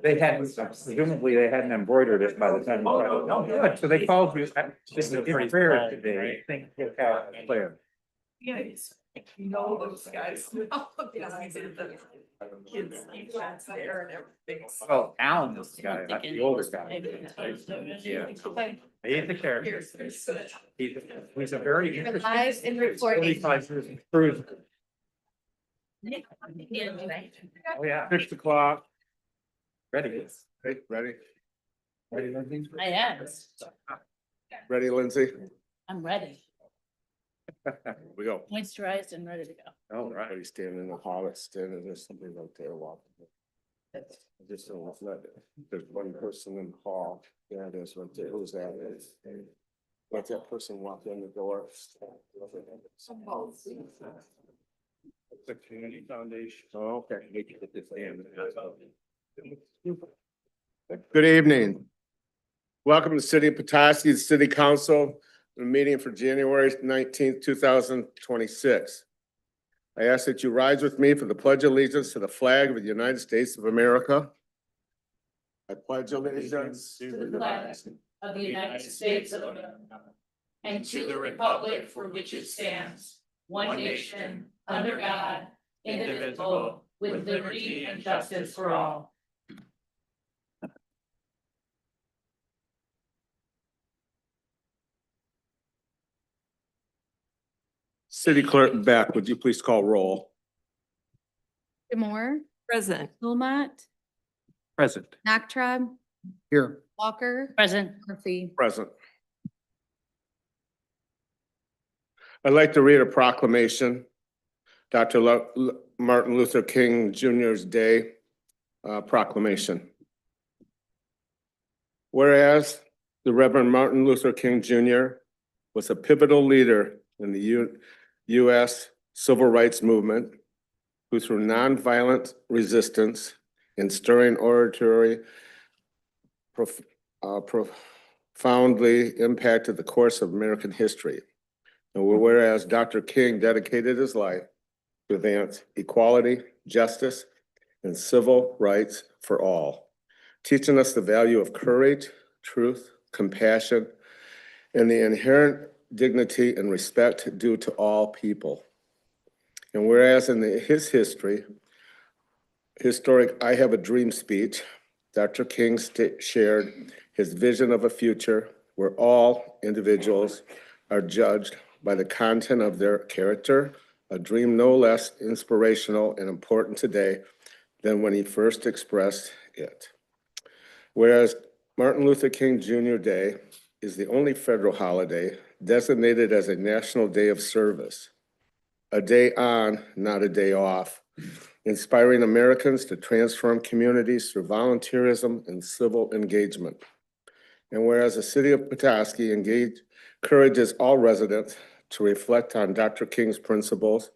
They had, presumably they hadn't embroidered it by the time. Oh, good, so they called you, this is pretty fair today, I think, player. Yeah, you know those guys. Kids, that's there and everything. Oh, Alan is the guy, not the older guy. Yeah. He's the character. He's a very interesting. Live and recording. 45 years of cruise. Oh, yeah. 6 o'clock. Ready. Hey, ready? Ready, Lindsay? I am. Ready, Lindsay? I'm ready. Here we go. Moisturized and ready to go. All right. Are you standing in the hall? It's standing, there's somebody out there walking. I just don't let it. There's one person in the hall. Yeah, it is right there. Who's that? Let that person walk in the door. The community foundation. Oh, okay. Good evening. Welcome to the City of Petoskey, the City Council, the meeting for January 19th, 2026. I ask that you rise with me for the Pledge of Allegiance to the flag of the United States of America. I pledge allegiance To the flag of the United States of America and to the republic for which it stands, one nation, under God, indivisible, with liberty and justice for all. City Clerk Beck, would you please call roll? Demore, Present. Wilmot, Present. Naktrab, Here. Walker, Present. Murphy. Present. I'd like to read a proclamation. Dr. Martin Luther King Jr.'s Day proclamation. Whereas the Reverend Martin Luther King Jr. was a pivotal leader in the U.S. civil rights movement, who through nonviolent resistance and stirring oratory profoundly impacted the course of American history. And whereas Dr. King dedicated his life to advance equality, justice, and civil rights for all, teaching us the value of courage, truth, compassion, and the inherent dignity and respect due to all people. And whereas in his historic I Have a Dream speech, Dr. King shared his vision of a future where all individuals are judged by the content of their character, a dream no less inspirational and important today than when he first expressed it. Whereas Martin Luther King Jr. Day is the only federal holiday designated as a national day of service, a day on, not a day off, inspiring Americans to transform communities through volunteerism and civil engagement. And whereas the City of Petoskey encourages all residents to reflect on Dr. King's principles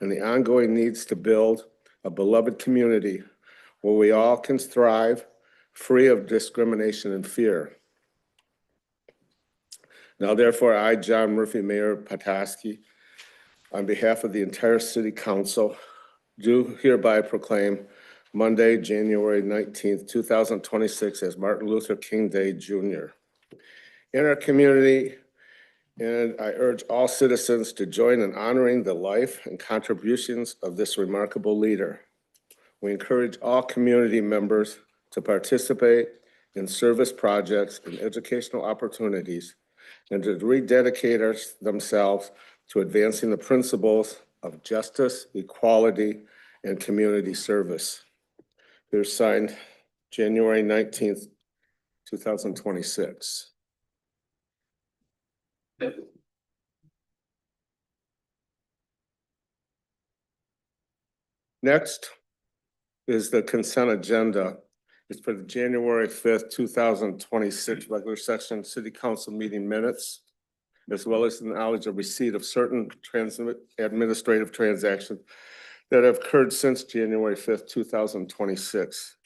and the ongoing needs to build a beloved community where we all can thrive, free of discrimination and fear. Now, therefore, I, John Murphy, Mayor of Petoskey, on behalf of the entire City Council, do hereby proclaim Monday, January 19th, 2026 as Martin Luther King Day, Jr. in our community, and I urge all citizens to join in honoring the life and contributions of this remarkable leader. We encourage all community members to participate in service projects and educational opportunities and to rededicate themselves to advancing the principles of justice, equality, and community service. Here's signed January 19th, 2026. Next is the consent agenda. It's for the January 5th, 2026 regular session City Council meeting minutes, as well as the knowledge of receipt of certain administrative transactions that have occurred since January 5th, 2026.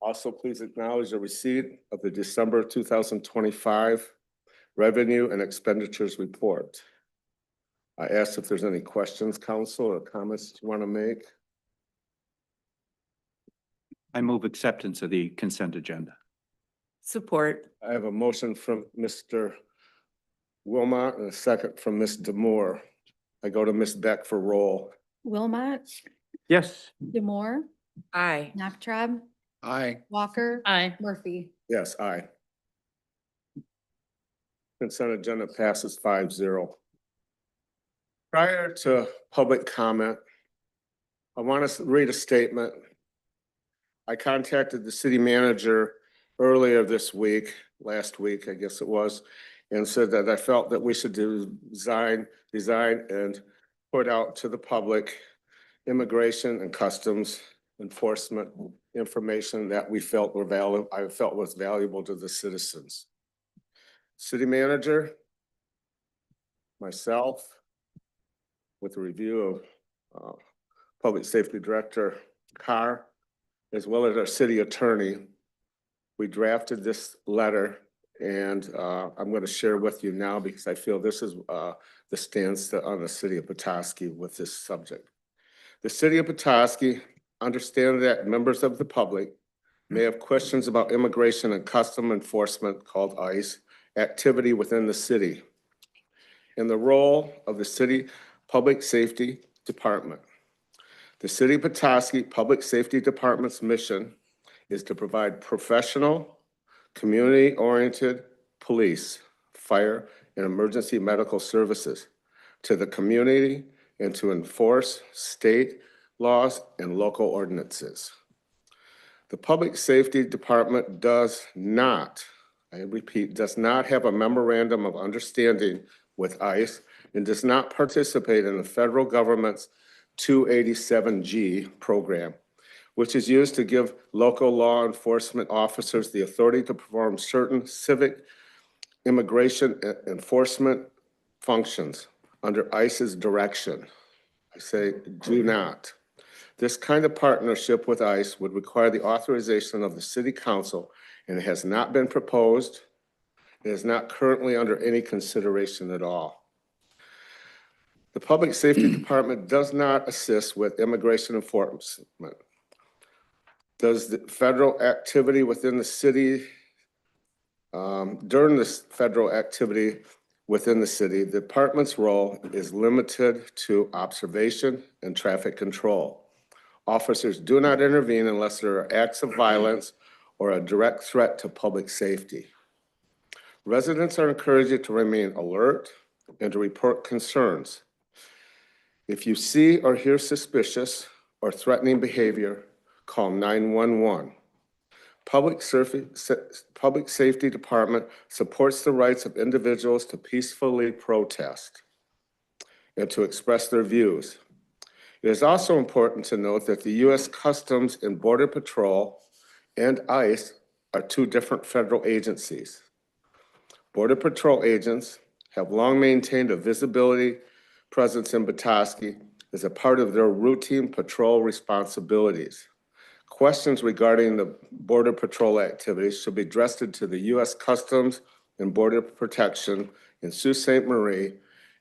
Also, please acknowledge the receipt of the December 2025 Revenue and Expenditures Report. I asked if there's any questions, council, or comments you want to make. I move acceptance of the consent agenda. Support. I have a motion from Mr. Wilmot and a second from Ms. Demore. I go to Ms. Beck for roll. Wilmot, Yes. Demore, Aye. Nachtrab, Aye. Walker. Aye. Murphy. Yes, aye. Consent agenda passes 5-0. Prior to public comment, I want to read a statement. I contacted the city manager earlier this week, last week, I guess it was, and said that I felt that we should design and put out to the public immigration and customs enforcement information that we felt were valuable, I felt was valuable to the citizens. City manager, myself, with a review of Public Safety Director Carr, as well as our city attorney, we drafted this letter, and I'm going to share with you now because I feel this is the stance on the city of Petoskey with this subject. The city of Petoskey understands that members of the public may have questions about immigration and custom enforcement, called ICE, activity within the city and the role of the city Public Safety Department. The City of Petoskey Public Safety Department's mission is to provide professional, community-oriented police, fire, and emergency medical services to the community and to enforce state laws and local ordinances. The Public Safety Department does not, I repeat, does not have a memorandum of understanding with ICE and does not participate in the federal government's 287G program, which is used to give local law enforcement officers the authority to perform certain civic immigration enforcement functions under ICE's direction. I say, do not. This kind of partnership with ICE would require the authorization of the City Council, and it has not been proposed. It is not currently under any consideration at all. The Public Safety Department does not assist with immigration enforcement. Does the federal activity within the city, during this federal activity within the city, the department's role is limited to observation and traffic control. Officers do not intervene unless there are acts of violence or a direct threat to public safety. Residents are encouraged to remain alert and to report concerns. If you see or hear suspicious or threatening behavior, call 911. Public Safety Department supports the rights of individuals to peacefully protest and to express their views. It is also important to note that the U.S. Customs and Border Patrol and ICE are two different federal agencies. Border Patrol agents have long maintained a visibility presence in Petoskey as a part of their routine patrol responsibilities. Questions regarding the Border Patrol activities should be addressed to the U.S. Customs and Border Protection in Sault Ste. Marie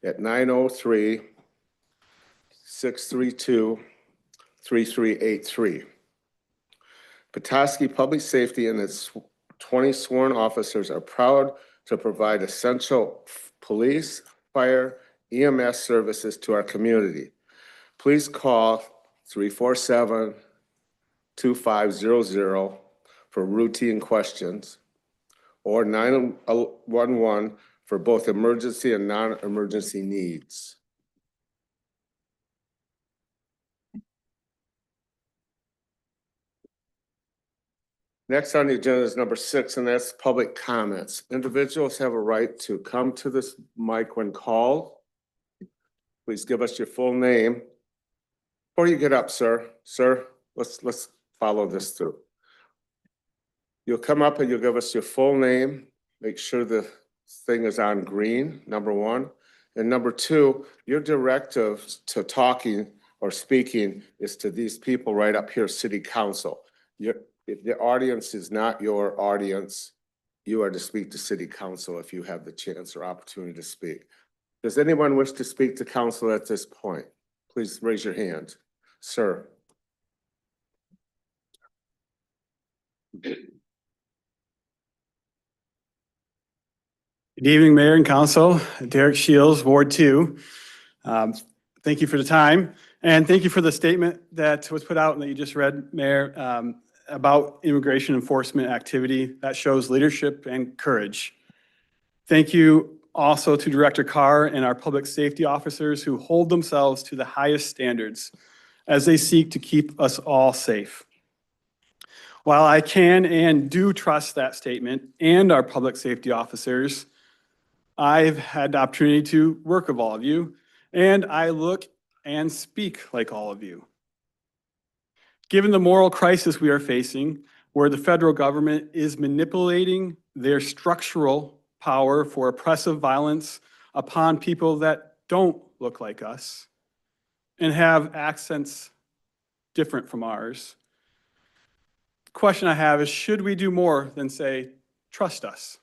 at 903-632-3383. Petoskey Public Safety and its 20 sworn officers are proud to provide essential police, fire, EMS services to our community. Please call 347-2500 for routine questions or 911 for both emergency and non-emergency needs. Next on the agenda is number 6, and that's public comments. Individuals have a right to come to this mic when called. Please give us your full name. Before you get up, sir, let's follow this through. You'll come up and you'll give us your full name. Make sure the thing is on green, number 1. And number 2, your directive to talking or speaking is to these people right up here, City Council. The audience is not your audience. you are to speak to city council if you have the chance or opportunity to speak. Does anyone wish to speak to council at this point? Please raise your hand. Sir. Good evening, Mayor and Council. Derek Shields, Ward 2. Thank you for the time, and thank you for the statement that was put out and that you just read, Mayor, about immigration enforcement activity. That shows leadership and courage. Thank you also to Director Carr and our public safety officers who hold themselves to the highest standards as they seek to keep us all safe. While I can and do trust that statement and our public safety officers, I've had the opportunity to work with all of you, and I look and speak like all of you. Given the moral crisis we are facing, where the federal government is manipulating their structural power for oppressive violence upon people that don't look like us and have accents different from ours, the question I have is, should we do more than say, trust us?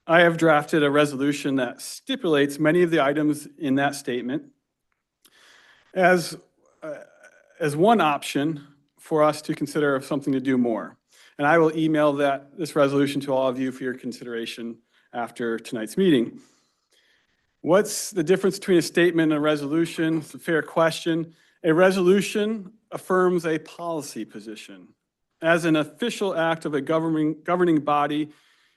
I have drafted a resolution that stipulates many of the items in that statement as one option for us to consider something to do more. And I will email this resolution to all of you for your consideration after tonight's meeting. What's the difference between a statement and a resolution? It's a fair question. A resolution affirms a policy position. As an official act of a governing body,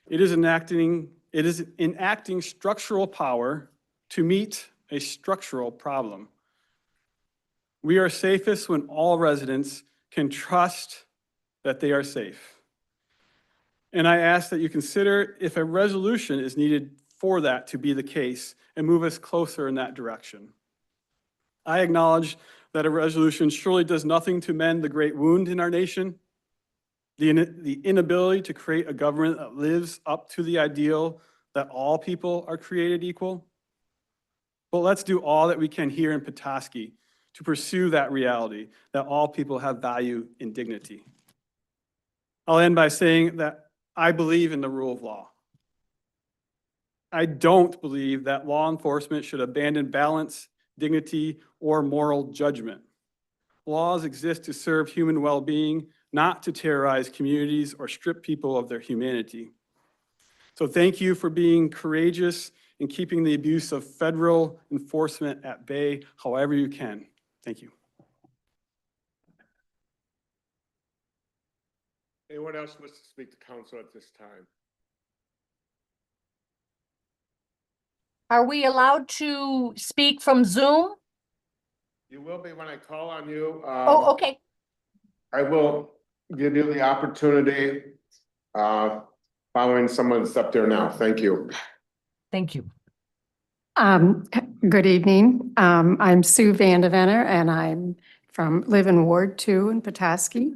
it is enacting structural power to meet a structural problem. We are safest when all residents can trust that they are safe. And I ask that you consider if a resolution is needed for that to be the case and move us closer in that direction. I acknowledge that a resolution surely does nothing to mend the great wound in our nation, the inability to create a government that lives up to the ideal that all people are created equal. But let's do all that we can here in Petoskey to pursue that reality, that all people have value and dignity. I'll end by saying that I believe in the rule of law. I don't believe that law enforcement should abandon balance, dignity, or moral judgment. Laws exist to serve human well-being, not to terrorize communities or strip people of their humanity. So thank you for being courageous in keeping the abuse of federal enforcement at bay however you can. Thank you. Anyone else wish to speak to council at this time? Are we allowed to speak from Zoom? You will be when I call on you. Oh, okay. I will give you the opportunity following someone that's up there now. Thank you. Thank you. Good evening. I'm Sue Vandevenner and I'm live in Ward 2 in Petoskey.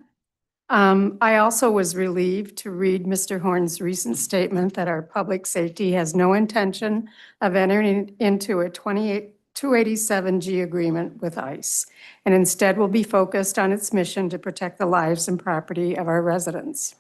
I also was relieved to read Mr. Horn's recent statement that our public safety has no intention of entering into a 287G agreement with ICE and instead will be focused on its mission to protect the lives and property of our residents.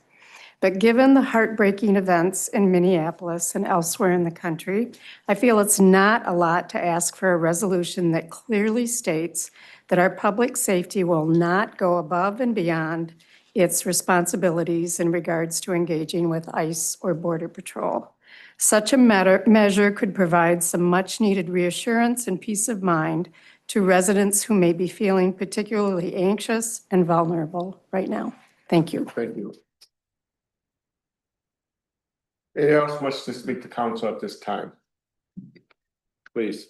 But given the heartbreaking events in Minneapolis and elsewhere in the country, I feel it's not a lot to ask for a resolution that clearly states that our public safety will not go above and beyond its responsibilities in regards to engaging with ICE or Border Patrol. Such a measure could provide some much-needed reassurance and peace of mind to residents who may be feeling particularly anxious and vulnerable right now. Thank you. Thank you. Anyone else wish to speak to council at this time? Please.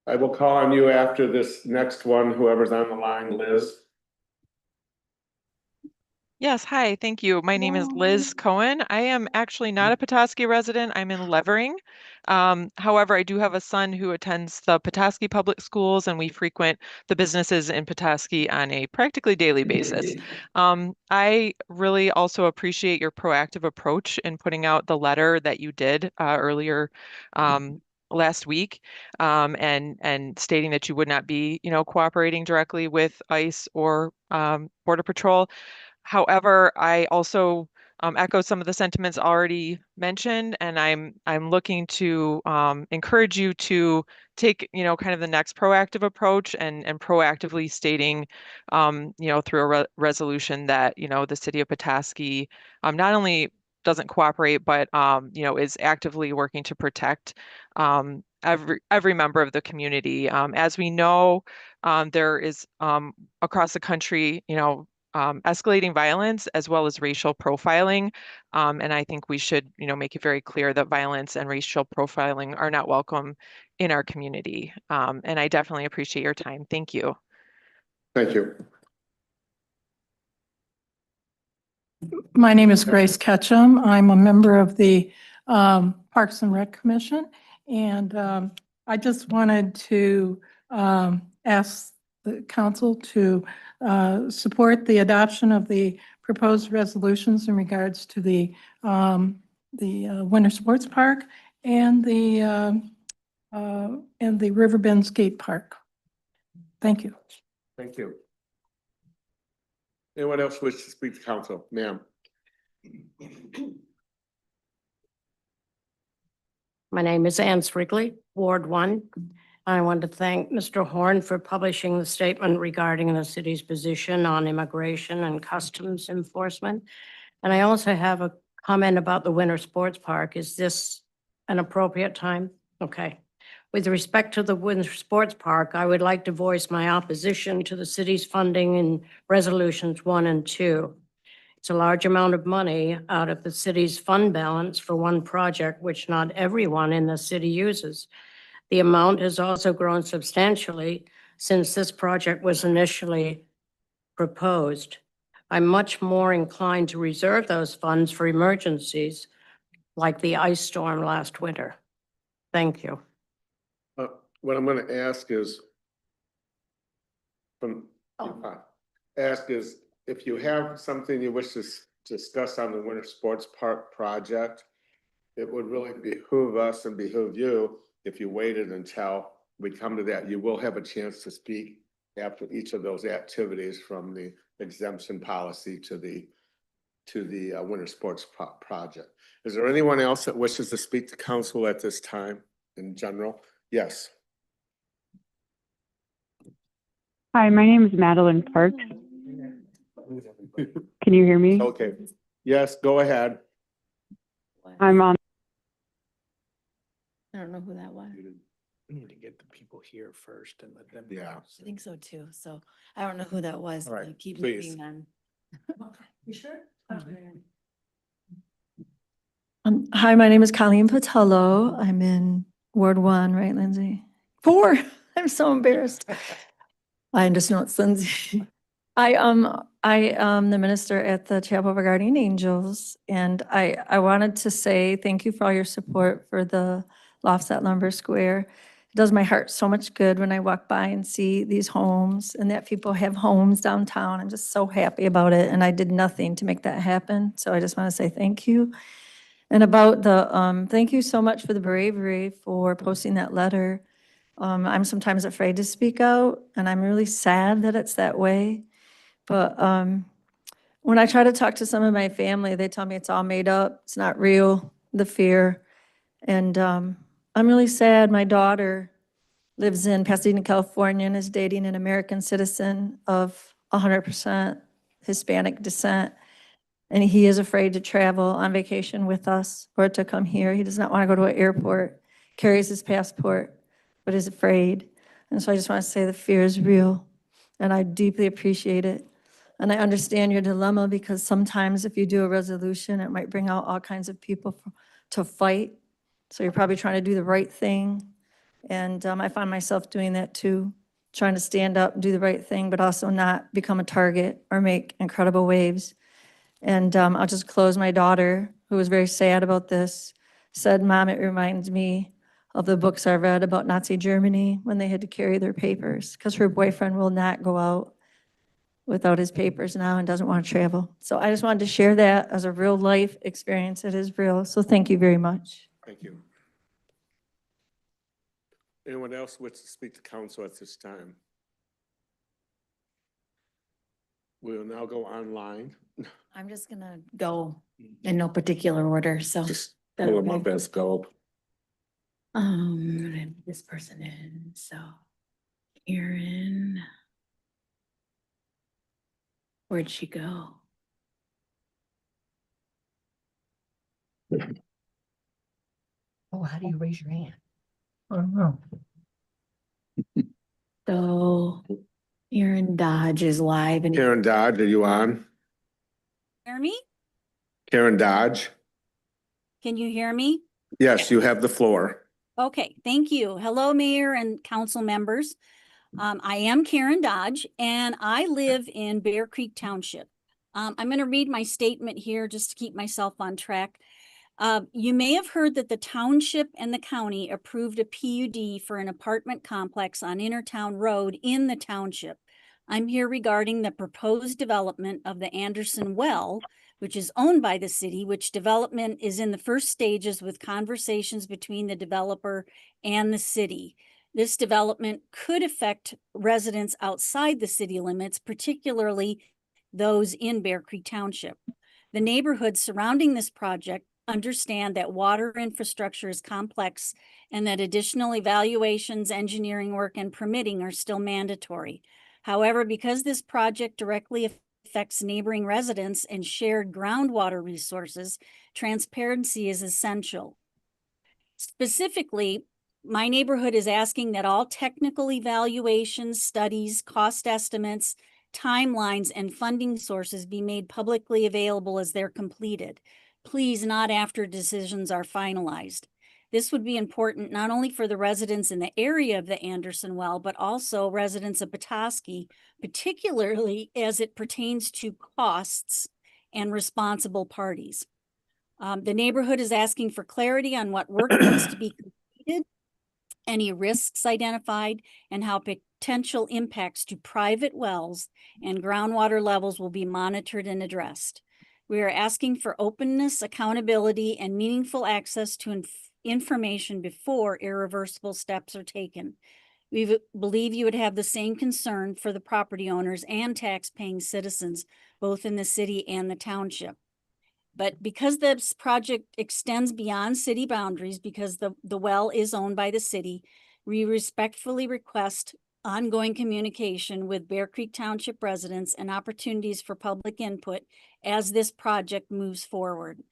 I will call on you after this next one, whoever's on the line, Liz. Yes, hi, thank you. My name is Liz Cohen. I am actually not a Petoskey resident. I'm in Levering. However, I do have a son who attends the Petoskey Public Schools, and we frequent the businesses in Petoskey on a practically daily basis. I really also appreciate your proactive approach in putting out the letter that you did earlier last week, and stating that you would not be, cooperating directly with ICE or Border Patrol. However, I also echo some of the sentiments already mentioned, and I'm looking to encourage you to take, kind of the next proactive approach and proactively stating, through a resolution that, the city of Petoskey not only doesn't cooperate, but is actively working to protect every member of the community. As we know, there is across the country, escalating violence as well as racial profiling. And I think we should, make it very clear that violence and racial profiling are not welcome in our community. And I definitely appreciate your time. Thank you. Thank you. My name is Grace Ketchum. I'm a member of the Parks and Rec Commission. And I just wanted to ask the council to support the adoption of the proposed resolutions in regards to the Winter Sports Park and the Riverbend Skate Park. Thank you. Thank you. Anyone else wish to speak to council? Ma'am. My name is Ann Srigley, Ward 1. I want to thank Mr. Horn for publishing the statement regarding the city's position on immigration and customs enforcement. And I also have a comment about the Winter Sports Park. Is this an appropriate time? Okay. With respect to the Winter Sports Park, I would like to voice my opposition to the city's funding in resolutions 1 and 2. It's a large amount of money out of the city's fund balance for one project, which not everyone in the city uses. The amount has also grown substantially since this project was initially proposed. I'm much more inclined to reserve those funds for emergencies like the ice storm last winter. Thank you. What I'm going to ask is, if you have something you wish to discuss on the Winter Sports Park project, it would really behoove us and behoove you if you waited until we come to that. You will have a chance to speak after each of those activities, from the exemption policy to the Winter Sports project. Is there anyone else that wishes to speak to council at this time in general? Yes. Hi, my name is Madeline Parks. Can you hear me? Okay. Yes, go ahead. I'm on. I don't know who that was. We need to get the people here first and let them. Yeah. I think so too. So I don't know who that was. All right, Keep please. moving then. You sure? Hi, my name is Colleen Patello. I'm in Ward 1, right, Lindsay? 4. I'm so embarrassed. I just know it's Lindsay. I am the minister at the Chapel of Our Guardian Angels, and I wanted to say thank you for all your support for the lofts at Lumber Square. It does my heart so much good when I walk by and see these homes and that people have homes downtown. I'm just so happy about it, and I did nothing to make that happen. So I just want to say thank you. And about the, thank you so much for the bravery for posting that letter. I'm sometimes afraid to speak out, and I'm really sad that it's that way. But when I try to talk to some of my family, they tell me it's all made up. It's not real, the fear. And I'm really sad. My daughter lives in Pasadena, California, and is dating an American citizen of 100% Hispanic descent. And he is afraid to travel on vacation with us or to come here. He does not want to go to an airport, carries his passport, but is afraid. And so I just want to say the fear is real, and I deeply appreciate it. And I understand your dilemma, because sometimes if you do a resolution, it might bring out all kinds of people to fight. So you're probably trying to do the right thing. And I find myself doing that too, trying to stand up and do the right thing, but also not become a target or make incredible waves. And I'll just close. My daughter, who was very sad about this, said, "Mom, it reminds me of the books I read about Nazi Germany when they had to carry their papers," because her boyfriend will not go out without his papers now and doesn't want to travel. So I just wanted to share that as a real life experience. It is real. So thank you very much. Thank you. Anyone else wish to speak to council at this time? We will now go online. I'm just gonna go In no particular order, so. Just that pull them okay? up as go. This person in, so. Erin. Where'd she go? Oh, how do you raise your hand? I don't know. So Erin Dodge is live and Karen Dodge, are you on? Hear me? Karen Dodge? Can you hear me? Yes, you have the floor. Okay, thank you. Hello, Mayor and council members. I am Karen Dodge and I live in Bear Creek Township. I'm going to read my statement here just to keep myself on track. You may have heard that the township and the county approved a PUD for an apartment complex on Intertown Road in the township. I'm here regarding the proposed development of the Anderson Well, which is owned by the city, which development is in the first stages with conversations between the developer and the city. This development could affect residents outside the city limits, particularly those in Bear Creek Township. The neighborhoods surrounding this project understand that water infrastructure is complex and that additional evaluations, engineering work, and permitting are still mandatory. However, because this project directly affects neighboring residents and shared groundwater resources, transparency is essential. Specifically, my neighborhood is asking that all technical evaluations, studies, cost estimates, timelines, and funding sources be made publicly available as they're completed. Please, not after decisions are finalized. This would be important not only for the residents in the area of the Anderson Well, but also residents of Petoskey, particularly as it pertains to costs and responsible parties. The neighborhood is asking for clarity on what work needs to be completed, any risks identified, and how potential impacts to private wells and groundwater levels will be monitored and addressed. We are asking for openness, accountability, and meaningful access to information before irreversible steps are taken. We believe you would have the same concern for the property owners and tax-paying citizens, both in the city and the township. But because this project extends beyond city boundaries, because the well is owned by the city, we respectfully request ongoing communication with Bear Creek Township residents and opportunities for public input as this project moves forward.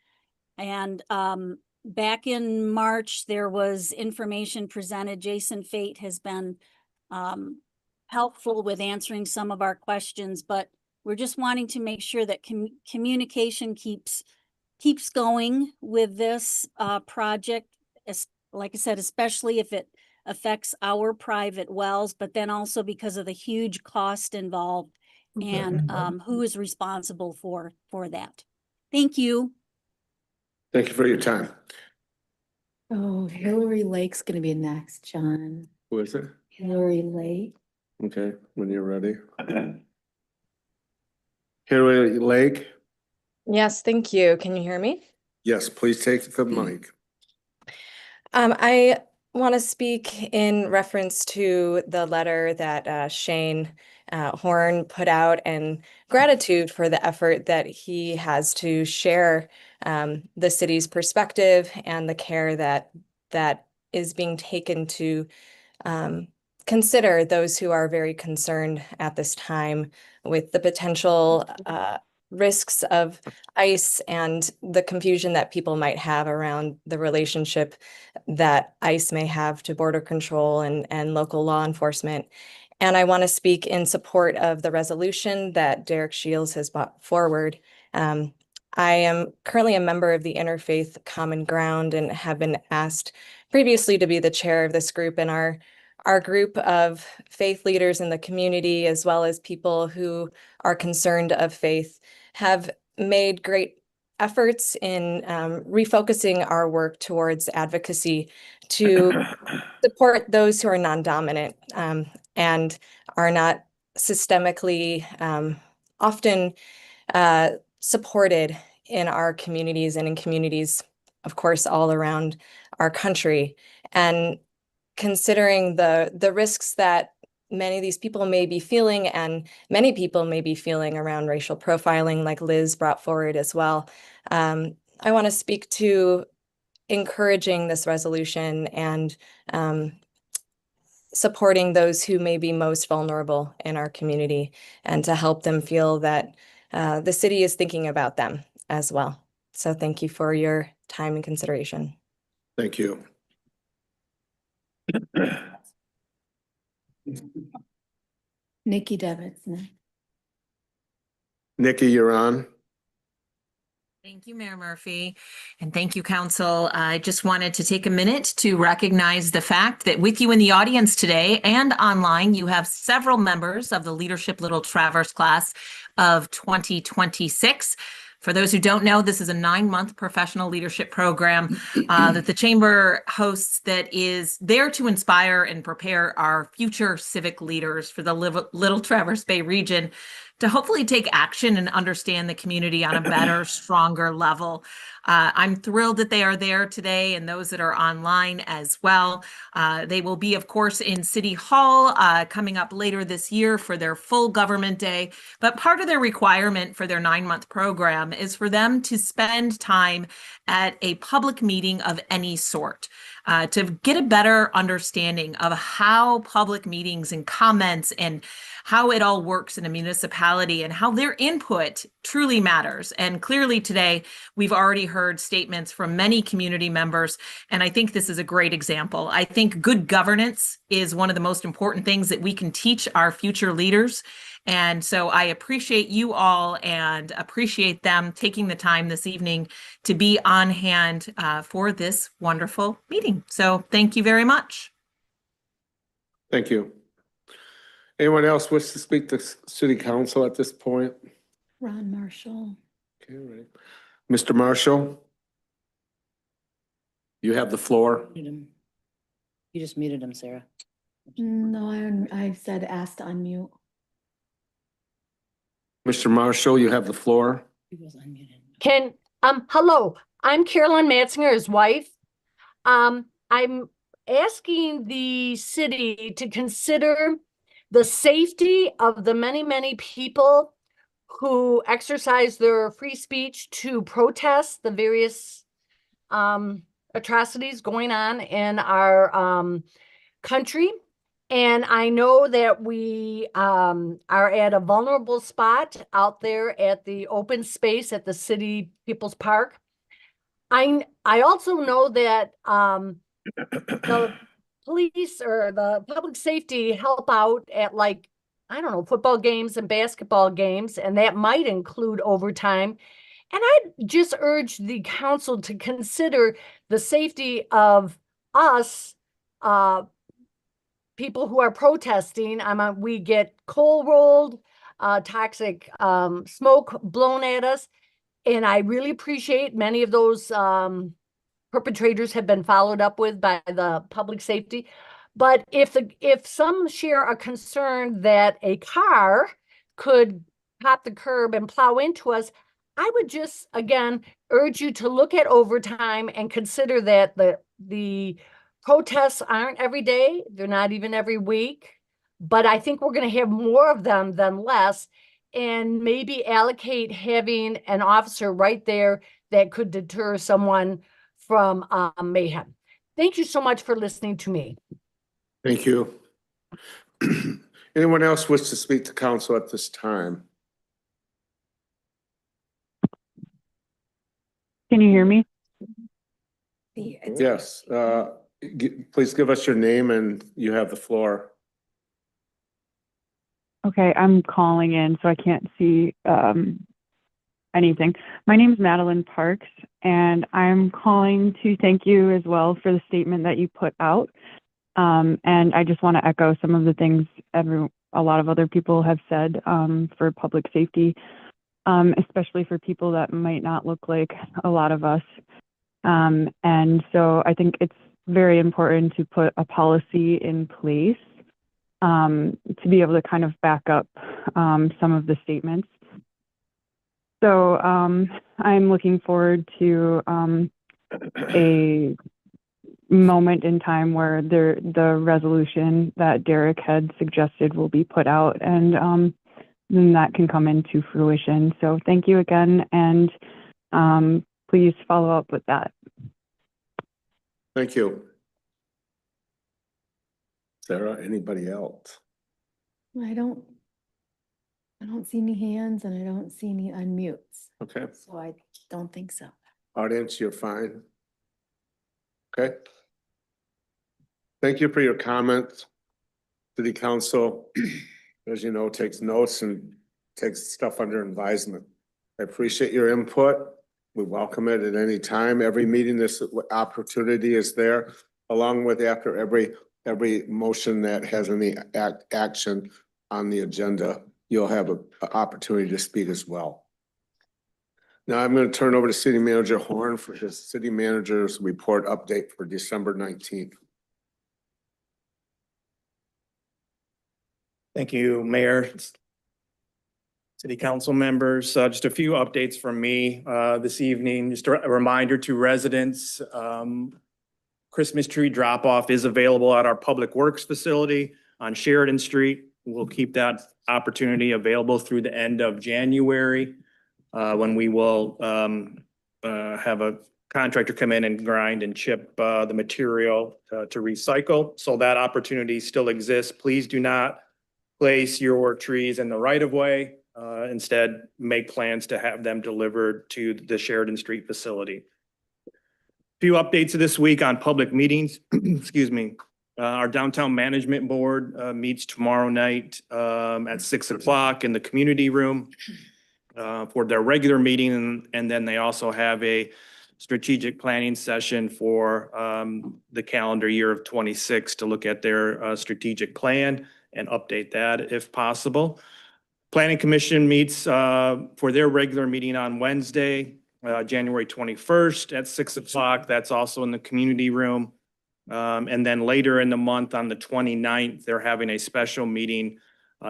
And back in March, there was information presented. Jason Fate has been helpful with answering some of our questions, but we're just wanting to make sure that communication keeps going with this project, like I said, especially if it affects our private wells, but then also because of the huge cost involved and who is responsible for that. Thank you. Thank you for your time. Oh, Hillary Lake's gonna be next, John. Who is it? Hillary Lake. Okay, when you're ready. Hillary Lake, Yes, thank you. Can you hear me? yes, please take the mic. I want to speak in reference to the letter that Shane Horn put out and gratitude for the effort that he has to share the city's perspective and the care that is being taken to consider those who are very concerned at this time with the potential risks of ICE and the confusion that people might have around the relationship that ICE may have to border control and local law enforcement. And I want to speak in support of the resolution that Derek Shields has brought forward. I am currently a member of the Interfaith Common Ground and have been asked previously to be the chair of this group. And our group of faith leaders in the community, as well as people who are concerned of faith, have made great efforts in refocusing our work towards advocacy to support those who are non-dominant and are not systemically often supported in our communities and in communities, of course, all around our country. And considering the risks that many of these people may be feeling and many people may be feeling around racial profiling, like Liz brought forward as well, I want to speak to encouraging this resolution and supporting those who may be most vulnerable in our community and to help them feel that the city is thinking about them as well. So thank you for your time and consideration. Thank you. Nikki Devitt's next. Nikki, you're on. Thank you, Mayor Murphy, and thank you, Council. I just wanted to take a minute to recognize the fact that with you in the audience today and online, you have several members of the Leadership Little Traverse class of 2026. For those who don't know, this is a 9-month professional leadership program that the Chamber hosts that is there to inspire and prepare our future civic leaders for the Little Traverse Bay region to hopefully take action and understand the community on a better, stronger level. I'm thrilled that they are there today and those that are online as well. They will be, of course, in City Hall coming up later this year for their full government day. But part of their requirement for their 9-month program is for them to spend time at a public meeting of any sort. To get a better understanding of how public meetings and comments and how it all works in a municipality and how their input truly matters. And clearly today, we've already heard statements from many community members, and I think this is a great example. I think good governance is one of the most important things that we can teach our future leaders. And so I appreciate you all and appreciate them taking the time this evening to be on hand for this wonderful meeting. So thank you very much. Thank you. Anyone else wish to speak to City Council at this point? Ron Marshall. Okay, right. Mr. Marshall, you have the floor. You just muted him, Sarah. No, I said asked to unmute. Mr. Marshall, you have the floor. He was unmuted. Hello, I'm Carolyn Matzinger, his wife. I'm asking the city to consider the safety of the many, many people who exercise their free speech to protest the various atrocities going on in our country. And I know that we are at a vulnerable spot out there at the open space at the City People's Park. I also know that the police or the public safety help out at, like, I don't know, football games and basketball games, and that might include overtime. And I just urge the council to consider the safety of us, people who are protesting. We get coal rolled, toxic smoke blown at us. And I really appreciate many of those perpetrators have been followed up with by the public safety. But if some share a concern that a car could pop the curb and plow into us, I would just, again, urge you to look at overtime and consider that the protests aren't every day. They're not even every week. But I think we're going to have more of them than less, and maybe allocate having an officer right there that could deter someone from mayhem. Thank you so much for listening to me. Thank you. Anyone else wish to speak to council at this time? Can you hear me? Yes. Please give us your name and you have the floor. Okay, I'm calling in, so I can't see anything. My name is Madeline Parks, and I'm calling to thank you as well for the statement that you put out. And I just want to echo some of the things a lot of other people have said for public safety, especially for people that might not look like a lot of us. And so I think it's very important to put a policy in place to be able to kind of back up some of the statements. So I'm looking forward to a moment in time where the resolution that Derek had suggested will be put out, and then that can come into fruition. So thank you again, and please follow up with that. Thank you. Sarah, anybody else? I don't see any hands and I don't see any unmutes, Okay, so I don't think so. audience, you're fine. Okay. Thank you for your comments. City Council, as you know, takes notes and takes stuff under advisement. I appreciate your input. We welcome it at any time. Every meeting, this opportunity is there, along with after every motion that has any action on the agenda, you'll have an opportunity to speak as well. Now I'm going to turn over to City Manager Horn for his city manager's report update for December 19th. Thank you, Mayor. City Council members, just a few updates from me this evening. Just a reminder to residents, Christmas tree drop-off is available at our Public Works facility on Sheridan Street. We'll keep that opportunity available through the end of January, when we will have a contractor come in and grind and chip the material to recycle. So that opportunity still exists. Please do not place your trees in the right-of-way. Instead, make plans to have them delivered to the Sheridan Street facility. Few updates this week on public meetings. Excuse me. Our Downtown Management Board meets tomorrow night at 6 o'clock in the community room for their regular meeting. And then they also have a strategic planning session for the calendar year of 26 to look at their strategic plan and update that if possible. Planning Commission meets for their regular meeting on Wednesday, January 21st at 6 o'clock. That's also in the community room. And then later in the month on the 29th, they're having a special meeting.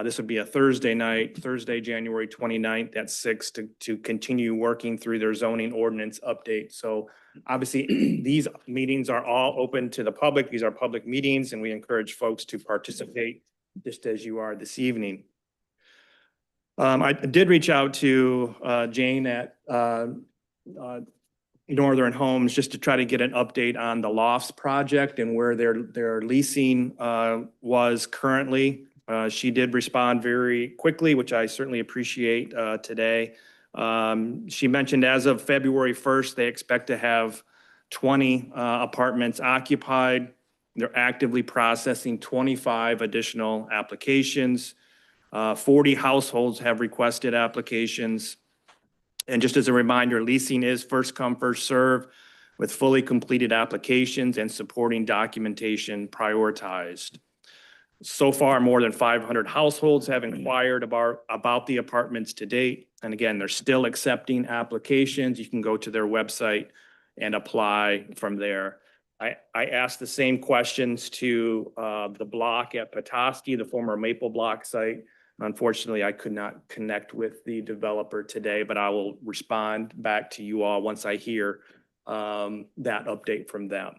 This would be a Thursday night, Thursday, January 29th at 6 to continue working through their zoning ordinance update. So obviously these meetings are all open to the public. These are public meetings and we encourage folks to participate just as you are this evening. I did reach out to Jane at Northern Homes just to try to get an update on the Lofts project and where their leasing was currently. She did respond very quickly, which I certainly appreciate today. She mentioned as of February 1st, they expect to have 20 apartments occupied. They're actively processing 25 additional applications. 40 households have requested applications. And just as a reminder, leasing is first come, first serve with fully completed applications and supporting documentation prioritized. So far, more than 500 households have inquired about the apartments to date. And again, they're still accepting applications. You can go to their website and apply from there. I asked the same questions to the block at Petoskey, the former Maple Block site. Unfortunately, I could not connect with the developer today, but I will respond back to you all once I hear that update from them.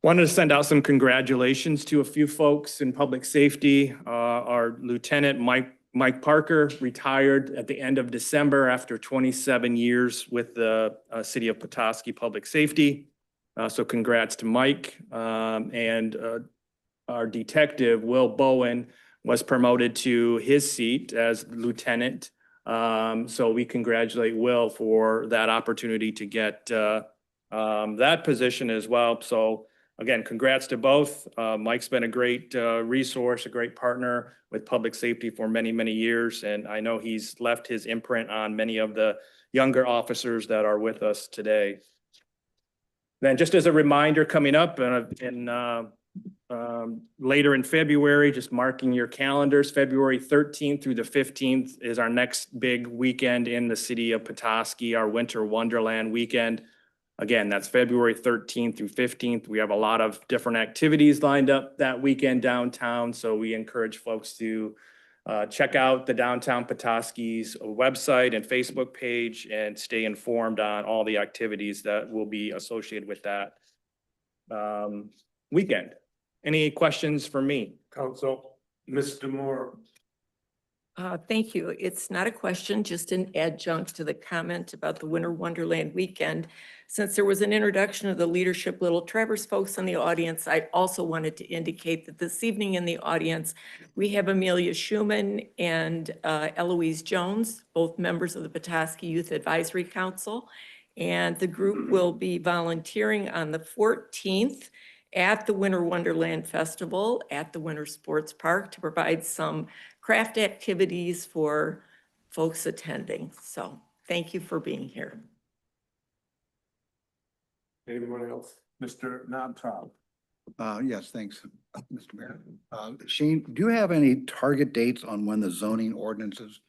Wanted to send out some congratulations to a few folks in public safety. Our Lieutenant Mike Parker retired at the end of December after 27 years with the City of Petoskey Public Safety. So congrats to Mike. And our detective, Will Bowen, was promoted to his seat as lieutenant. So we congratulate Will for that opportunity to get that position as well. So again, congrats to both. Mike's been a great resource, a great partner with public safety for many, many years. And I know he's left his imprint on many of the younger officers that are with us today. Then just as a reminder, coming up later in February, just marking your calendars, February 13th through the 15th is our next big weekend in the city of Petoskey, our Winter Wonderland weekend. Again, that's February 13th through 15th. We have a lot of different activities lined up that weekend downtown. So we encourage folks to check out the Downtown Petoskey's website and Facebook page and stay informed on all the activities that will be associated with that weekend. Any questions for me? Council, Mr. Moore. Thank you. It's not a question, just an adjunct to the comment about the Winter Wonderland weekend. Since there was an introduction of the Leadership Little Traverse folks in the audience, I also wanted to indicate that this evening in the audience, we have Amelia Schuman and Eloise Jones, both members of the Petoskey Youth Advisory Council. And the group will be volunteering on the 14th at the Winter Wonderland Festival at the Winter Sports Park to provide some craft activities for folks attending. So thank you for being here. Anyone else? Mr. Knobtop. Yes, thanks, Mr. Mayor. Shane, do you have any target dates on when the zoning ordinances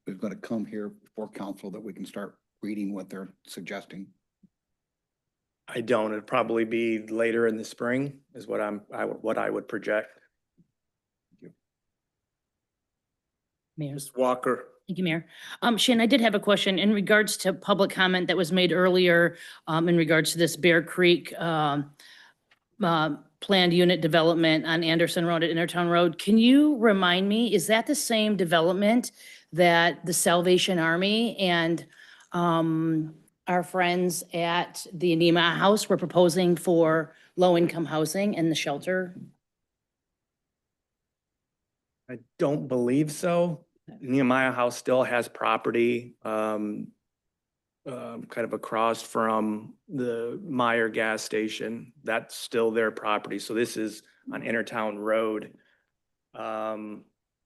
is going to come here before council that we can start reading what they're suggesting? I don't. It'd probably be later in the spring is what what I would project. Mayor. Ms. Walker. Thank you, Mayor. Shane, I did have a question in regards to public comment that was made earlier in regards to this Bear Creek planned unit development on Anderson Road at Intertown Road. Can you remind me, is that the same development that the Salvation Army and our friends at the Anima House were proposing for low-income housing and the shelter? I don't believe so. Nehemiah House still has property kind of across from the Meyer gas station. That's still their property. So this is on Intertown Road. I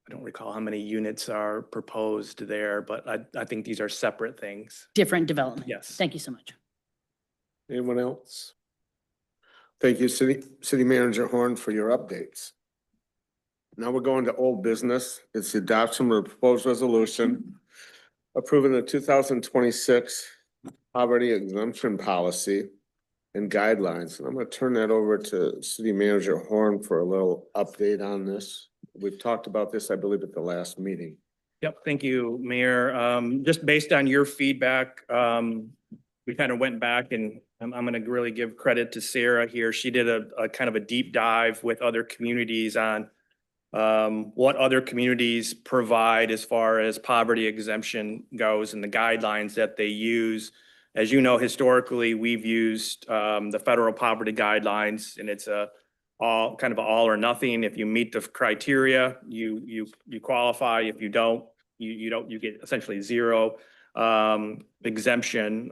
don't recall how many units are proposed there, but I think these are separate things. Different development? Yes. Thank you so much. Anyone else? Thank you, City Manager Horn, for your updates. Now we're going to old business. It's the adoption of a proposed resolution approving the 2026 poverty exemption policy and guidelines. And I'm going to turn that over to City Manager Horn for a little update on this. We've talked about this, I believe, at the last meeting. Yep, thank you, Mayor. Just based on your feedback, we kind of went back and I'm going to really give credit to Sarah here. She did a kind of a deep dive with other communities on what other communities provide as far as poverty exemption goes and the guidelines that they use. As you know, historically, we've used the federal poverty guidelines, and it's all or nothing. If you meet the criteria, you qualify. If you don't, you get essentially zero exemption.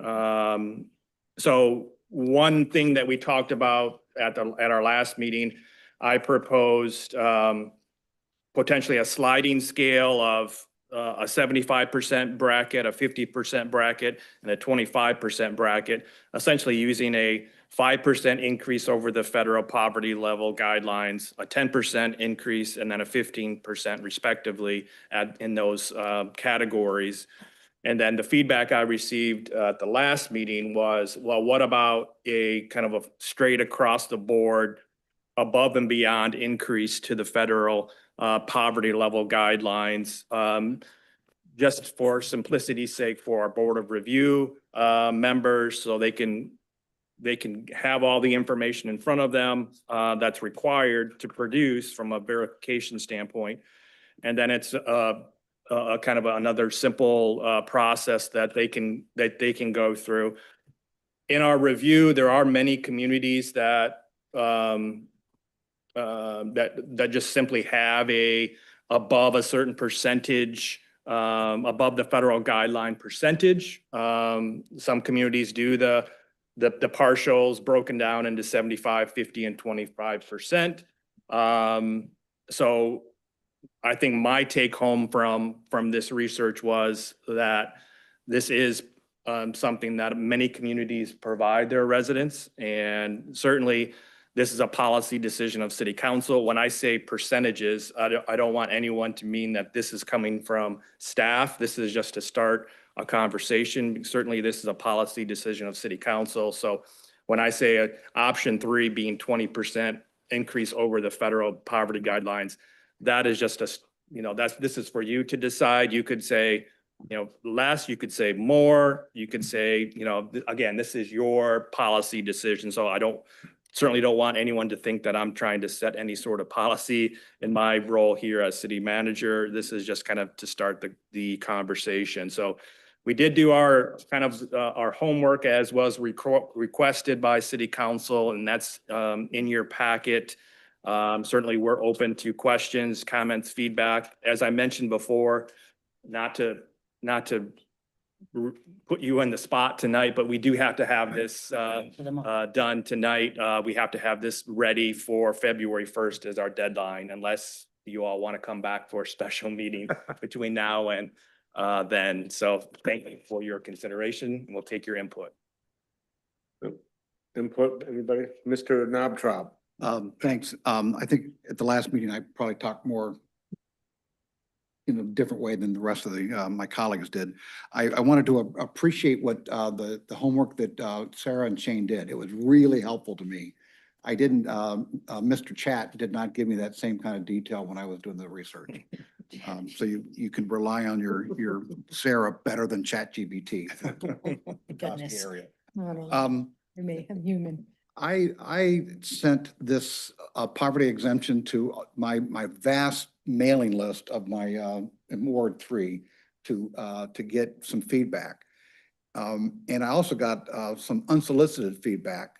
So one thing that we talked about at our last meeting, I proposed potentially a sliding scale of a 75% bracket, a 50% bracket, and a 25% bracket, essentially using a 5% increase over the federal poverty level guidelines, a 10% increase, and then a 15% respectively in those categories. And then the feedback I received at the last meeting was, well, what about a kind of a straight across the board, above and beyond increase to the federal poverty level guidelines, just for simplicity's sake for our Board of Review members, so they can have all the information in front of them that's required to produce from a verification standpoint. And then it's a kind of another simple process that they can go through. In our review, there are many communities that that just simply have above a certain percentage, above the federal guideline percentage. Some communities do the partials broken down into 75, 50, and 25%. So I think my take home from this research was that this is something that many communities provide their residents, and certainly this is a policy decision of City Council. When I say percentages, I don't want anyone to mean that this is coming from staff. This is just to start a conversation. Certainly, this is a policy decision of City Council. So when I say option 3 being 20% increase over the federal poverty guidelines, that is just this is for you to decide. You could say, less, you could say more, you could say, again, this is your policy decision. So I don't certainly don't want anyone to think that I'm trying to set any sort of policy in my role here as city manager. This is just kind of to start the conversation. So we did do our kind of our homework as was requested by city council, and that's in your packet. Certainly we're open to questions, comments, feedback. As I mentioned before, not to put you on the spot tonight, but we do have to have this done tonight. We have to have this ready for February 1st as our deadline, unless you all want to come back for a special meeting between now and then. So thank you for your consideration. We'll take your input. Input, anybody? Mr. Knobtrop. Thanks. I think at the last meeting, I probably talked more in a different way than the rest of my colleagues did. I wanted to appreciate what the homework that Sarah and Shane did. It was really helpful to me. I didn't, Mr. Chat did not give me that same kind of detail when I was doing the research. So you can rely on your Sarah better than ChatGPT. Goodness. You may have human. I sent this poverty exemption to my vast mailing list of my in Ward 3 to get some feedback. And I also got some unsolicited feedback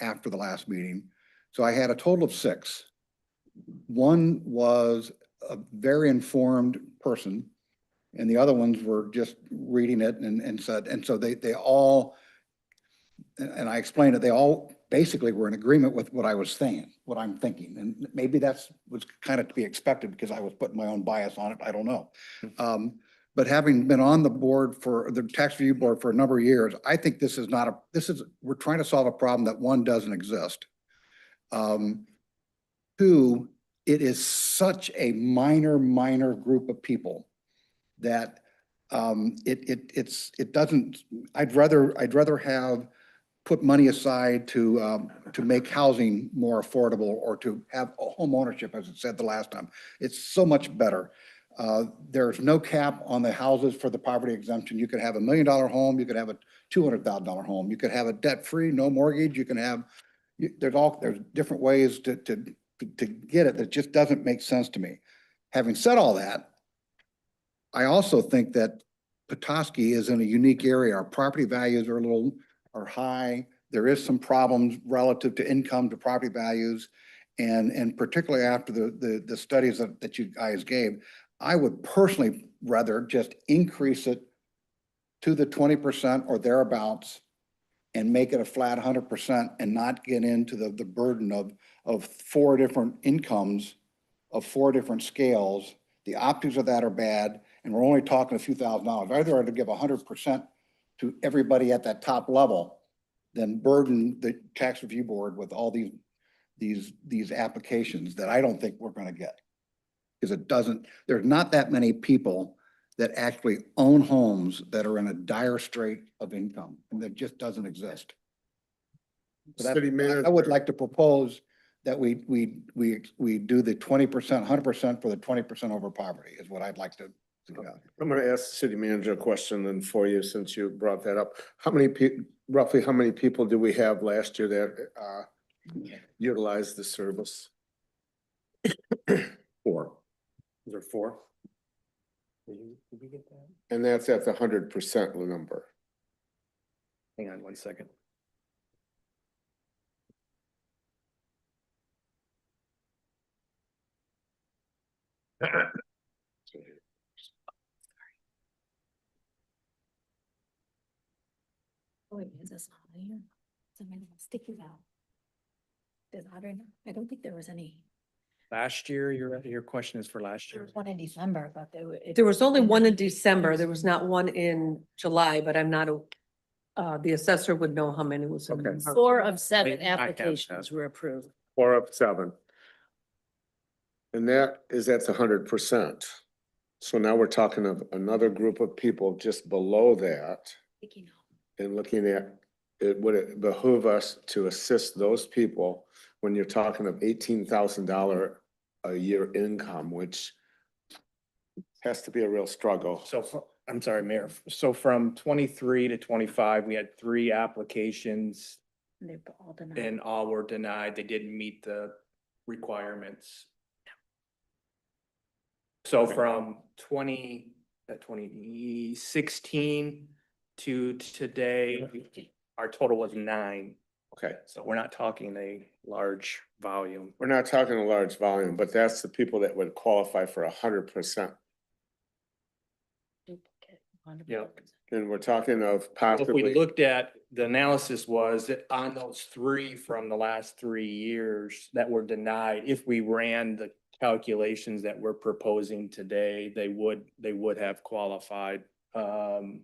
after the last meeting. So I had a total of 6. One was a very informed person, and the other ones were just reading it and said, and so they all, and I explained it, they all basically were in agreement with what I was saying, what I'm thinking. And maybe that's was kind of to be expected because I was putting my own bias on it. I don't know. But having been on the board for the tax review board for a number of years, I think this is not we're trying to solve a problem that one doesn't exist. 2, it is such a minor group of people that it doesn't, I'd rather have put money aside to make housing more affordable or to have home ownership, as it said the last time. It's so much better. There's no cap on the houses for the poverty exemption. You could have $1 million home, you could have a $200,000 home, you could have a debt-free, no mortgage, you can have, there's different ways to get it that just doesn't make sense to me. Having said all that, I also think that Petoskey is in a unique area. Our property values are high. There is some problems relative to income to property values. And particularly after the studies that you guys gave, I would personally rather just increase it to the 20% or thereabouts and make it a flat 100% and not get into the burden of 4 different incomes of 4 different scales. The optics of that are bad, and we're only talking a few $1,000s. I'd rather give 100% to everybody at that top level than burden the tax review board with all these applications that I don't think we're going to get. Because there's not that many people that actually own homes that are in a dire strait of income, and that just doesn't exist. So I would like to propose that we do the 20%, 100% for the 20% over poverty is what I'd like to see. I'm going to ask the city manager a question then for you, since you brought that up. Roughly how many people do we have last year that utilized the service? 4. Is there 4? Did we get that? And that's at the 100% number. Hang on 1 second. Oh, wait, is this not here? Somebody stick it out. Is that right now? I don't think there was any. Last year, your question is for last There year. was one in December, but There was only one in December. There was not one in July, but I'm not, the assessor would know how many was. in Okay. 4 of 7 Wait, I have applications that. were approved. 4 of 7. And that is at the 100%. So now we're talking of another group of people just below that. And looking at it, would it behoove us to assist those people when you're talking of $18,000 a year income, which has to be a real struggle. So I'm sorry, Mayor. So from 23 to 25, we had 3 applications and all were denied. They didn't meet the requirements. So from 2016 to today, our total was 9. Okay, So we're not talking a large volume. we're not talking a large volume, but that's the people that would qualify for 100%. Yep. And we're talking of If we possibly, looked at, the analysis was that on those 3 from the last 3 years that were denied, if we ran the calculations that we're proposing today, they would have qualified. And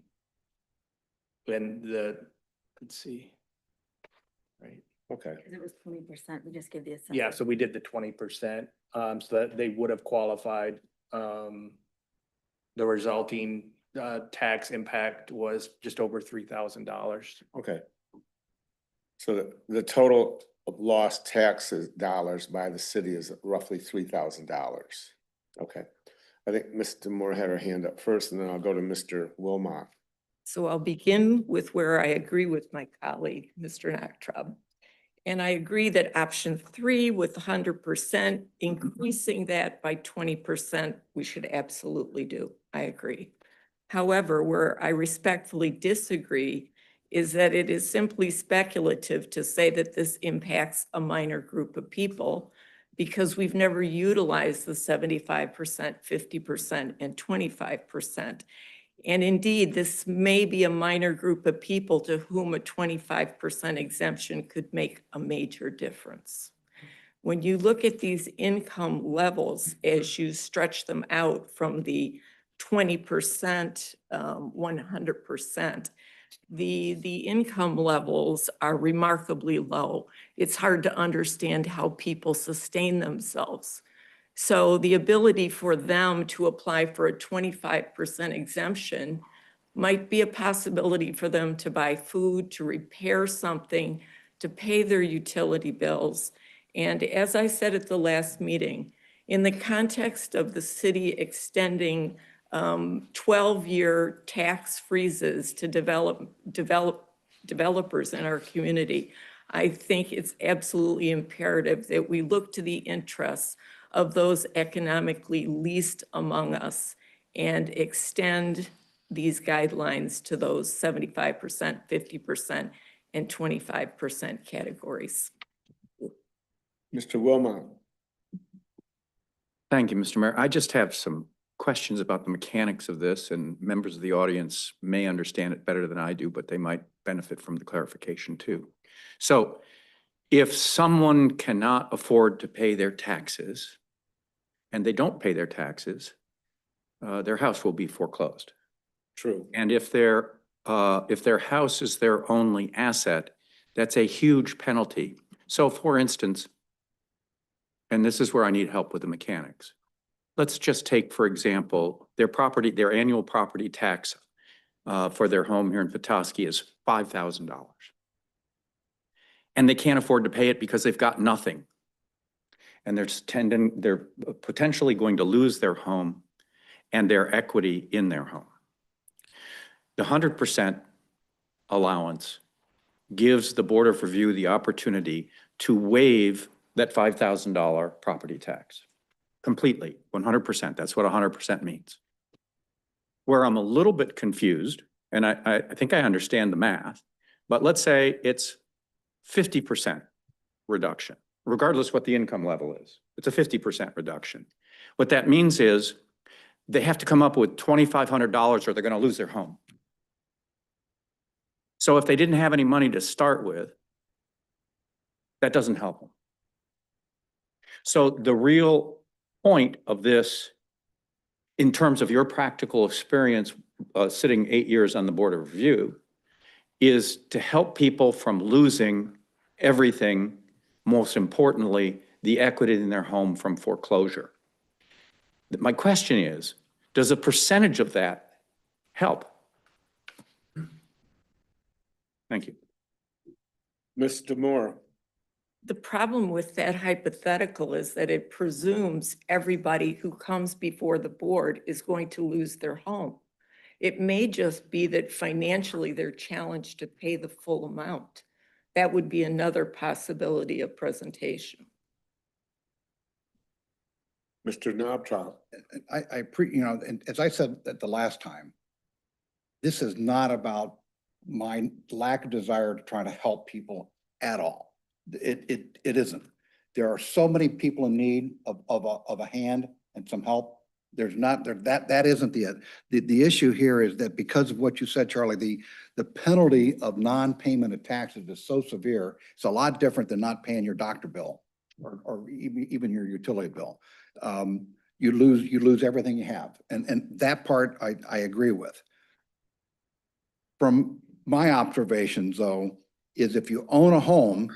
let's see. Right. okay, Because it was 20%, we just give the assessment. Yeah, so we did the 20%, so that they would have qualified. The resulting tax impact was just over $3,000. okay. So the total of lost taxes dollars by the city is roughly $3,000. Okay. I think Mr. Moore had her hand up first, and then I'll go to Mr. Wilmot. So I'll begin with where I agree with my colleague, Mr. Nachtraub. And I agree that option 3 with 100%, increasing that by 20%, we should absolutely do. I agree. However, where I respectfully disagree is that it is simply speculative to say that this impacts a minor group of people, because we've never utilized the 75%, 50%, and 25%. And indeed, this may be a minor group of people to whom a 25% exemption could make a major difference. When you look at these income levels, as you stretch them out from the 20%, 100%, the income levels are remarkably low. It's hard to understand how people sustain themselves. So the ability for them to apply for a 25% exemption might be a possibility for them to buy food, to repair something, to pay their utility bills. And as I said at the last meeting, in the context of the city extending 12-year tax freezes to developers in our community, I think it's absolutely imperative that we look to the interests of those economically least among us and extend these guidelines to those 75%, 50%, and 25% categories. Mr. Wilmot. Thank you, Mr. Mayor. I just have some questions about the mechanics of this, and members of the audience may understand it better than I do, but they might benefit from the clarification too. So if someone cannot afford to pay their taxes and they don't pay their taxes, their house will be foreclosed. True. And if their house is their only asset, that's a huge penalty. So for instance, and this is where I need help with the mechanics. Let's just take, for example, their annual property tax for their home here in Petoskey is $5,000. And they can't afford to pay it because they've got nothing. And they're potentially going to lose their home and their equity in their home. The 100% allowance gives the Board of Review the opportunity to waive that $5,000 property tax completely, 100%. That's what 100% means. Where I'm a little bit confused, and I think I understand the math, but let's say it's 50% reduction, regardless what the income level is. It's a 50% reduction. What that means is they have to come up with $2,500 or they're going to lose their home. So if they didn't have any money to start with, that doesn't help them. So the real point of this, in terms of your practical experience sitting 8 years on the Board of Review, is to help people from losing everything, most importantly, the equity in their home from foreclosure. My question is, does a percentage of that help? Thank you. Mr. Moore. The problem with that hypothetical is that it presumes everybody who comes before the board is going to lose their home. It may just be that financially they're challenged to pay the full amount. that would be another possibility of presentation. Mr. Knobtrow. you know, and as I said at the last time, this is not about my lack of desire to try to help people at all. It isn't. There are so many people in need of a hand and some help. There's not, that isn't the issue here is that because of what you said, Charlie, the penalty of non-payment of taxes is so severe. It's a lot different than not paying your doctor bill or even your utility bill. You lose everything you have. And that part I agree with. From my observations though, is if you own a home,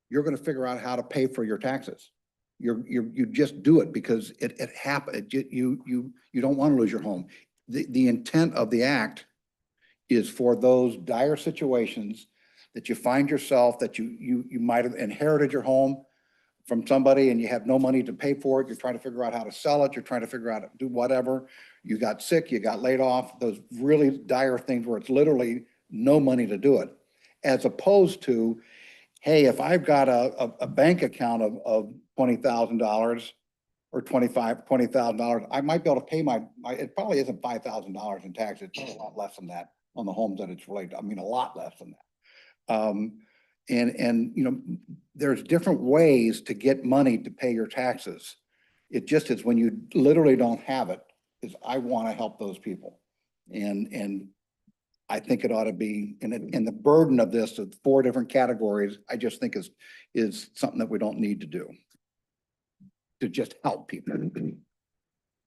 you're gonna figure out how to pay for your taxes. You just do it because it happened. You don't want to lose your home. The intent of the act is for those dire situations that you find yourself, that you might have inherited your home from somebody and you have no money to pay for it. You're trying to figure out how to sell it. You're trying to figure out how to do whatever. You got sick, you got laid off, those really dire things where it's literally no money to do it. As opposed to, hey, if I've got a bank account of $20,000 or $20,000, I might be able to pay it probably isn't $5,000 in tax. It's a lot less than that on the homes that it's related to. I mean, a lot less than that. And you know, there's different ways to get money to pay your taxes. It just is when you literally don't have it, is I want to help those people. And I think it ought to be, and the burden of this of 4 different categories, I just think is something that we don't need to do. To just help people.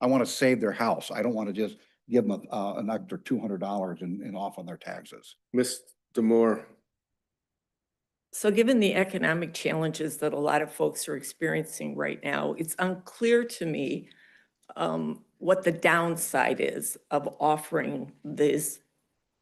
I want to save their house. I don't want to just give them an extra $200 and off on their taxes. Ms. Demore. So given the economic challenges that a lot of folks are experiencing right now, it's unclear to me what the downside is of offering these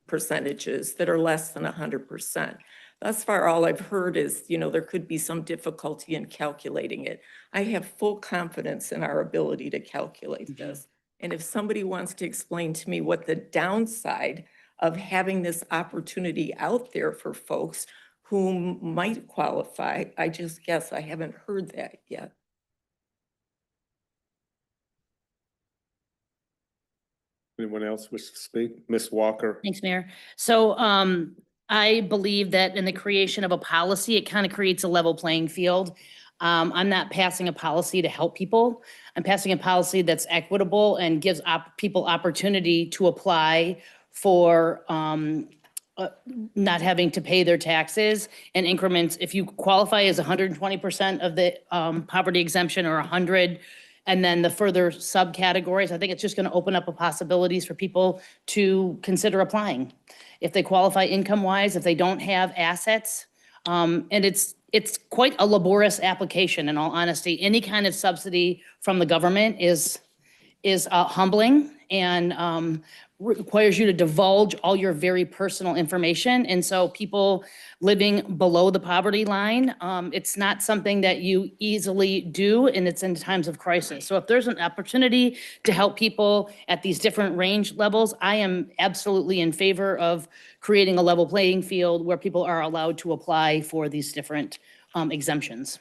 percentages that are less than 100%. Thus far, all I've heard is, you know, there could be some difficulty in calculating it. I have full confidence in our ability to calculate this. And if somebody wants to explain to me what the downside of having this opportunity out there for folks who might qualify, I just guess I haven't heard that yet. Anyone else wish to speak? Ms. Walker. Thanks, Mayor. So I believe that in the creation of a policy, it kind of creates a level playing field. I'm not passing a policy to help people. I'm passing a policy that's equitable and gives people opportunity to apply for not having to pay their taxes in increments. If you qualify as 120% of the poverty exemption or 100, and then the further subcategories, I think it's just going to open up possibilities for people to consider applying. If they qualify income-wise, if they don't have assets, and it's quite a laborious application, in all honesty. Any kind of subsidy from the government is humbling and requires you to divulge all your very personal information. And so people living below the poverty line, it's not something that you easily do, and it's in times of crisis. So if there's an opportunity to help people at these different range levels, I am absolutely in favor of creating a level playing field where people are allowed to apply for these different exemptions.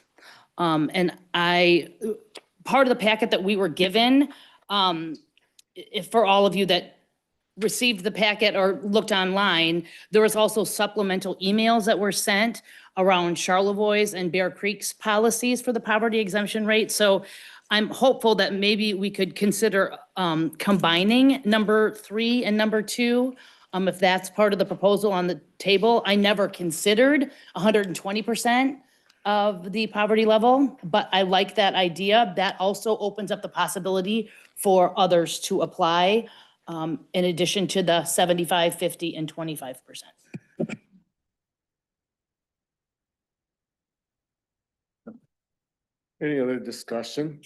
And part of the packet that we were given, for all of you that received the packet or looked online, there was also supplemental emails that were sent around Charlevoix's and Bear Creek's policies for the poverty exemption rate. So I'm hopeful that maybe we could consider combining number 3 and number 2, if that's part of the proposal on the table. I never considered 120% of the poverty level, but I like that idea. That also opens up the possibility for others to apply, in addition to the 75, 50, and 25%. Any other discussion?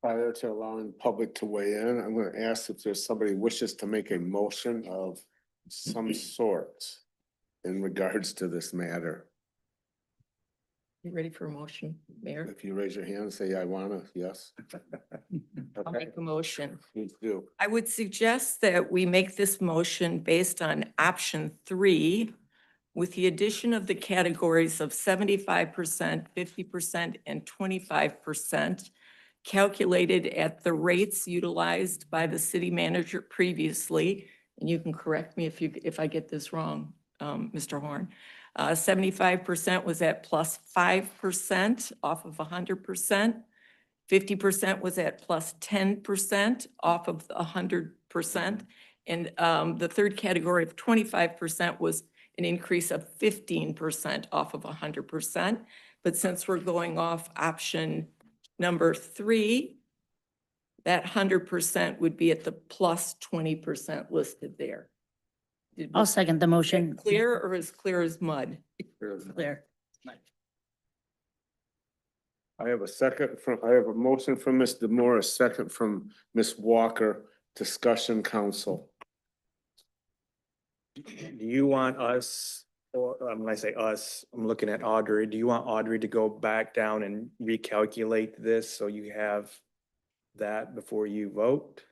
Prior to allowing the public to weigh in, I'm going to ask if there's somebody who wishes to make a motion of some sort in regards to this matter. You ready for a motion, Mayor? If you raise your hand and say, I wanna, yes. I'll Okay, make a motion. please do. I would suggest that we make this motion based on option 3, with the addition of the categories of 75%, 50%, and 25%, calculated at the rates utilized by the city manager previously, and you can correct me if I get this wrong, Mr. Horn. 75% was at plus 5% off of 100%. 50% was at plus 10% off of 100%. And the third category of 25% was an increase of 15% off of 100%. But since we're going off option number 3, that 100% would be at the plus 20% listed there. I'll second the motion. Clear or as clear as mud? Clear. I have a motion from Ms. Demore, a second from Ms. Walker. Discussion, council. Do you want us, or when I say us, I'm looking at Audrey, do you want Audrey to go back down and recalculate this so you have that before you vote?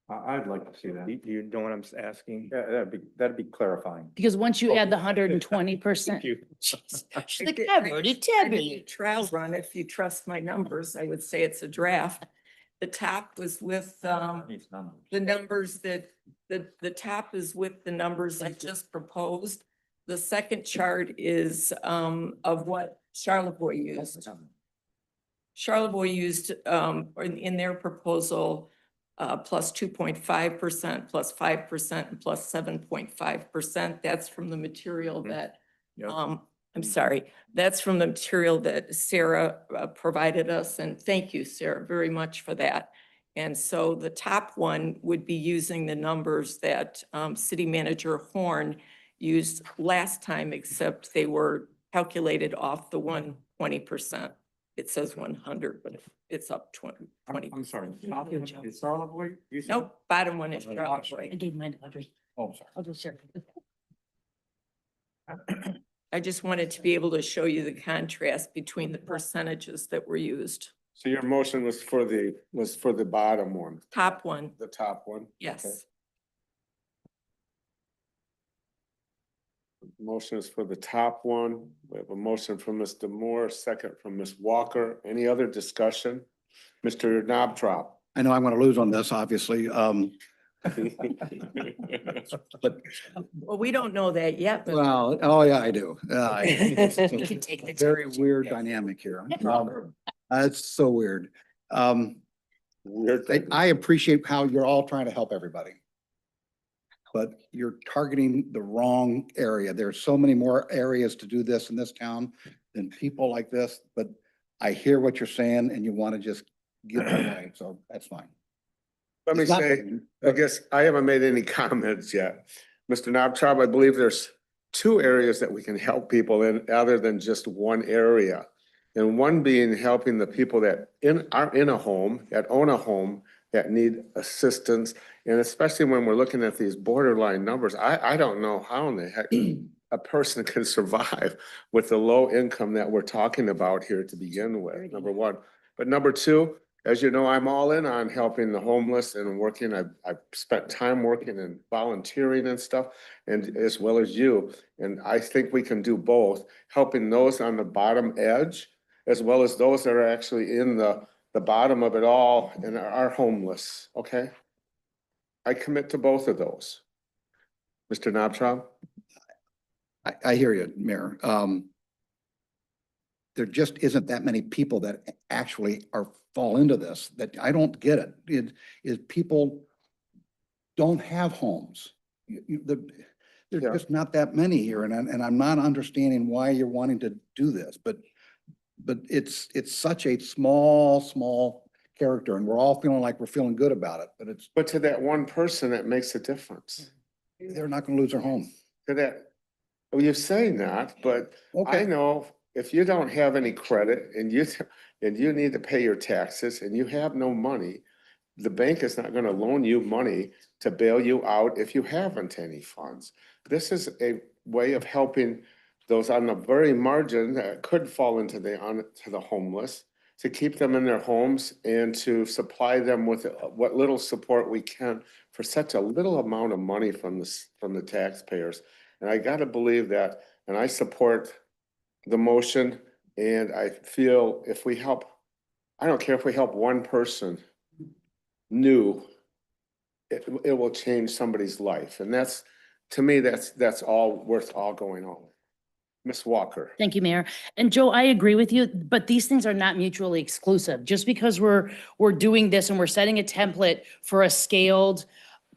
I'd like to see that. You know what I'm asking? Yeah, that'd be clarifying. Because once you add the 120%. Thank you. She's like, I've already I did a me. trial run. If you trust my numbers, I would say it's a draft. The top was with the numbers that, the top is with the numbers I just proposed. The second chart is of what Charlevoix used. Charlevoix used in their proposal plus 2.5%, plus 5%, and plus 7.5%. That's from the material that I'm sorry, that's from the material that Sarah provided us, and thank you, Sarah, very much for that. And so the top one would be using the numbers that City Manager Horn used last time, except they were calculated off the 120%. It says 100, but it's up 20. I'm sorry. Is Charlevoix? Nope, bottom one is Charlevoix. I did mine, Audrey. Oh, sorry. I'll just share. I just wanted to be able to show you the contrast between the percentages that were used. So your motion was for the bottom one, Top one, the top one? Okay. yes. Motion is for the top one. We have a motion from Ms. Demore, second from Ms. Walker. Any other discussion? Mr. Knobtrop. I know I'm going to lose on this, obviously. But, Well, we don't know that yet. but- well, oh yeah, I do. You can take the Very weird dynamic here. It's so weird. I appreciate how you're all trying to help everybody. But you're targeting the wrong area. There's so many more areas to do this in this town than people like this, but I hear what you're saying and you want to just get it right, so that's fine. Let me It's not- say, I guess I haven't made any comments yet. Mr. Knobtrop, I believe there's 2 areas that we can help people in other than just one area. And one being helping the people that are in a home, that own a home, that need assistance. And especially when we're looking at these borderline numbers, I don't know how in the heck a person can survive with the low income that we're talking about here to begin with, number one. But number 2, as you know, I'm all in on helping the homeless and working. I've spent time working and volunteering and stuff, and as well as you. And I think we can do both, helping those on the bottom edge, as well as those that are actually in the bottom of it all and are homeless, okay? I commit to both of those. Mr. Knobtrop? I hear you, Mayor. There just isn't that many people that actually fall into this, that I don't get it. It is people don't have homes. There's just not that many here, and I'm not understanding why you're wanting to do this, but it's such a small character, and we're all feeling like we're feeling good about it, But to that one person, it makes a difference. they're not gonna lose their home. To that, well, you're saying that, but I Okay, know if you don't have any credit and you need to pay your taxes and you have no money, the bank is not gonna loan you money to bail you out if you haven't any funds. This is a way of helping those on the very margin that could fall into the homeless, to keep them in their homes and to supply them with what little support we can for such a little amount of money from the taxpayers. And I gotta believe that, and I support the motion, and I feel if we help, I don't care if we help one person new, it will change somebody's life. And that's, to me, that's all worth all going on. Ms. Walker. Thank you, Mayor. And Joe, I agree with you, but these things are not mutually exclusive. Just because we're doing this and we're setting a template for a scaled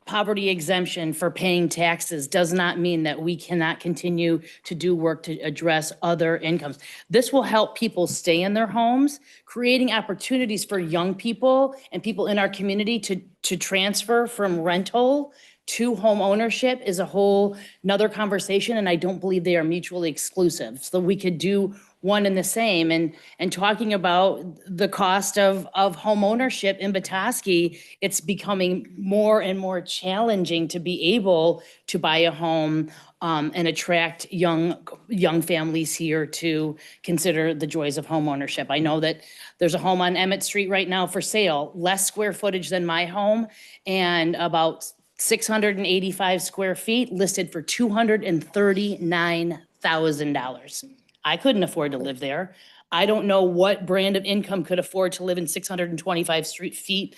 poverty exemption for paying taxes does not mean that we cannot continue to do work to address other incomes. This will help people stay in their homes, creating opportunities for young people and people in our community to transfer from rental to home ownership is a whole nother conversation, and I don't believe they are mutually exclusive. So we could do one and the same. And talking about the cost of home ownership in Petoskey, it's becoming more and more challenging to be able to buy a home and attract young families here to consider the joys of home ownership. I know that there's a home on Emmett Street right now for sale, less square footage than my home, and about 685 square feet, listed for $239,000. I couldn't afford to live there. I don't know what brand of income could afford to live in 625 feet,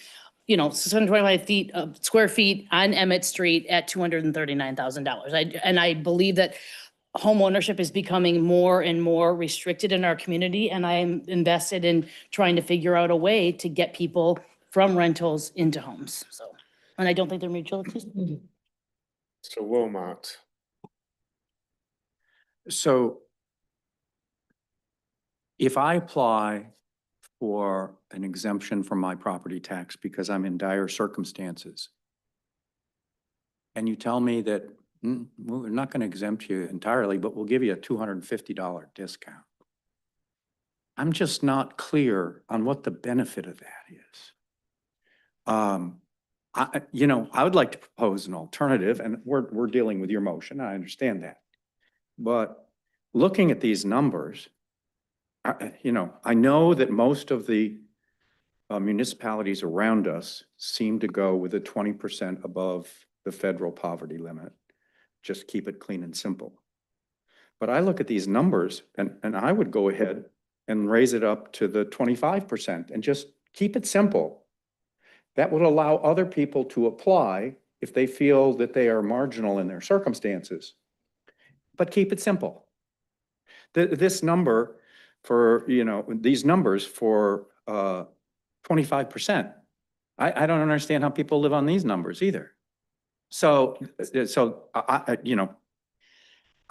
625 feet of square feet on Emmett Street at $239,000. And I believe that home ownership is becoming more and more restricted in our community, and I'm invested in trying to figure out a way to get people from rentals into homes. So, and I don't think they're mutually exclusive. Mr. Wilmot. So if I apply for an exemption from my property tax because I'm in dire circumstances, and you tell me that we're not going to exempt you entirely, but we'll give you a $250 discount, I'm just not clear on what the benefit of that is. I would like to propose an alternative, and we're dealing with your motion. I understand that. But looking at these numbers, I know that most of the municipalities around us seem to go with a 20% above the federal poverty limit. Just keep it clean and simple. But I look at these numbers and I would go ahead and raise it up to the 25% and just keep it simple. That would allow other people to apply if they feel that they are marginal in their circumstances. But keep it simple. This number for, these numbers for 25%, I don't understand how people live on these numbers either. So I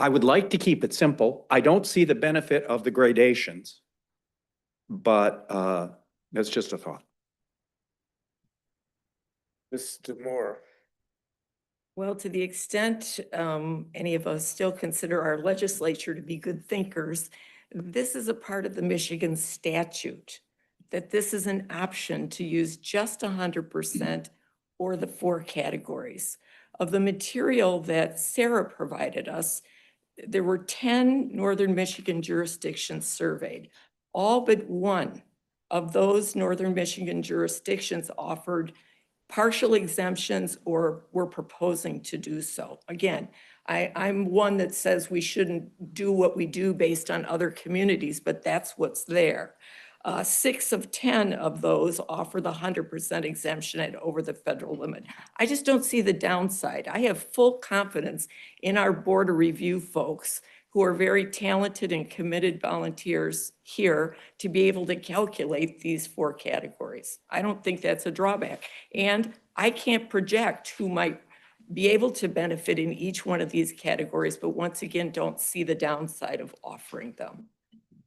would like to keep it simple. I don't see the benefit of the gradations, but that's just a thought. Mr. Moore. Well, to the extent any of us still consider our legislature to be good thinkers, this is a part of the Michigan statute, that this is an option to use just 100% or the 4 categories. Of the material that Sarah provided us, there were 10 Northern Michigan jurisdictions surveyed. All but one of those Northern Michigan jurisdictions offered partial exemptions or were proposing to do so. Again, I'm one that says we shouldn't do what we do based on other communities, but that's what's there. 6 of 10 of those offer the 100% exemption at over the federal limit. I just don't see the downside. I have full confidence in our board of review folks who are very talented and committed volunteers here to be able to calculate these 4 categories. I don't think that's a drawback. And I can't project who might be able to benefit in each one of these categories, but once again, don't see the downside of offering them.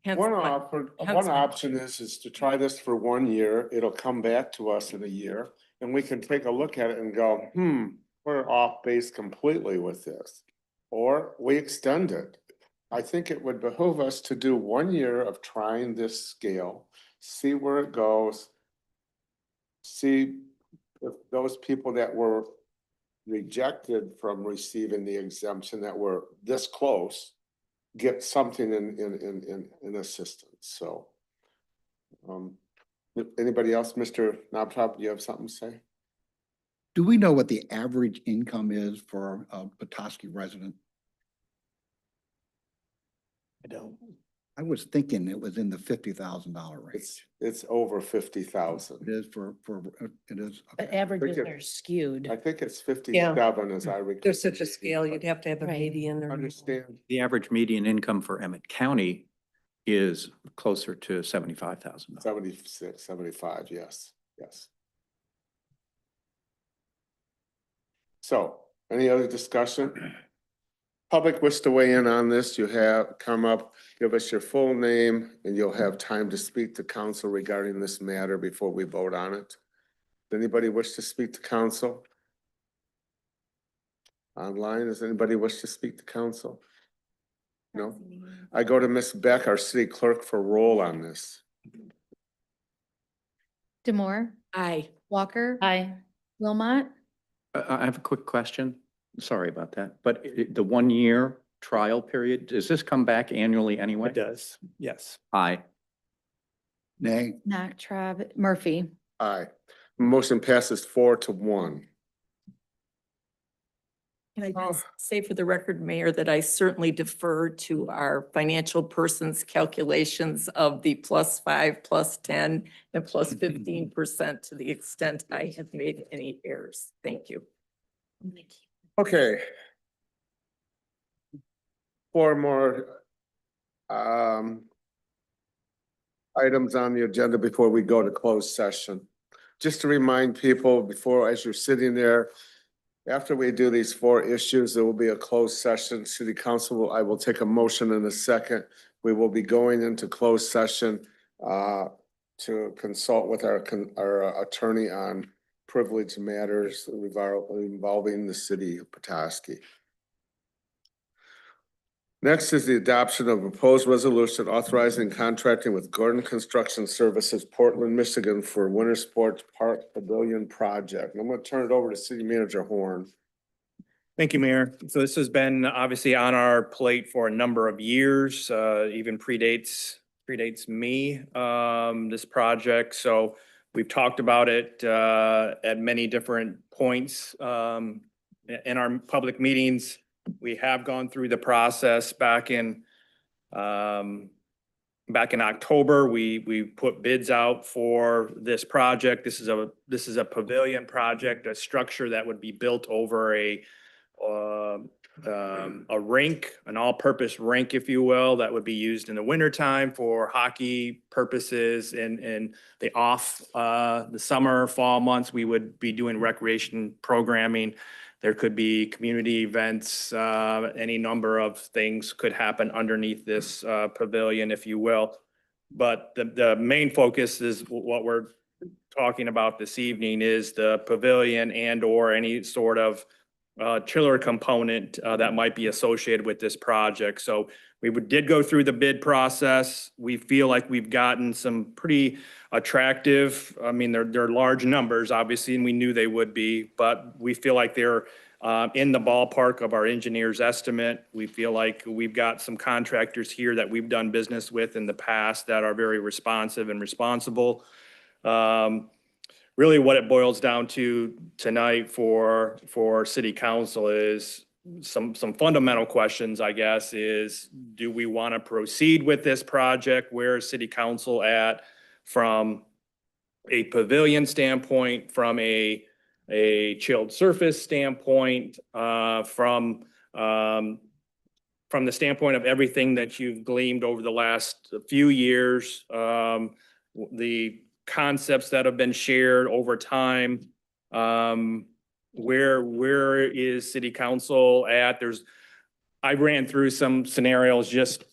One option is to try this for 1 year. It'll come back to us in a year and we can take a look at it and go, we're off base completely with this. Or we extend it. I think it would behoove us to do 1 year of trying this scale, see where it goes, see if those people that were rejected from receiving the exemption that were this close get something in assistance. So Anybody else? Mr. Knobtop, you have something to say? Do we know what the average income is for a Petoskey resident? I don't. I was thinking it was in the $50,000 range. It's over 50,000. It is it is. But okay. averages are skewed. I think it's 57 as I recall. There's such a scale, you'd have to have a Right. median or. Understand. The average median income for Emmett County is closer to $75,000. 76, 75, yes, yes. So, any other discussion? Public wish to weigh in on this, you have come up, give us your full name, and you'll have time to speak to council regarding this matter before we vote on it. Does anybody wish to speak to council? Online, does anybody wish to speak to council? No? I go to Ms. Beck, our city clerk, for roll on this. Demore, Aye. Walker, Aye. Wilmot, I have a quick question. Sorry about that. But the 1 year trial period, does this come back annually anyway? It does, yes. Aye. Nay. Knobtop, Murphy. Aye. Motion passes 4-1. Can I just say for the record, Mayor, that I certainly defer to our financial person's calculations of the +5, +10, and +15% to the extent I have made any errors. Thank you. Okay. 4 more items on the agenda before we go to closed session. Just to remind people before, as you're sitting there, after we do these 4 issues, there will be a closed session. City Council, I will take a motion in a second. We will be going into closed session to consult with our attorney on privileged matters involving the city of Petoskey. Next is the adoption of a proposed resolution authorizing contracting with Gordon Construction Services, Portland, Michigan for Winter Sports Park Pavilion Project. I'm going to turn it over to City Manager Horn. Thank you, Mayor. So this has been obviously on our plate for a number of years, even predates me, this project. So we've talked about it at many different points in our public meetings. We have gone through the process back in October. We put bids out for this project. This is a pavilion project, a structure that would be built over a rink, an all-purpose rink, if you will, that would be used in the wintertime for hockey purposes, and the summer, fall months, we would be doing recreation programming. There could be community events, any number of things could happen underneath this pavilion, if you will. But the main focus is what we're talking about this evening is the pavilion and or any sort of chiller component that might be associated with this project. So we did go through the bid process. We feel like we've gotten some pretty attractive, I mean, they're large numbers, obviously, and we knew they would be, but we feel like they're in the ballpark of our engineer's estimate. We feel like we've got some contractors here that we've done business with in the past that are very responsive and responsible. Really what it boils down to tonight for city council is some fundamental questions, I guess, is do we want to proceed with this project? Where is city council at from a pavilion standpoint, from a chilled surface standpoint, from the standpoint of everything that you've gleaned over the last few years, the concepts that have been shared over time, where is city council at? I ran through some scenarios just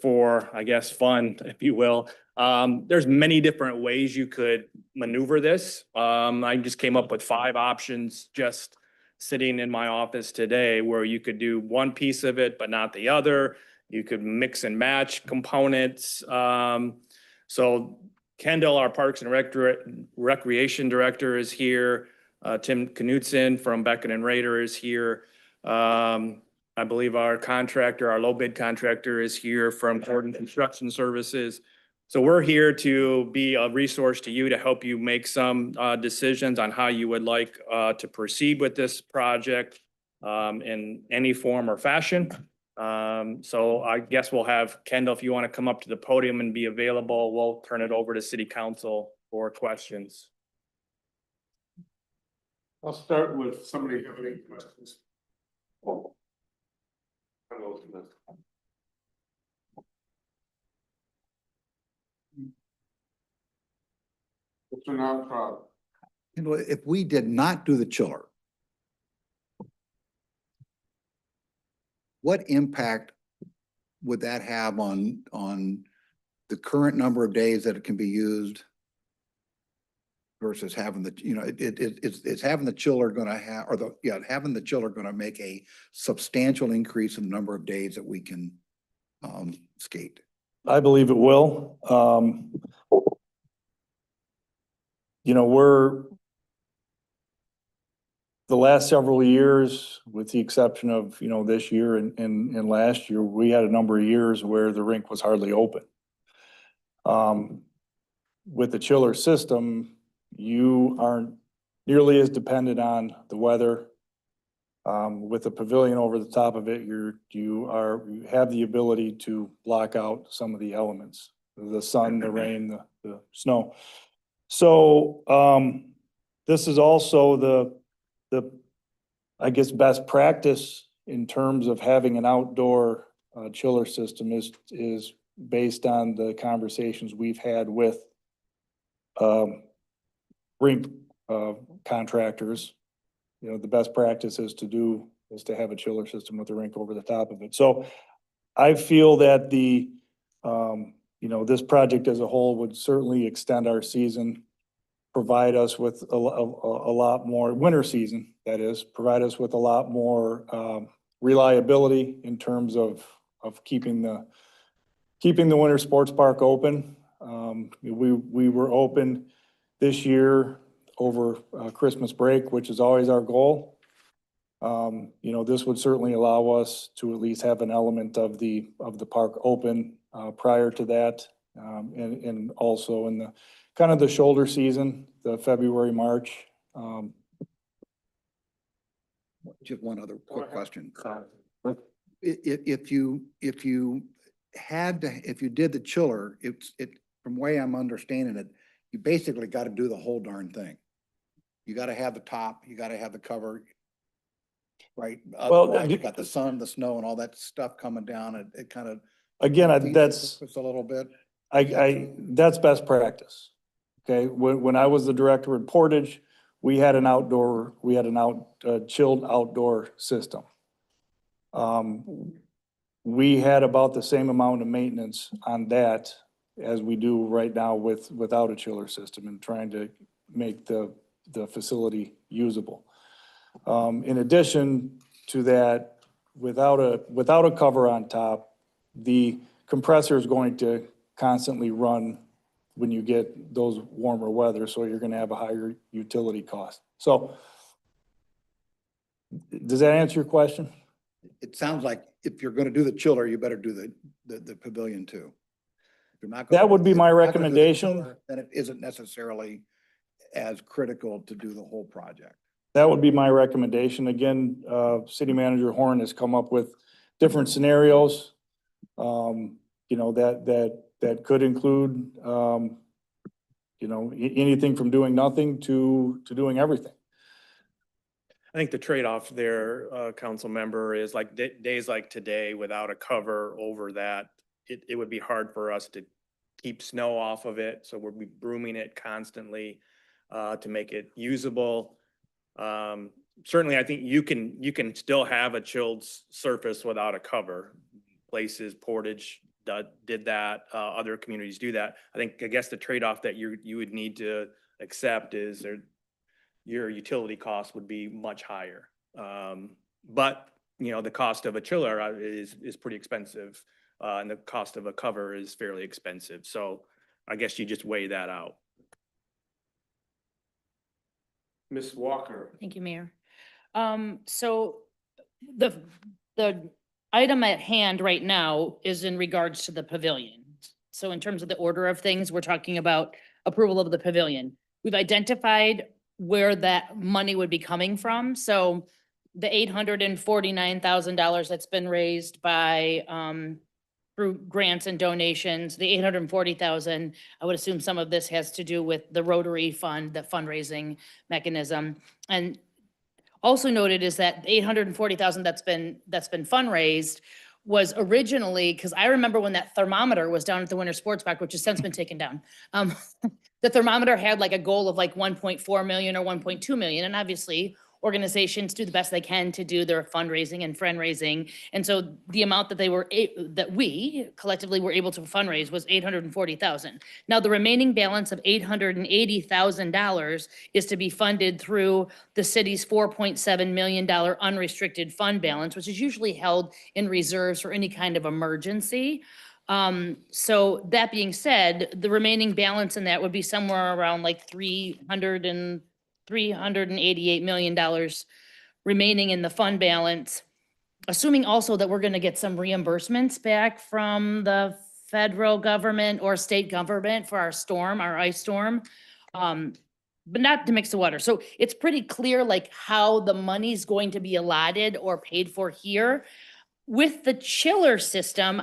for, I guess, fun, if you will. There's many different ways you could maneuver this. I just came up with 5 options just sitting in my office today where you could do one piece of it, but not the other. You could mix and match components. So Kendall, our Parks and Recreation Director, is here. Tim Knutson from Beckett and Rader is here. I believe our contractor, our low bid contractor, is here from Gordon Construction Services. So we're here to be a resource to you to help you make some decisions on how you would like to proceed with this project in any form or fashion. So I guess we'll have Kendall, if you want to come up to the podium and be available, we'll turn it over to City Council for questions. I'll start with somebody have any questions. It's a non-problem. You know, if we did not do the chiller, what impact would that have on the current number of days that it can be used versus having the, you know, it's having the chiller gonna have, or the, yeah, having the chiller gonna make a substantial increase in the number of days that we can skate? I believe it will. You know, the last several years, with the exception of, you know, this year and last year, we had a number of years where the rink was hardly open. With the chiller system, you aren't nearly as dependent on the weather. With the pavilion over the top of it, you have the ability to block out some of the elements, the sun, the rain, the snow. So, this is also the, I guess, best practice in terms of having an outdoor chiller system is based on the conversations we've had with rink contractors. You know, the best practice is to have a chiller system with a rink over the top of it. So I feel that you know, this project as a whole would certainly extend our season, provide us with a lot more, winter season, that is, provide us with a lot more reliability in terms of keeping the winter sports park open. We were open this year over Christmas break, which is always our goal. You know, this would certainly allow us to at least have an element of the park open prior to that, and also in the kind of the shoulder season, the February, March. Just one other quick question. If you did the chiller, from the way I'm understanding it, you basically got to do the whole darn thing. You got to have the top, you got to have the cover, right? Well, Otherwise, you got the sun, the snow, and all that stuff coming down. It kind of Again, that's just a little bit. that's best practice. Okay, when I was the director in Portage, we had an chilled outdoor system. We had about the same amount of maintenance on that as we do right now without a chiller system and trying to make the facility usable. In addition to that, without a cover on top, the compressor is going to constantly run when you get those warmer weather, so you're gonna have a higher utility cost. So, does that answer your question? It sounds like if you're gonna do the chiller, you better do the pavilion too. If you're not That would be my if you're not gonna do the recommendation. chiller, then it isn't necessarily as critical to do the whole project. That would be my recommendation. Again, City Manager Horn has come up with different scenarios. You know, that could include, you know, anything from doing nothing to doing everything. I think the trade-off there, council member, is like days like today without a cover over that, it would be hard for us to keep snow off of it. So we'll be brooming it constantly to make it usable. Certainly, I think you can still have a chilled surface without a cover. Places, Portage did that, other communities do that. I guess the trade-off that you would need to accept is your utility cost would be much higher. But, you know, the cost of a chiller is pretty expensive, and the cost of a cover is fairly expensive. So I guess you just weigh that out. Ms. Walker. Thank you, Mayor. So the item at hand right now is in regards to the pavilion. So in terms of the order of things, we're talking about approval of the pavilion. We've identified where that money would be coming from. So the $849,000 that's been raised by, through grants and donations, the 840,000, I would assume some of this has to do with the Rotary Fund, the fundraising mechanism. And also noted is that 840,000 that's been fundraised was originally, because I remember when that thermometer was down at the Winter Sports Park, which has since been taken down. The thermometer had like a goal of like 1.4 million or 1.2 million. And obviously organizations do the best they can to do their fundraising and friend raising. And so the amount that that we collectively were able to fundraise was 840,000. Now the remaining balance of $880,000 is to be funded through the city's $4.7 million unrestricted fund balance, which is usually held in reserves for any kind of emergency. So that being said, the remaining balance in that would be somewhere around like $388 million remaining in the fund balance, assuming also that we're going to get some reimbursements back from the federal government or state government for our storm, our ice storm, but not to mix the water. So it's pretty clear like how the money's going to be allotted or paid for here. With the chiller system,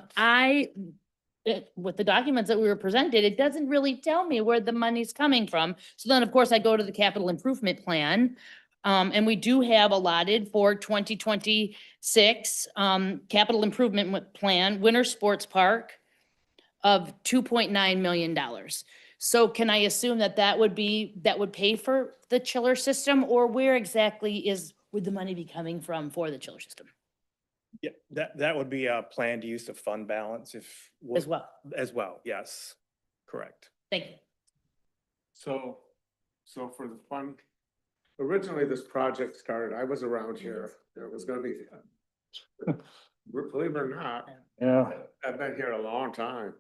with the documents that we were presented, it doesn't really tell me where the money's coming from. So then, of course, I go to the capital improvement plan. And we do have allotted for 2026 capital improvement plan, Winter Sports Park of $2.9 million. So can I assume that that would pay for the chiller system, or where exactly would the money be coming from for the chiller system? Yeah, that would be a planned use of fund balance As well. As well, yes, correct. Thank you. So for the fund, originally this project started, I was around here, there was gonna be, believe it or not, Yeah. I've been here a long time.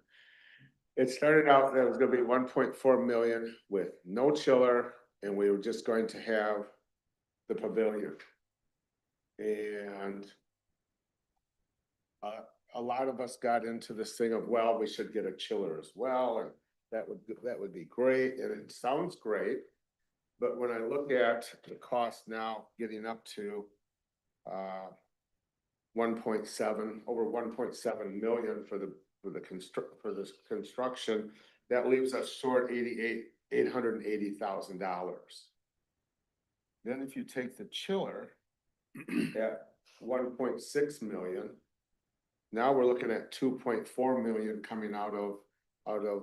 It started out that it was gonna be 1.4 million with no chiller, and we were just going to have the pavilion. And a lot of us got into this thing of, well, we should get a chiller as well, and that would be great, and it sounds great. But when I look at the cost now getting up to 1.7, over 1.7 million for this construction, that leaves us short $880,000. Then if you take the chiller at 1.6 million, now we're looking at 2.4 million coming out of our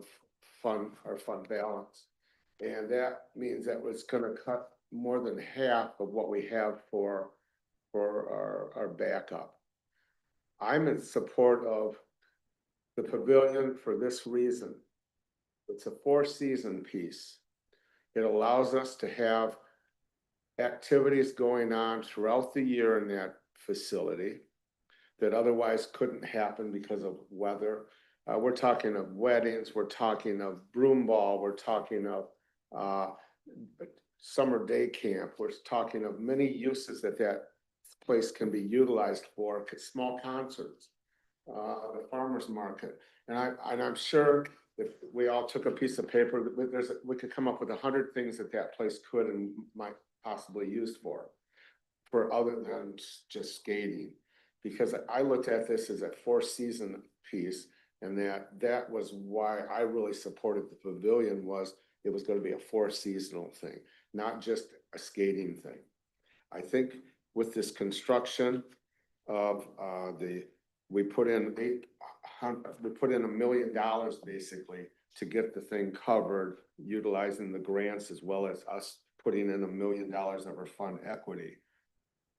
fund balance. And that means that was gonna cut more than half of what we have for our backup. I'm in support of the pavilion for this reason. It's a 4-season piece. It allows us to have activities going on throughout the year in that facility that otherwise couldn't happen because of weather. We're talking of weddings, we're talking of broom ball, we're talking of summer day camp, we're talking of many uses that place can be utilized for, small concerts, the farmer's market. And I'm sure if we all took a piece of paper, we could come up with 100 things that place could and might possibly use for other than just skating. Because I looked at this as a 4-season piece, and that was why I really supported the pavilion. It was going to be a 4-seasonal thing, not just a skating thing. I think with this construction of we put in $1 million basically to get the thing covered, utilizing the grants as well as us putting in $1 million of our fund equity.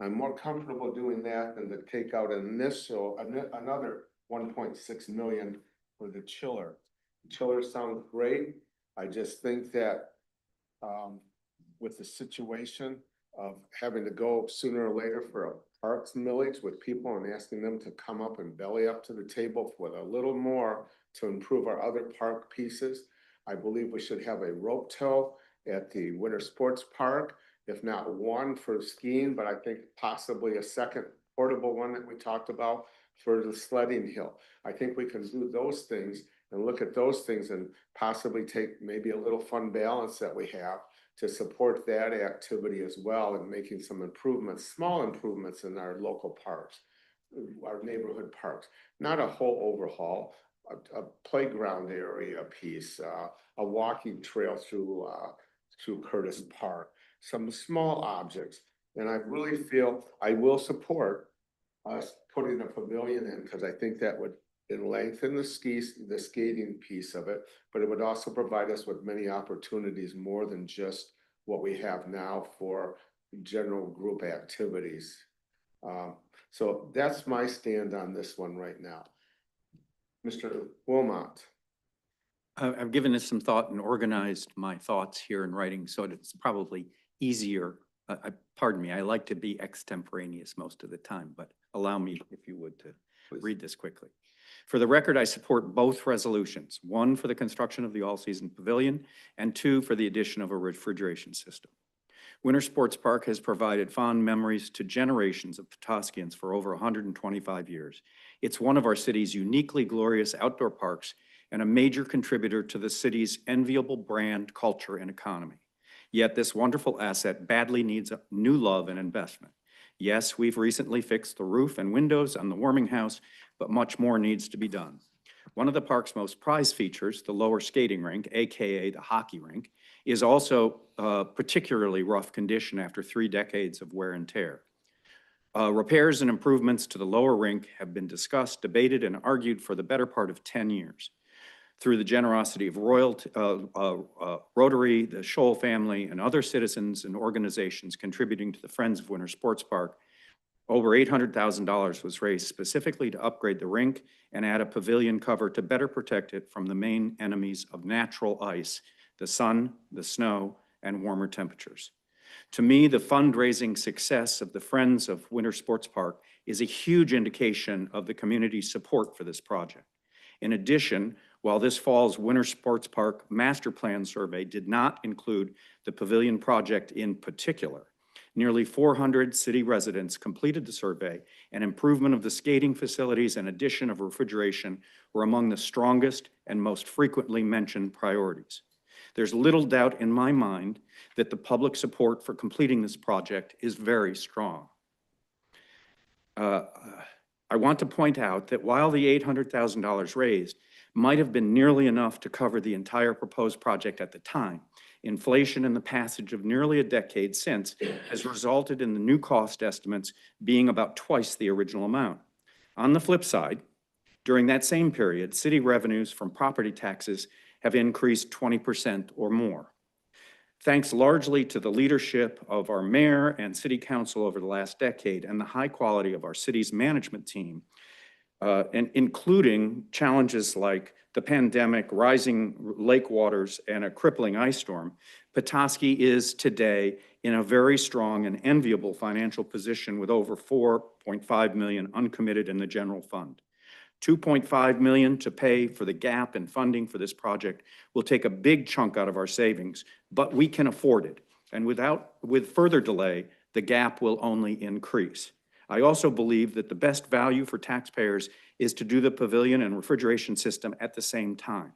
I'm more comfortable doing that than to take out another 1.6 million for the chiller. The chiller sounds great. I just think that with the situation of having to go sooner or later for a parks millage with people and asking them to come up and belly up to the table with a little more to improve our other park pieces, I believe we should have a rope tow at the Winter Sports Park. If not one for skiing, but I think possibly a second portable one that we talked about for the sledding hill. I think we can do those things and look at those things and possibly take maybe a little fund balance that we have to support that activity as well, and making some improvements, small improvements in our local parks, our neighborhood parks. Not a whole overhaul, a playground area piece, a walking trail through Curtis Park, some small objects. And I really feel I will support us putting a pavilion in, because I think that would lengthen the skating piece of it, but it would also provide us with many opportunities more than just what we have now for general group activities. So that's my stand on this one right now. Mr. Wilmot. I've given this some thought and organized my thoughts here in writing, so it's probably easier. Pardon me, I like to be extemporaneous most of the time, but allow me, if you would, to read this quickly. For the record, I support both resolutions, one for the construction of the all-season pavilion and two for the addition of a refrigeration system. Winter Sports Park has provided fond memories to generations of Petoskians for over 125 years. It's one of our city's uniquely glorious outdoor parks and a major contributor to the city's enviable brand, culture, and economy. Yet this wonderful asset badly needs a new love and investment. Yes, we've recently fixed the roof and windows on the warming house, but much more needs to be done. One of the park's most prized features, the lower skating rink, AKA the hockey rink, is also particularly rough condition after 3 decades of wear and tear. Repairs and improvements to the lower rink have been discussed, debated, and argued for the better part of 10 years. Through the generosity of Rotary, the Scholl family, and other citizens and organizations contributing to the Friends of Winter Sports Park, over $800,000 was raised specifically to upgrade the rink and add a pavilion cover to better protect it from the main enemies of natural ice, the sun, the snow, and warmer temperatures. To me, the fundraising success of the Friends of Winter Sports Park is a huge indication of the community's support for this project. In addition, while this fall's Winter Sports Park Master Plan survey did not include the pavilion project in particular, nearly 400 city residents completed the survey, and improvement of the skating facilities and addition of refrigeration were among the strongest and most frequently mentioned priorities. There's little doubt in my mind that the public support for completing this project is very strong. I want to point out that while the $800,000 raised might have been nearly enough to cover the entire proposed project at the time, inflation and the passage of nearly a decade since has resulted in the new cost estimates being about twice the original amount. On the flip side, during that same period, city revenues from property taxes have increased 20% or more. Thanks largely to the leadership of our mayor and city council over the last decade and the high quality of our city's management team, and including challenges like the pandemic, rising lake waters, and a crippling ice storm, Petoskey is today in a very strong and enviable financial position with over $4.5 million uncommitted in the general fund. $2.5 million to pay for the gap in funding for this project will take a big chunk out of our savings, but we can afford it. And with further delay, the gap will only increase. I also believe that the best value for taxpayers is to do the pavilion and refrigeration system at the same time.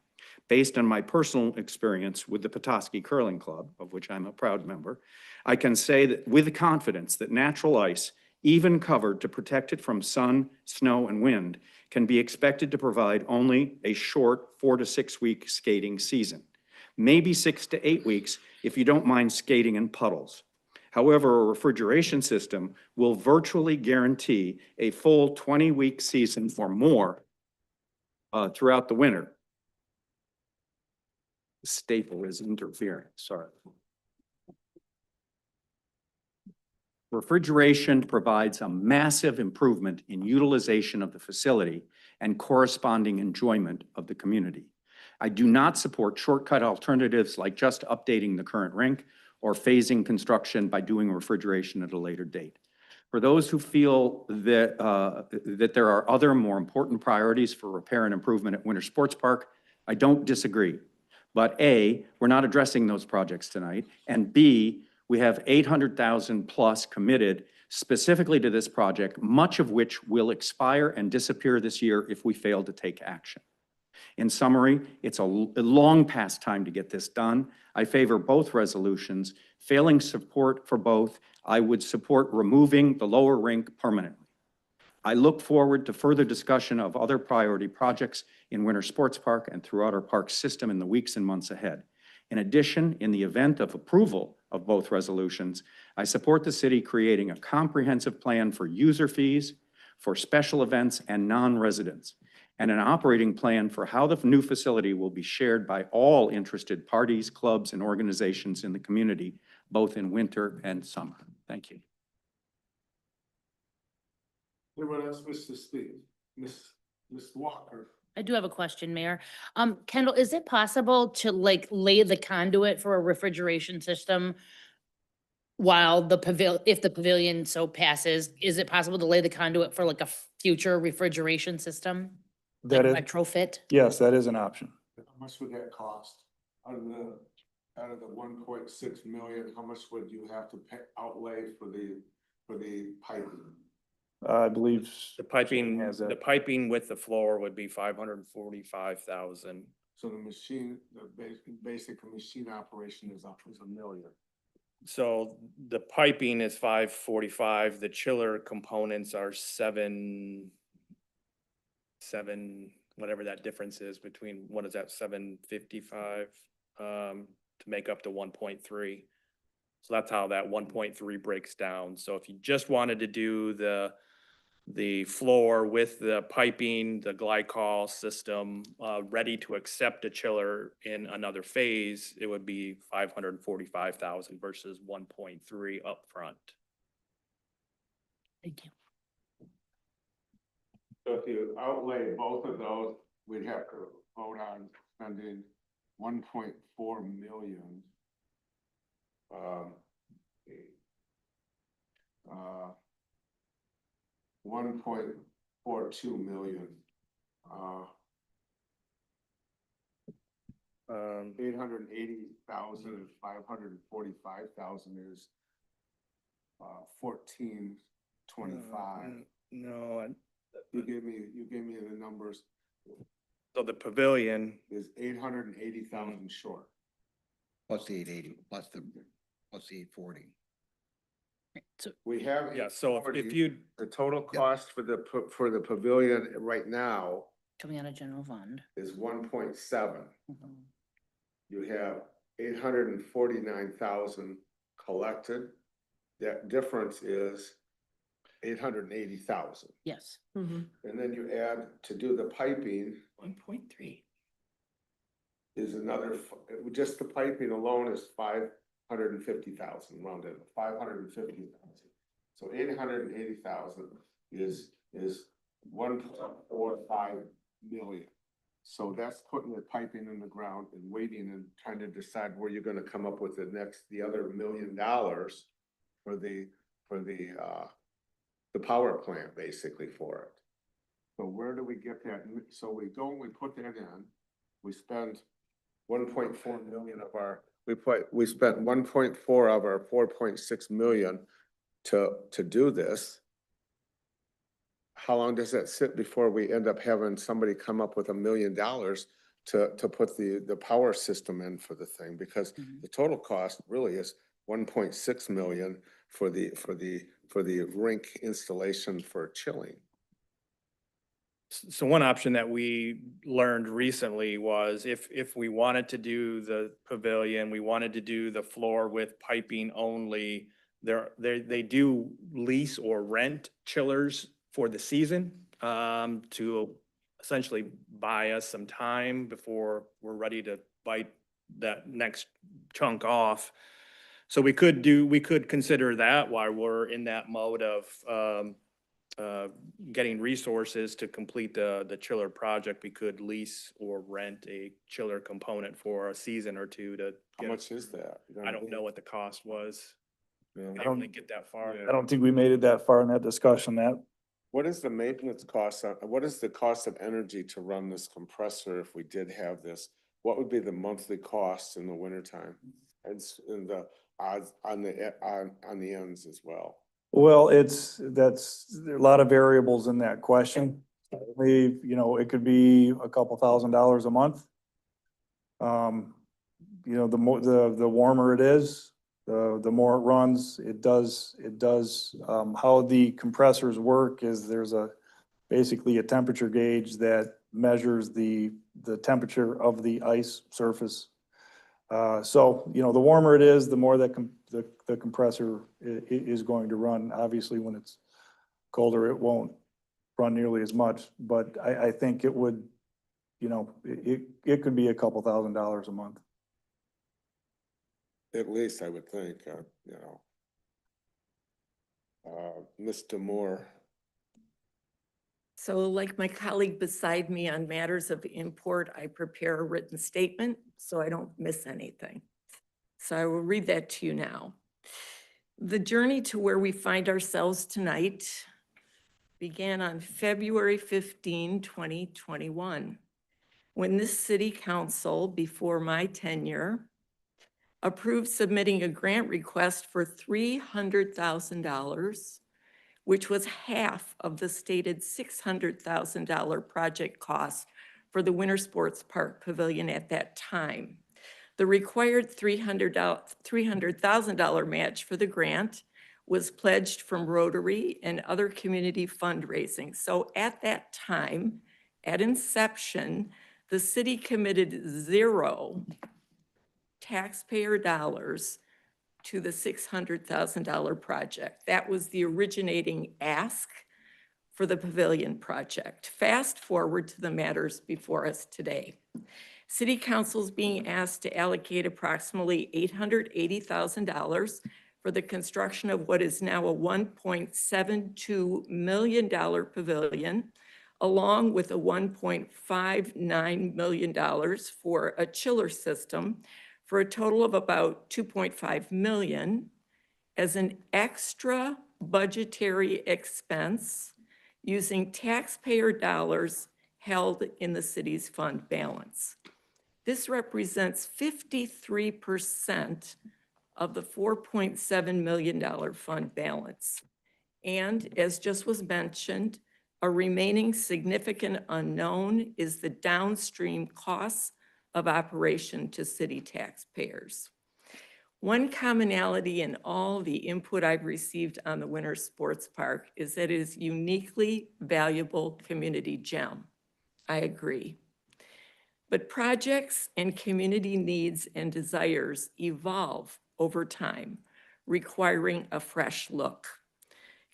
Based on my personal experience with the Petoskey Curling Club, of which I'm a proud member, I can say that with confidence that natural ice, even covered to protect it from sun, snow, and wind, can be expected to provide only a short 4 to 6 week skating season. Maybe 6 to 8 weeks if you don't mind skating in puddles. However, a refrigeration system will virtually guarantee a full 20-week season or more throughout the winter. The staple is interfering, sorry. Refrigeration provides a massive improvement in utilization of the facility and corresponding enjoyment of the community. I do not support shortcut alternatives like just updating the current rink or phasing construction by doing refrigeration at a later date. For those who feel that, that there are other more important priorities for repair and improvement at Winter Sports Park, I don't disagree. But A, we're not addressing those projects tonight, and B, we have $800,000 plus committed specifically to this project, much of which will expire and disappear this year if we fail to take action. In summary, it's a long past time to get this done. I favor both resolutions. Failing support for both, I would support removing the lower rink permanently. I look forward to further discussion of other priority projects in Winter Sports Park and throughout our park system in the weeks and months ahead. In addition, in the event of approval of both resolutions, I support the city creating a comprehensive plan for user fees, for special events and non-residents, and an operating plan for how the new facility will be shared by all interested parties, clubs, and organizations in the community, both in winter and summer. Thank you. Anyone else wish to speak? Ms. Walker. I do have a question, Mayor. Kendall, is it possible to like lay the conduit for a refrigeration system while the if the pavilion so passes, is it possible to lay the conduit for like a future refrigeration system? That is, Retrofit? yes, that is an option. How much would that cost? Out of the 1.6 million, how much would you have to outlay for the piping? I believe. The piping, has that. the piping with the floor would be 545,000. So the machine, the basic machine operation is $1 million. So the piping is 545, the chiller components are seven, whatever that difference is between, what is that, 755, to make up to 1.3. So that's how that 1.3 breaks down. So if you just wanted to do the floor with the piping, the glycol system, ready to accept a chiller in another phase, it would be 545,000 versus 1.3 upfront. Thank you. So if you outlay both of those, we'd have to vote on spending 1.4 million. 1.42 million. 880,000 and 545,000 is 1425. No, You gave me the numbers. so the pavilion, Is 880,000 short. Plus the 880, plus the 840. We have. yeah, so if 840. you, The total cost for the pavilion right now Coming out of general fund. is 1.7. You have 849,000 collected. That difference is 880,000. Yes. And then you add to do the piping 1.3. is another, just the piping alone is 550,000 rounded, 550,000. So 880,000 is 1.45 million. So that's putting the piping in the ground and waiting and trying to decide where you're gonna come up with the other $1 million for the power plant basically for it. So where do we get that? So we go and we put that in, we spend 1.4 million of our, we spent 1.4 of our 4.6 million to do this. How long does that sit before we end up having somebody come up with $1 million to put the power system in for the thing? Because the total cost really is 1.6 million for the rink installation for chilling. so one option that we learned recently was if we wanted to do the pavilion, we wanted to do the floor with piping only, they do lease or rent chillers for the season, to essentially buy us some time before we're ready to bite that next chunk off. So we could consider that while we're in that mode of getting resources to complete the chiller project. We could lease or rent a chiller component for a season or two to. How much is that? I don't know what the cost was. Yeah. We didn't really get that far. I don't think we made it that far in that discussion. What is the maintenance cost? What is the cost of energy to run this compressor if we did have this? What would be the monthly cost in the wintertime? And the odds on the ends as well. Well, there are a lot of variables in that question. It could be a couple $1,000s a month. The warmer it is, the more it runs. It does, how the compressors work is there's basically a temperature gauge that measures the temperature of the ice surface. So, the warmer it is, the more that the compressor is going to run. Obviously, when it's colder, it won't run nearly as much, but I think it would, it could be a couple $1,000s a month. At least I would think, Mr. Moore. So like my colleague beside me on matters of import, I prepare a written statement so I don't miss anything. So I will read that to you now. The journey to where we find ourselves tonight began on February 15, 2021, when this city council, before my tenure, approved submitting a grant request for $300,000, which was half of the stated $600,000 project cost for the Winter Sports Park Pavilion at that time. The required $300,000 match for the grant was pledged from Rotary and other community fundraising. So at that time, at inception, the city committed $0 taxpayer dollars to the $600,000 project. That was the originating ask for the pavilion project. Fast forward to the matters before us today. City Council is being asked to allocate approximately $880,000 for the construction of what is now a $1.72 million pavilion, along with a $1.59 million for a chiller system, for a total of about $2.5 million as an extra budgetary expense using taxpayer dollars held in the city's fund balance. This represents 53% of the $4.7 million fund balance. And as just was mentioned, a remaining significant unknown is the downstream costs of operation to city taxpayers. One commonality in all the input I've received on the Winter Sports Park is that it is a uniquely valuable community gem. I agree. But projects and community needs and desires evolve over time, requiring a fresh look.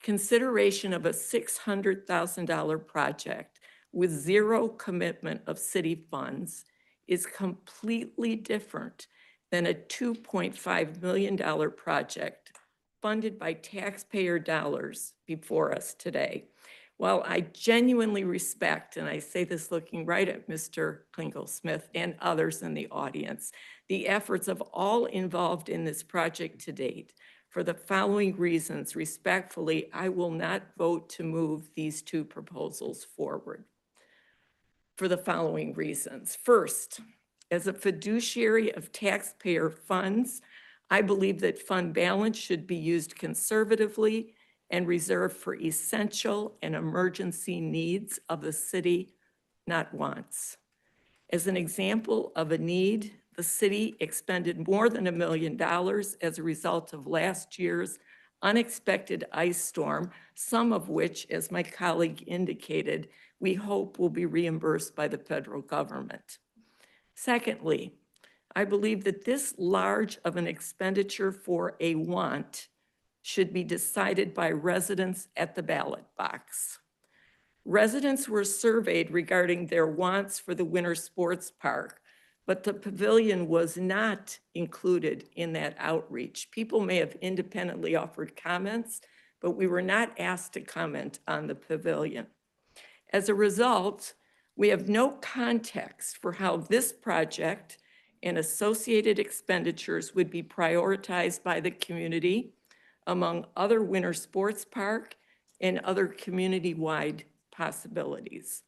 Consideration of a $600,000 project with zero commitment of city funds is completely different than a $2.5 million project funded by taxpayer dollars before us today. While I genuinely respect, and I say this looking right at Mr. Klingel-Smith and others in the audience, the efforts of all involved in this project to date, for the following reasons, respectfully, I will not vote to move these two proposals forward. For the following reasons. First, as a fiduciary of taxpayer funds, I believe that fund balance should be used conservatively and reserved for essential and emergency needs of the city, not wants. As an example of a need, the city expended more than $1 million as a result of last year's unexpected ice storm, some of which, as my colleague indicated, we hope will be reimbursed by the federal government. Secondly, I believe that this large of an expenditure for a want should be decided by residents at the ballot box. Residents were surveyed regarding their wants for the Winter Sports Park, but the pavilion was not included in that outreach. People may have independently offered comments, but we were not asked to comment on the pavilion. As a result, we have no context for how this project and associated expenditures would be prioritized by the community among other winter sports park and other community-wide possibilities.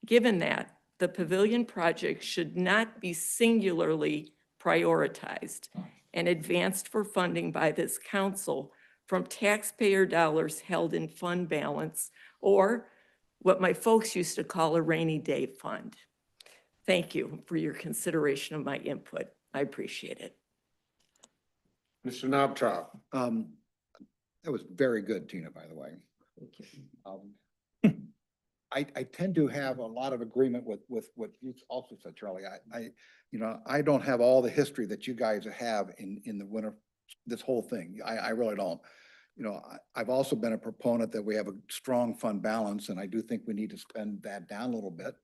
Given that, the pavilion project should not be singularly prioritized and advanced for funding by this council from taxpayer dollars held in fund balance, or what my folks used to call a rainy day fund. Thank you for your consideration of my input. I appreciate it. Mr. Knobtrop. That was very good, Tina, by the way. I tend to have a lot of agreement with what you also said, Charlie. I don't have all the history that you guys have in the winter, this whole thing. I really don't. I've also been a proponent that we have a strong fund balance, and I do think we need to spend that down a little bit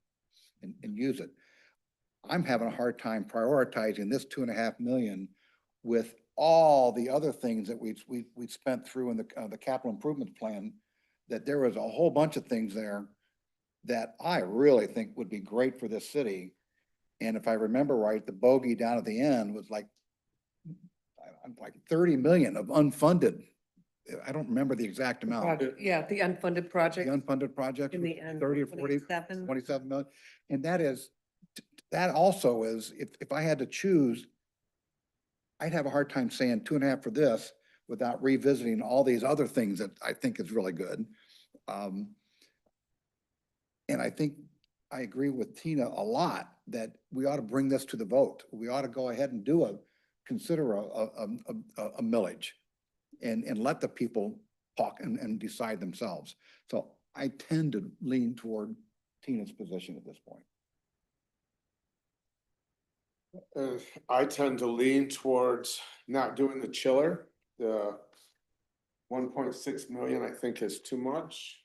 and use it. I'm having a hard time prioritizing this 2.5 million with all the other things that we spent through in the capital improvement plan, that there was a whole bunch of things there that I really think would be great for this city. And if I remember right, the bogey down at the end was like 30 million of unfunded. I don't remember the exact amount. Yeah, the unfunded project. The unfunded project, In the end, 30 or 40, 27. 27 million. And that also is, if I had to choose, I'd have a hard time saying 2.5 for this without revisiting all these other things that I think is really good. And I think I agree with Tina a lot that we ought to bring this to the vote. We ought to go ahead and consider a millage and let the people talk and decide themselves. So I tend to lean toward Tina's position at this point. I tend to lean towards not doing the chiller. The 1.6 million I think is too much.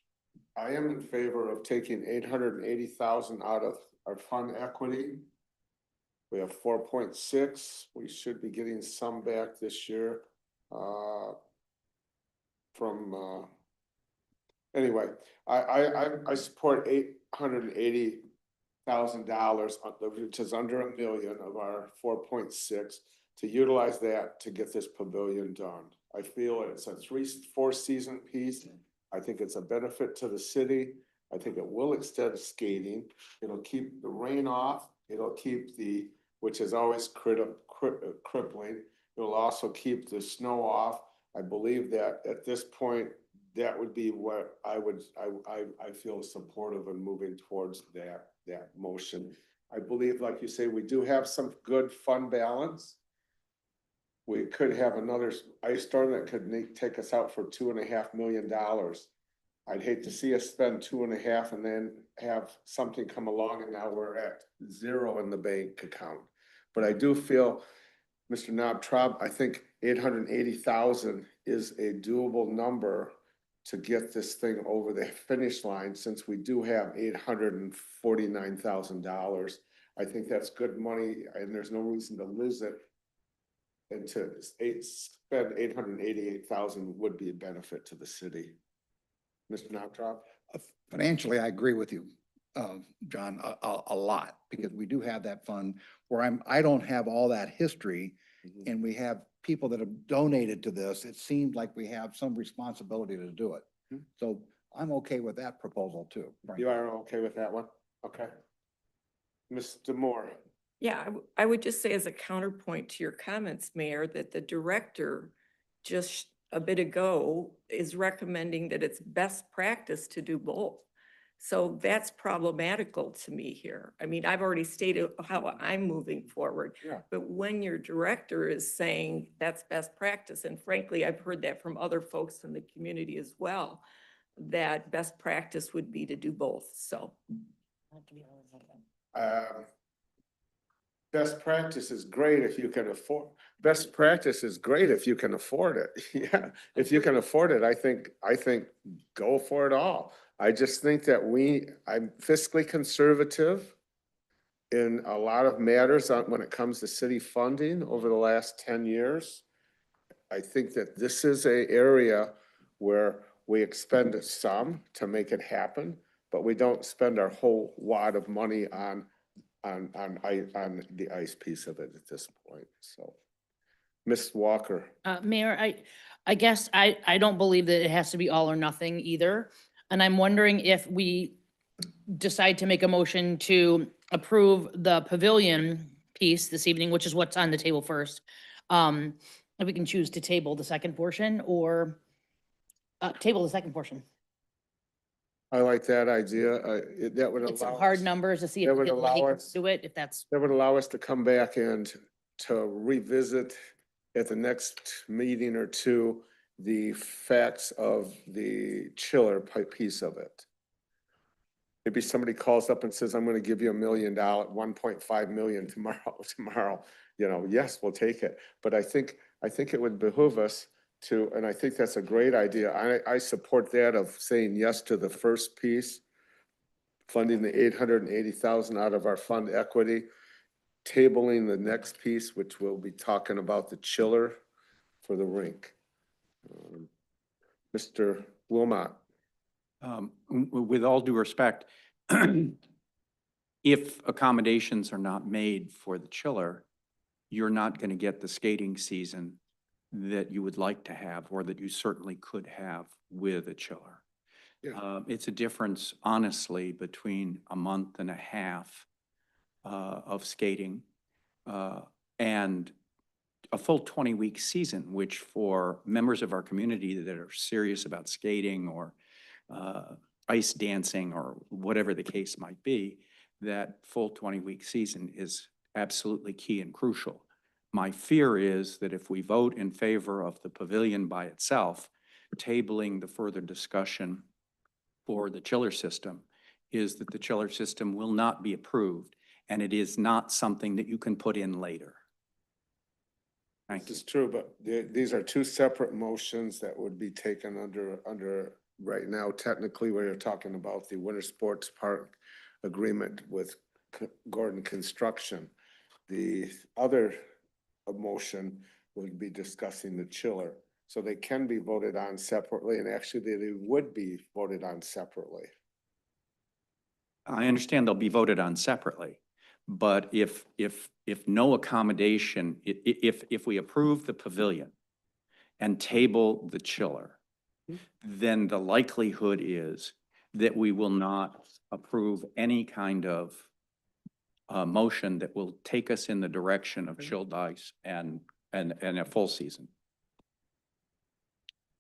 I am in favor of taking 880,000 out of our fund equity. We have 4.6. We should be getting some back this year. Anyway, I support $880,000, which is under $1 million of our 4.6, to utilize that to get this pavilion done. I feel it's a 3-4 season piece. I think it's a benefit to the city. I think it will extend skating. It'll keep the rain off. It'll keep which is always crippling. It'll also keep the snow off. I believe that at this point, that would be what I feel supportive in moving towards that motion. I believe, like you say, we do have some good fund balance. We could have another ice storm that could take us out for $2.5 million. I'd hate to see us spend 2.5 and then have something come along and now we're at 0 in the bank account. But I do feel, Mr. Knobtrop, I think 880,000 is a doable number to get this thing over the finish line, since we do have $849,000. I think that's good money and there's no reason to lose it. And to spend 888,000 would be a benefit to the city. Mr. Knobtrop? Financially, I agree with you, John, a lot, because we do have that fund where I don't have all that history, and we have people that have donated to this. It seems like we have some responsibility to do it. So I'm okay with that proposal too. Frank. You are okay with that one? Okay. Mr. Moore? Yeah, I would just say as a counterpoint to your comments, Mayor, that the director just a bit ago is recommending that it's best practice to do both. So that's problematical to me here. I mean, I've already stated how I'm moving forward. Yeah. But when your director is saying that's best practice, and frankly, I've heard that from other folks in the community as well, that best practice would be to do both, so. Best practice is great if you can afford. Best practice is great if you can afford it. Yeah, if you can afford it, I think go for it all. I just think that I'm fiscally conservative in a lot of matters when it comes to city funding over the last 10 years. I think that this is an area where we expend some to make it happen, but we don't spend our whole wad of money on the ice piece of it at this point. So, Ms. Walker. Mayor, I guess I don't believe that it has to be all or nothing either. And I'm wondering if we decide to make a motion to approve the pavilion piece this evening, which is what's on the table first. If we can choose to table the second portion, or Table the second portion. I like that idea. That would Get some allow. hard us- numbers to see that if we would can allow like us- do it, if that's, That would allow us to come back and to revisit at the next meeting or two, the facts of the chiller piece of it. Maybe somebody calls up and says, I'm gonna give you $1 million, 1.5 million tomorrow, yes, we'll take it. But I think it would behoove us to, and I think that's a great idea. I support that of saying yes to the first piece, funding the 880,000 out of our fund equity, tabling the next piece, which we'll be talking about the chiller for the rink. Mr. Wilmot. With all due respect, if accommodations are not made for the chiller, you're not going to get the skating season that you would like to have, or that you certainly could have with a chiller. Yeah. It's a difference, honestly, between a month and a half of skating and a full 20-week season, which for members of our community that are serious about skating or ice dancing or whatever the case might be, that full 20-week season is absolutely key and crucial. My fear is that if we vote in favor of the pavilion by itself, tabling the further discussion for the chiller system, is that the chiller system will not be approved, and it is not something that you can put in later. Thank This you. is true, but these are two separate motions that would be taken under right now. Technically, we're talking about the winter sports park agreement with Gordon Construction. The other motion would be discussing the chiller. So they can be voted on separately, and actually they would be voted on separately. I understand they'll be voted on separately, but if no accommodation, if we approve the pavilion and table the chiller, then the likelihood is that we will not approve any kind of motion that will take us in the direction of chilled ice and a full season.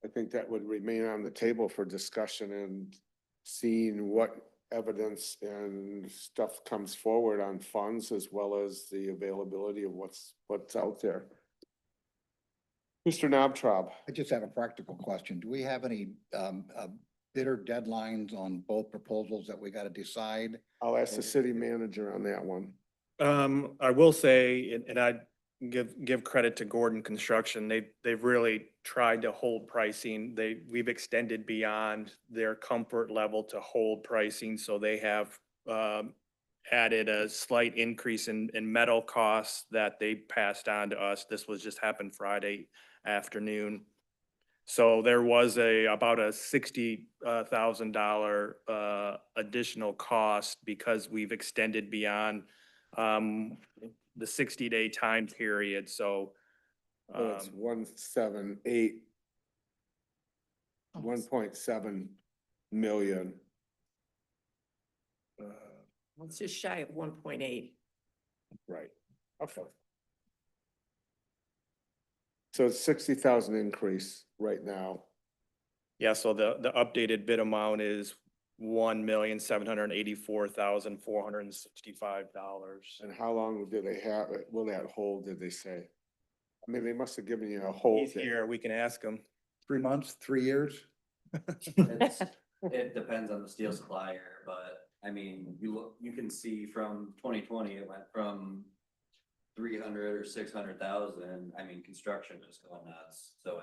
I think that would remain on the table for discussion and seeing what evidence and stuff comes forward on funds as well as the availability of what's out there. Mr. Knobtraub. I just have a practical question. Do we have any bidder deadlines on both proposals that we got to decide? I'll ask the city manager on that one. I will say, and I give credit to Gordon Construction, they've really tried to hold pricing. We've extended beyond their comfort level to hold pricing, so they have added a slight increase in metal costs that they passed on to us. This was just happened Friday afternoon. So there was about a $60,000 additional cost because we've extended beyond the 60-day time period. So It's 1.7 million. It's just shy of 1.8. Right, okay. So it's 60,000 increase right now. yeah, so the updated bid amount is $1,784,465. And how long do they have it? Will that hold, did they say? I mean, they must have given you a hold. He's here, we can ask him. 3 months, 3 years? It depends on the steel supplier, but I mean, you can see from 2020, it went from 300 or 600,000. I mean, construction just going nuts. So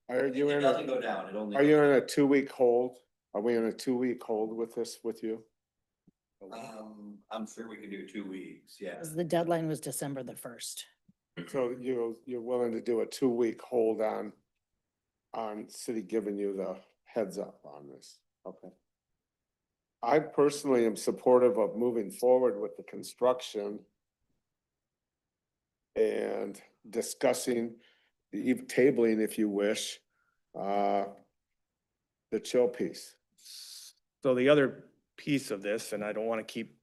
Are you it in doesn't go down. It only Are you goes in a up. 2-week hold? Are we in a 2-week hold with this with you? I'm sure we can do 2 weeks. Yeah. 'cause the deadline was December the 1st. So you're willing to do a 2-week hold on city giving you the heads up on this? Okay. I personally am supportive of moving forward with the construction and discussing, even tabling if you wish, the chill piece. So the other piece of this, and I don't want to keep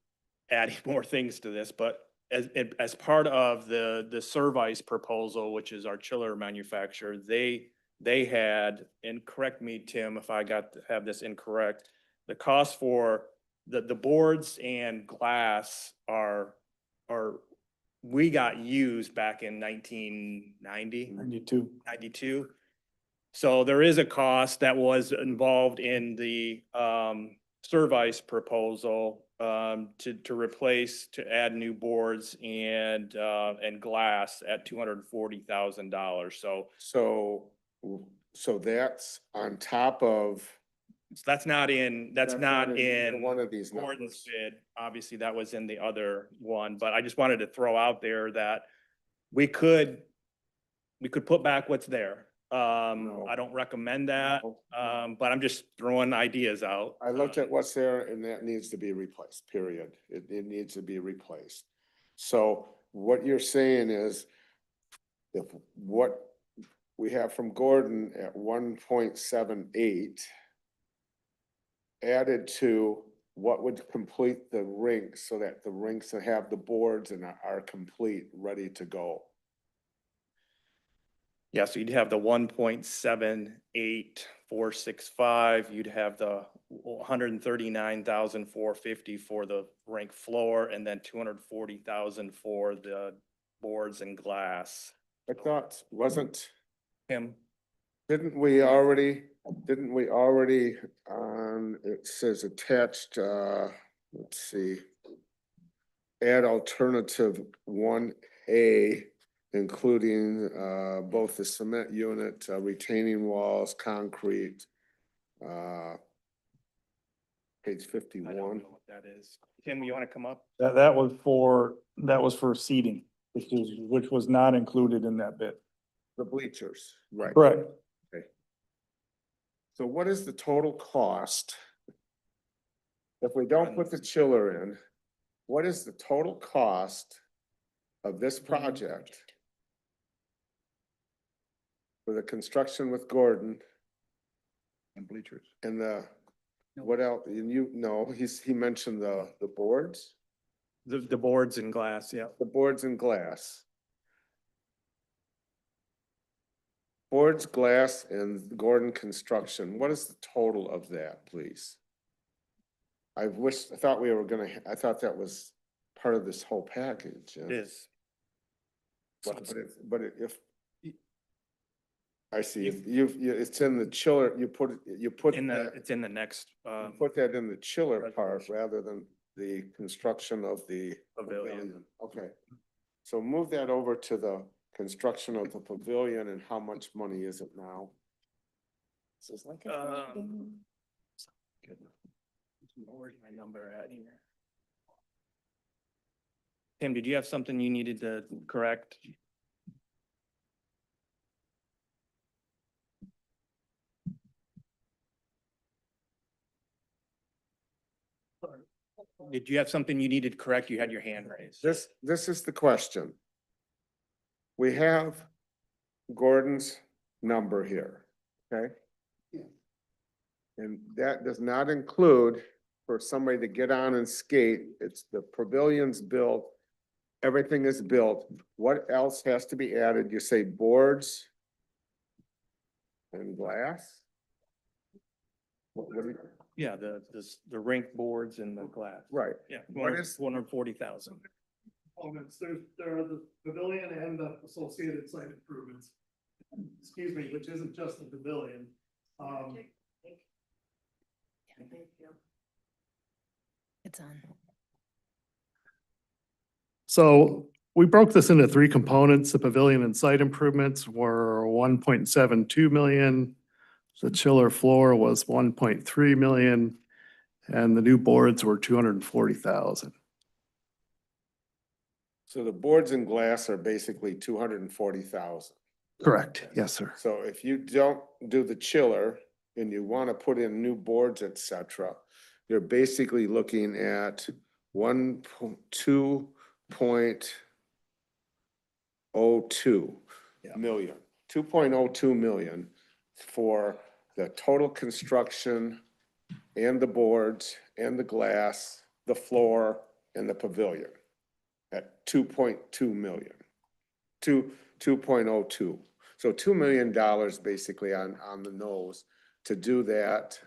adding more things to this, but as part of the Service proposal, which is our chiller manufacturer, they they had, and correct me, Tim, if I have this incorrect, the cost for the boards and glass are, we got used back in 1990. 92. So there is a cost that was involved in the Service proposal to replace, to add new boards and glass at $240,000. So that's on top of. That's not in One of these Gordon's numbers. bid. Obviously, that was in the other one, but I just wanted to throw out there that we could put back what's there. I don't recommend that, but I'm just throwing ideas out. I looked at what's there and that needs to be replaced, period. It needs to be replaced. So what you're saying is if what we have from Gordon at 1.78 added to what would complete the rinks so that the rinks that have the boards and are complete, ready to go. Yeah, so you'd have the 1.78465, you'd have the 139,450 for the rink floor, and then 240,000 for the boards and glass. I thought, wasn't, Tim? didn't we already, it says attached, let's see, add alternative 1A, including both the cement unit, retaining walls, concrete, page 51. I don't know what that is. Tim, you want to come up? That was for seating, which was not included in that bid. The bleachers, right. Correct. Okay. So what is the total cost? If we don't put the chiller in, what is the total cost of this project for the construction with Gordon And bleachers. and what else? And he mentioned the boards? The boards and glass, yeah. The boards and glass. Boards, glass, and Gordon Construction. What is the total of that, please? I thought that was part of this whole package. It is. But if, I see, it's in the chiller, you put It's in the next, put that in the chiller part rather than the construction of the Pavilion. Okay. So move that over to the construction of the pavilion and how much money is it now? This is like where's my number at here? Tim, did you have something you needed to correct? Did you have something you needed to correct? You had your hand raised. This is the question. We have Gordon's number here, okay? And that does not include for somebody to get on and skate. It's the pavilion's built, everything is built. What else has to be added? You say boards and glass? What do you? Yeah, the rink boards and the glass. Right. Yeah, What is- 240,000. Components, there are the pavilion and the associated site improvements. Excuse me, which isn't just the pavilion. It's on. So we broke this into three components. The pavilion and site improvements were 1.72 million. The chiller floor was 1.3 million. And the new boards were 240,000. So the boards and glass are basically 240,000. Correct. Yes, sir. So if you don't do the chiller and you want to put in new boards, et cetera, you're basically looking at 2.02 million, 2.02 million for the total construction and the boards and the glass, the floor and the pavilion at 2.2 million, 2.02. So $2 million basically on the nose to do that.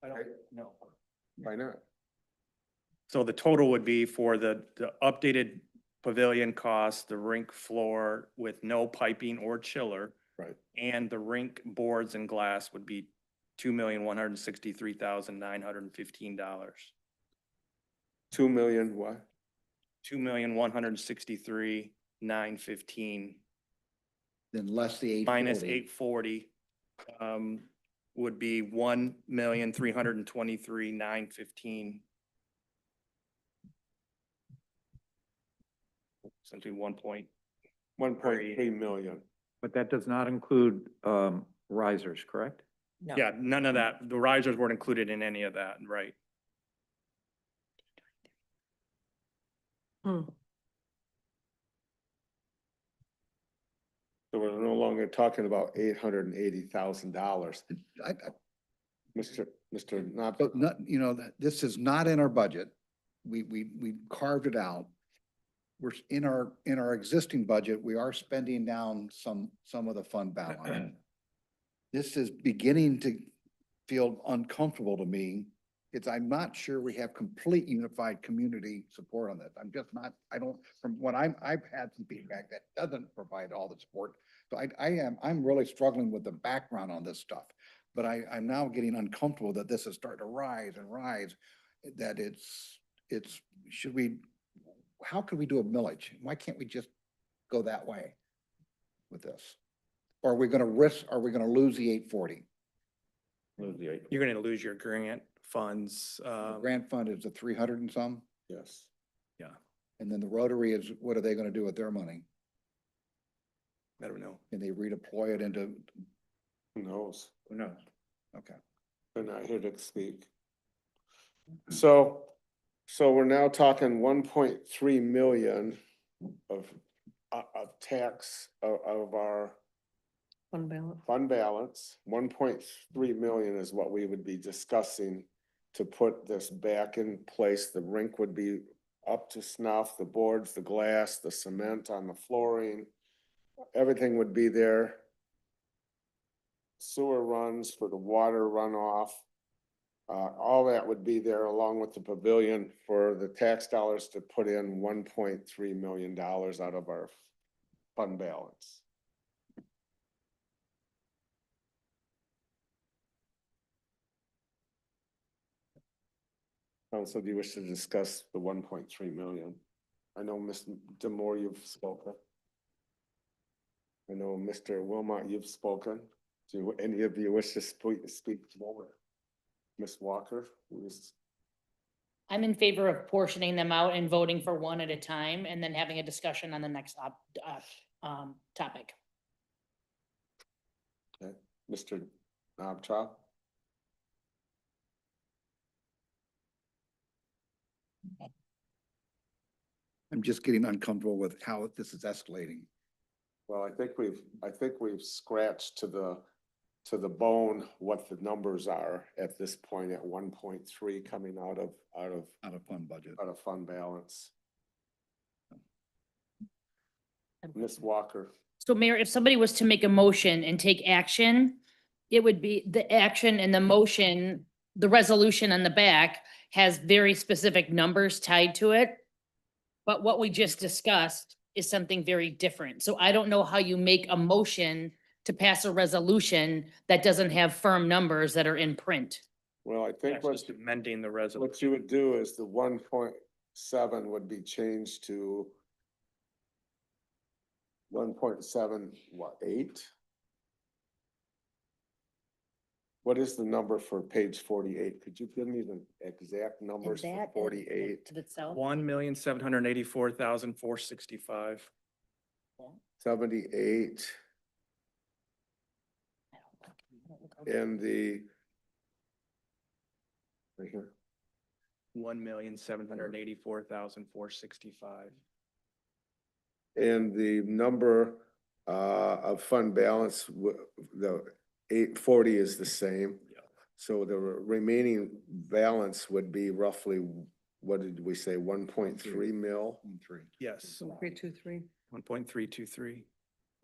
I don't know. Why not? So the total would be for the updated pavilion cost, the rink floor with no piping or chiller. Right. And the rink boards and glass would be $2,163,915. 2 million what? $2,163,915 Then less the 840. minus 840, would be $1,323,915. Essentially 1.3 million. But that does not include risers, correct? No. Yeah, none of that. The risers weren't included in any of that, right? So we're no longer talking about $880,000. Mr. Knopf. But not, you know, this is not in our budget. We carved it out. We're in our existing budget, we are spending down some of the fund balance. This is beginning to feel uncomfortable to me. I'm not sure we have complete unified community support on this. I'm just not, from what I've had some feedback that doesn't provide all the support. So I'm really struggling with the background on this stuff. But I'm now getting uncomfortable that this is starting to rise and rise, that how could we do a millage? Why can't we just go that way with this? Or are we gonna lose the 840? You're gonna lose your grant funds. The grant fund is the 300 and some? Yes. Yeah, And then the Rotary is, what are they gonna do with their money? I don't know. Can they redeploy it into, Who knows? Who knows? okay. They're not here to speak. So we're now talking 1.3 million of tax of our Fund balance. fund balance. 1.3 million is what we would be discussing to put this back in place. The rink would be up to snuff, the boards, the glass, the cement on the flooring, everything would be there. Sewer runs for the water runoff. All that would be there along with the pavilion for the tax dollars to put in $1.3 million out of our fund balance. Council, do you wish to discuss the 1.3 million? I know Ms. Demore, you've spoken. I know Mr. Wilmot, you've spoken. Do any of you wish to speak more? Ms. Walker, who's I'm in favor of portioning them out and voting for one at a time and then having a discussion on the next topic. okay. Mr. Knobchop? I'm just getting uncomfortable with how this is escalating. Well, I think we've scratched to the bone what the numbers are at this point at 1.3 coming out of fund budget. Out of fund balance. Ms. Walker. So Mayor, if somebody was to make a motion and take action, it would be the action and the motion, the resolution on the back has very specific numbers tied to it. But what we just discussed is something very different. So I don't know how you make a motion to pass a resolution that doesn't have firm numbers that are in print. Well, I think That's just amending the resolution. what you would do is the 1.7 would be changed to 1.7, 8? What is the number for page 48? Could you give me the exact numbers for 48? To itself. 1,784,465. 78 and the right here. 1,784,465. And the number of fund balance, the 840 is the same. Yeah. So the remaining balance would be roughly, what did we say, 1.3 mil? Yes. 323. 1.323,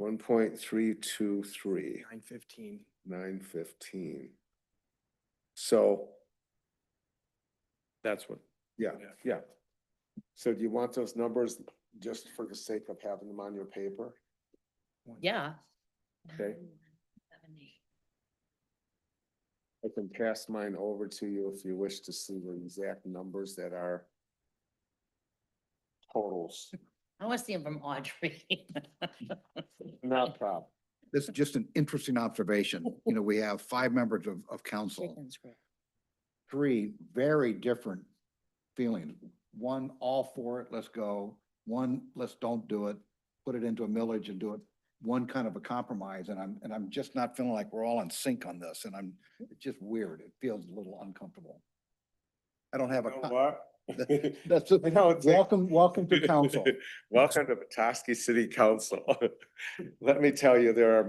1.323, 915. 915. So, That's what. yeah, yeah. So do you want those numbers just for the sake of having them on your paper? Yeah. Okay. I can pass mine over to you if you wish to see the exact numbers that are totals. I want to see them from Audrey. Not a problem. This is just an interesting observation. You know, we have 5 members of council, Chicken's great. 3 very different feelings. 1, all for it, let's go. 1, let's don't do it, put it into a millage and do it. 1 kind of a compromise, and I'm just not feeling like we're all in sync on this, and it's just weird. It feels a little uncomfortable. I don't have a. You know what? That's, You know, it's like- welcome to council. Welcome to Petoskey City Council. Let me tell you, there are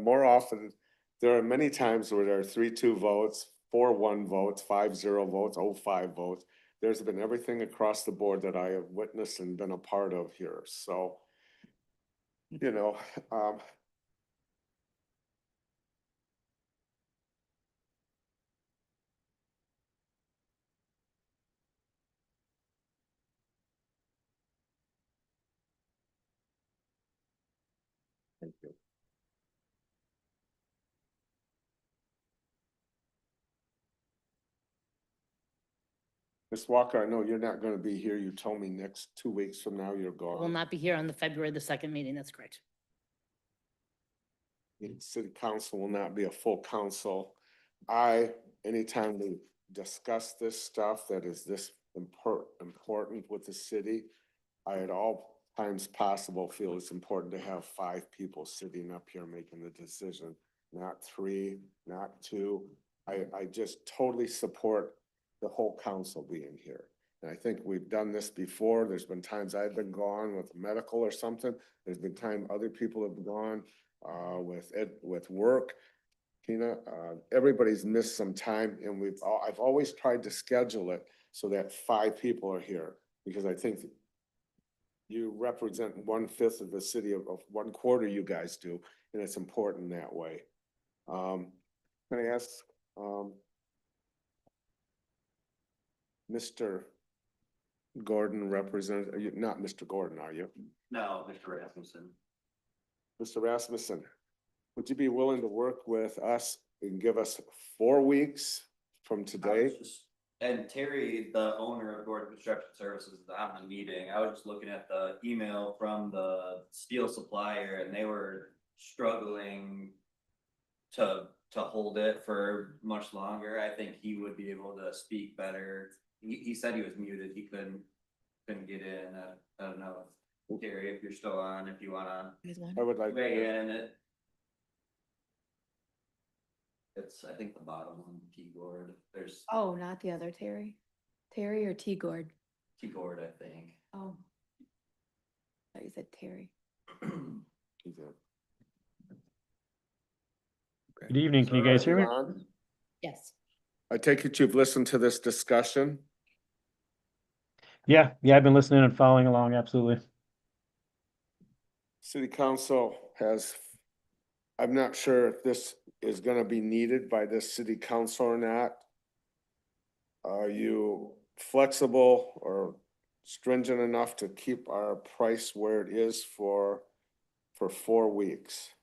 many times where there are 3-2 votes, 4-1 votes, 5-0 votes, 0-5 votes. There's been everything across the board that I have witnessed and been a part of here. So, you know, thank you. Ms. Walker, I know you're not going to be here. You told me next 2 weeks from now you're I will gone. not be here on the February the 2nd meeting. That's correct. The city council will not be a full council. Anytime we discuss this stuff that is this important with the city, I at all times possible feel it's important to have 5 people sitting up here making the decision, not 3, not 2. I just totally support the whole council being here. And I think we've done this before. There's been times I've been gone with medical or something. There's been time other people have gone with work. Tina, everybody's missed some time, and I've always tried to schedule it so that 5 people are here, because I think you represent 1/5 of the city of 1/4 you guys do, and it's important that way. Can I ask, Mr. Gordon are you not Mr. Gordon, are you? No, Mr. Rasmussen. Mr. Rasmussen, would you be willing to work with us and give us 4 weeks from today? And Terry, the owner of Gordon Construction Services, is on the meeting. I was just looking at the email from the steel supplier, and they were struggling to hold it for much longer. I think he would be able to speak better. He said he was muted. He couldn't get in. I don't know, Terry, if you're still on, if you wanna I would like. weigh in. It's, I think, the bottom one, keyboard. There's Oh, not the other Terry. Terry or T Gord? keyboard, I think. Oh. I thought you said Terry. Good evening. Can you guys hear me? On? Yes. I take it you've listened to this discussion. Yeah, I've been listening and following along, absolutely. City council I'm not sure if this is gonna be needed by this city council or not. Are you flexible or stringent enough to keep our price where it is for 4 weeks?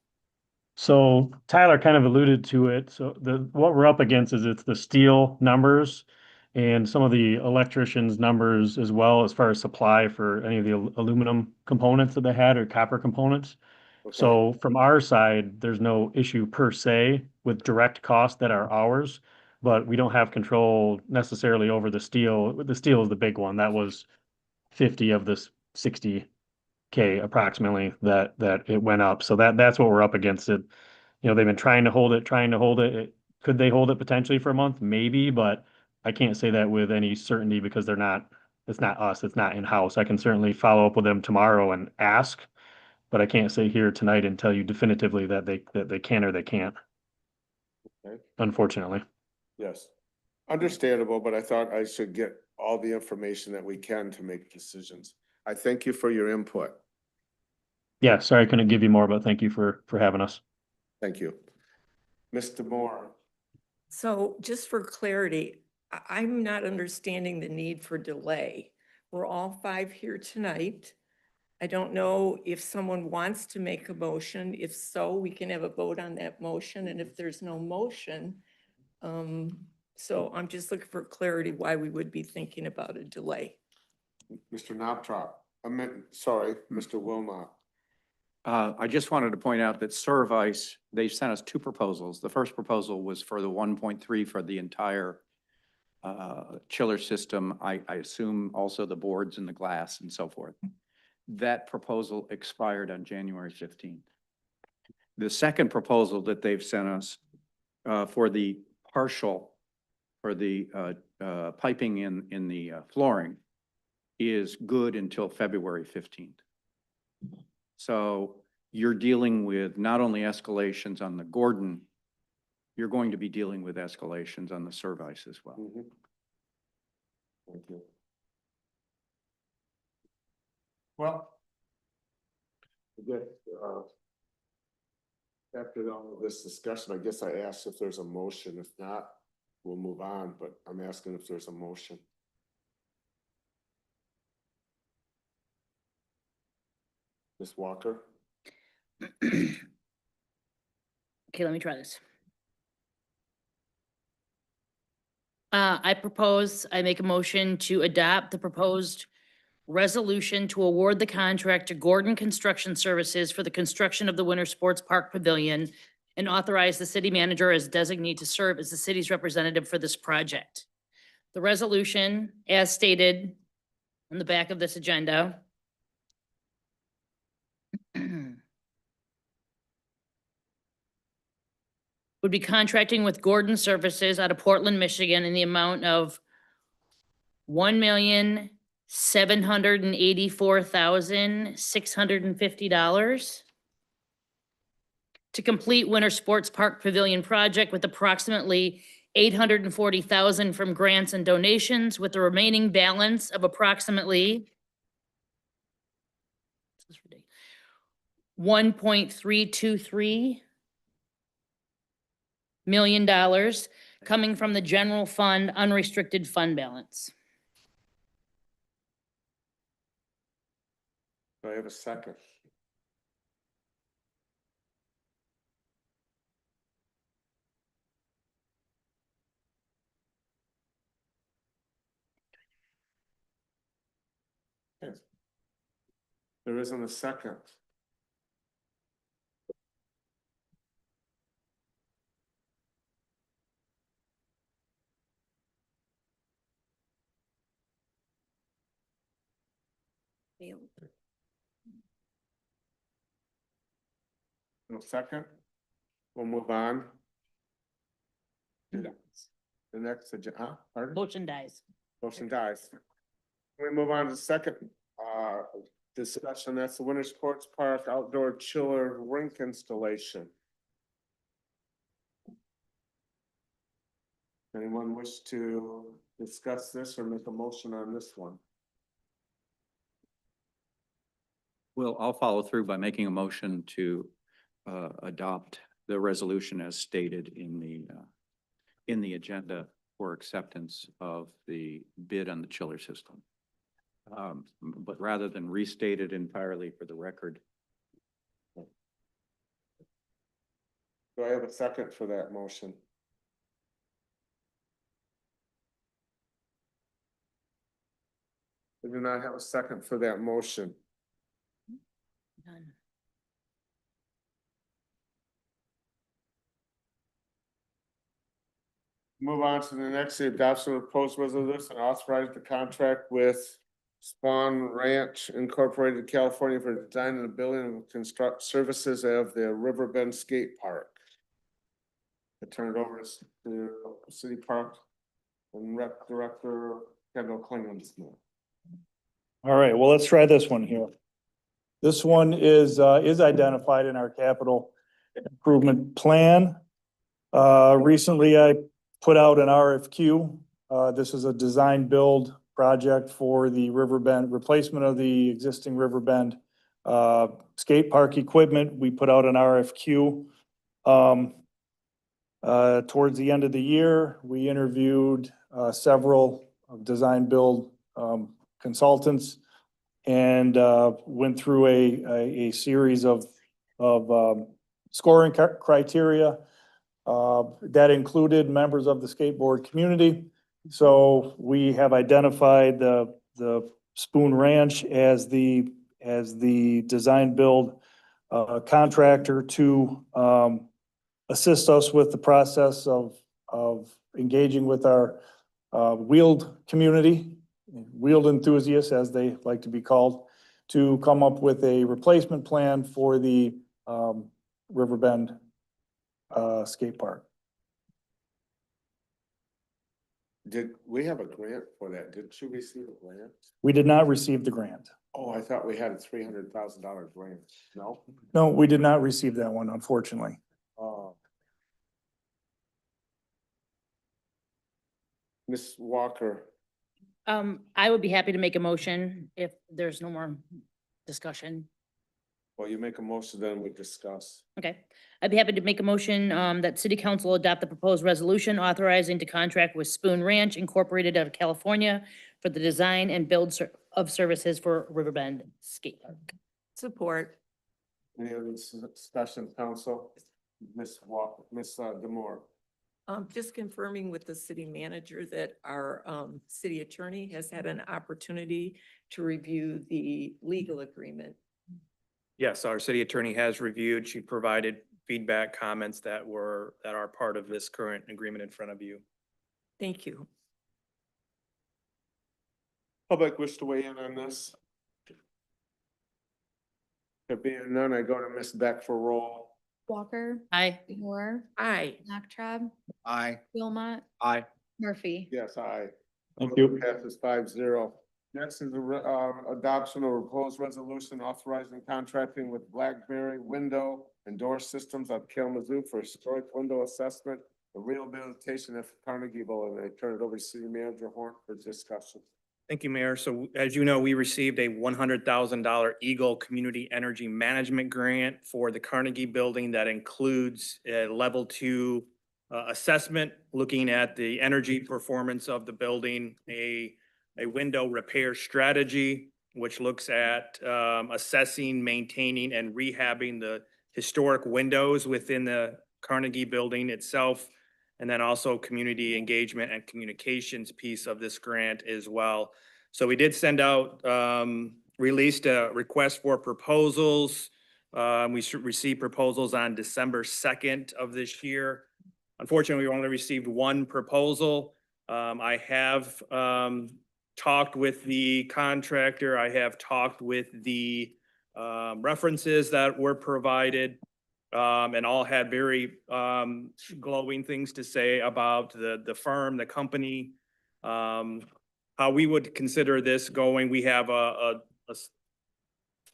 So Tyler kind of alluded to it. So what we're up against is it's the steel numbers and some of the electricians' numbers as well, as far as supply for any of the aluminum components that they had or copper components. So from our side, there's no issue per se with direct costs that are ours, but we don't have control necessarily over the steel. The steel is the big one. That was 50 of this 60K approximately that it went up. So that's what we're up against. It, they've been trying to hold it. Could they hold it potentially for a month? Maybe, but I can't say that with any certainty because it's not us. It's not in-house. I can certainly follow up with them tomorrow and ask, but I can't say here tonight and tell you definitively that they can or they can't. Okay. Unfortunately. Yes, understandable, but I thought I should get all the information that we can to make decisions. I thank you for your input. Yeah, sorry, I couldn't give you more, but thank you for having us. Thank you. Mr. Moore, So just for clarity, I'm not understanding the need for delay. We're all five here tonight. I don't know if someone wants to make a motion. If so, we can have a vote on that motion. And if there's no motion, so I'm just looking for clarity why we would be thinking about a delay. Mr. Knoptrop, sorry, Mr. Wilmot. I just wanted to point out that Service, they sent us two proposals. The first proposal was for the 1.3 for the entire chiller system. I assume also the boards and the glass and so forth. That proposal expired on January 15th. The second proposal that they've sent us for the partial, for the piping in the flooring is good until February 15th. So you're dealing with not only escalations on the Gordon, you're going to be dealing with escalations on the Service as well. Thank you. Well, good. After all of this discussion, I guess I asked if there's a motion. If not, we'll move on, but I'm asking if there's a motion. Ms. Walker? Okay, let me try this. I make a motion to adopt the proposed resolution to award the contract to Gordon Construction Services for the construction of the Winter Sports Park Pavilion and authorize the city manager as designee to serve as the city's representative for this project. The resolution, as stated on the back of this agenda, would be contracting with Gordon Services out of Portland, Michigan in the amount of $1,784,650 to complete Winter Sports Park Pavilion project with approximately $840,000 from grants and donations, with the remaining balance of approximately $1.323 million coming from the general fund unrestricted fund balance. Do I have a second? Yes. There isn't a second. No second? We'll move on. The next agenda, pardon? Motion dies. Motion dies. We move on to the second discussion. That's the Winter Sports Park outdoor chiller rink installation. Anyone wish to discuss this or make a motion on this one? Well, I'll follow through by making a motion to adopt the resolution as stated in the agenda for acceptance of the bid on the chiller system. But rather than restate it entirely for the record. Do I have a second for that motion? I do not have a second for that motion. None. Move on to the next, the adoption of proposed resolution and authorize the contract with Spawn Ranch Incorporated California for the design and building and construct services of the Riverbend Skate Park. I turn it over to City Park and Rec Director Kendall Klingon. All right, well, let's try this one here. This one is identified in our capital improvement plan. Recently, I put out an RFQ. This is a design build project for the Riverbend, replacement of the existing Riverbend Skate park equipment, we put out an RFQ. Towards the end of the year, we interviewed several design build consultants and went through a series of scoring criteria that included members of the skateboard community. So we have identified the Spoon Ranch as the design build contractor to assist us with the process of engaging with our wheeled community, wheeled enthusiasts, as they like to be called, to come up with a replacement plan for the Riverbend skate park. Did we have a grant for that? Did you receive a grant? We did not receive the grant. Oh, I thought we had a $300,000 grant. No? No, we did not receive that one, unfortunately. Ms. Walker, I would be happy to make a motion if there's no more discussion. well, you make a motion, then we discuss. Okay, I'd be happy to make a motion, that city council adopt the proposed resolution authorizing to contract with Spoon Ranch Incorporated out of California for the design and build of services for Riverbend Skate Park. Support. Any other discussion, council? Ms. Walker, Ms. Demore. Just confirming with the city manager that our city attorney has had an opportunity to review the legal agreement. Yes, our city attorney has reviewed. She provided feedback, comments that are part of this current agreement in front of you. Thank you. Public wish to weigh in on this? There being none, I go to Ms. Beck for roll. Walker. Aye. Moore. Aye. Nachtrab. Aye. Wilmot. Aye. Murphy. Yes, aye. Thank you. Passes 5-0. Next is the adoption of a proposed resolution authorizing contracting with Blackberry Window and Door Systems of Kalamazoo for historic window assessment and rehabilitation at Carnegie Bowl. And I turn it over to City Manager Horn for discussion. Thank you, Mayor. So as you know, we received a $100,000 Eagle Community Energy Management Grant for the Carnegie Building that includes a level 2 assessment, looking at the energy performance of the building, a window repair strategy, which looks at assessing, maintaining, and rehabbing the historic windows within the Carnegie Building itself, and then also community engagement and communications piece of this grant as well. So we did send out, released a request for proposals. We received proposals on December 2nd of this year. Unfortunately, we only received one proposal. I have talked with the contractor. I have talked with the references that were provided. And all had very glowing things to say about the firm, the company, how we would consider this going. We have a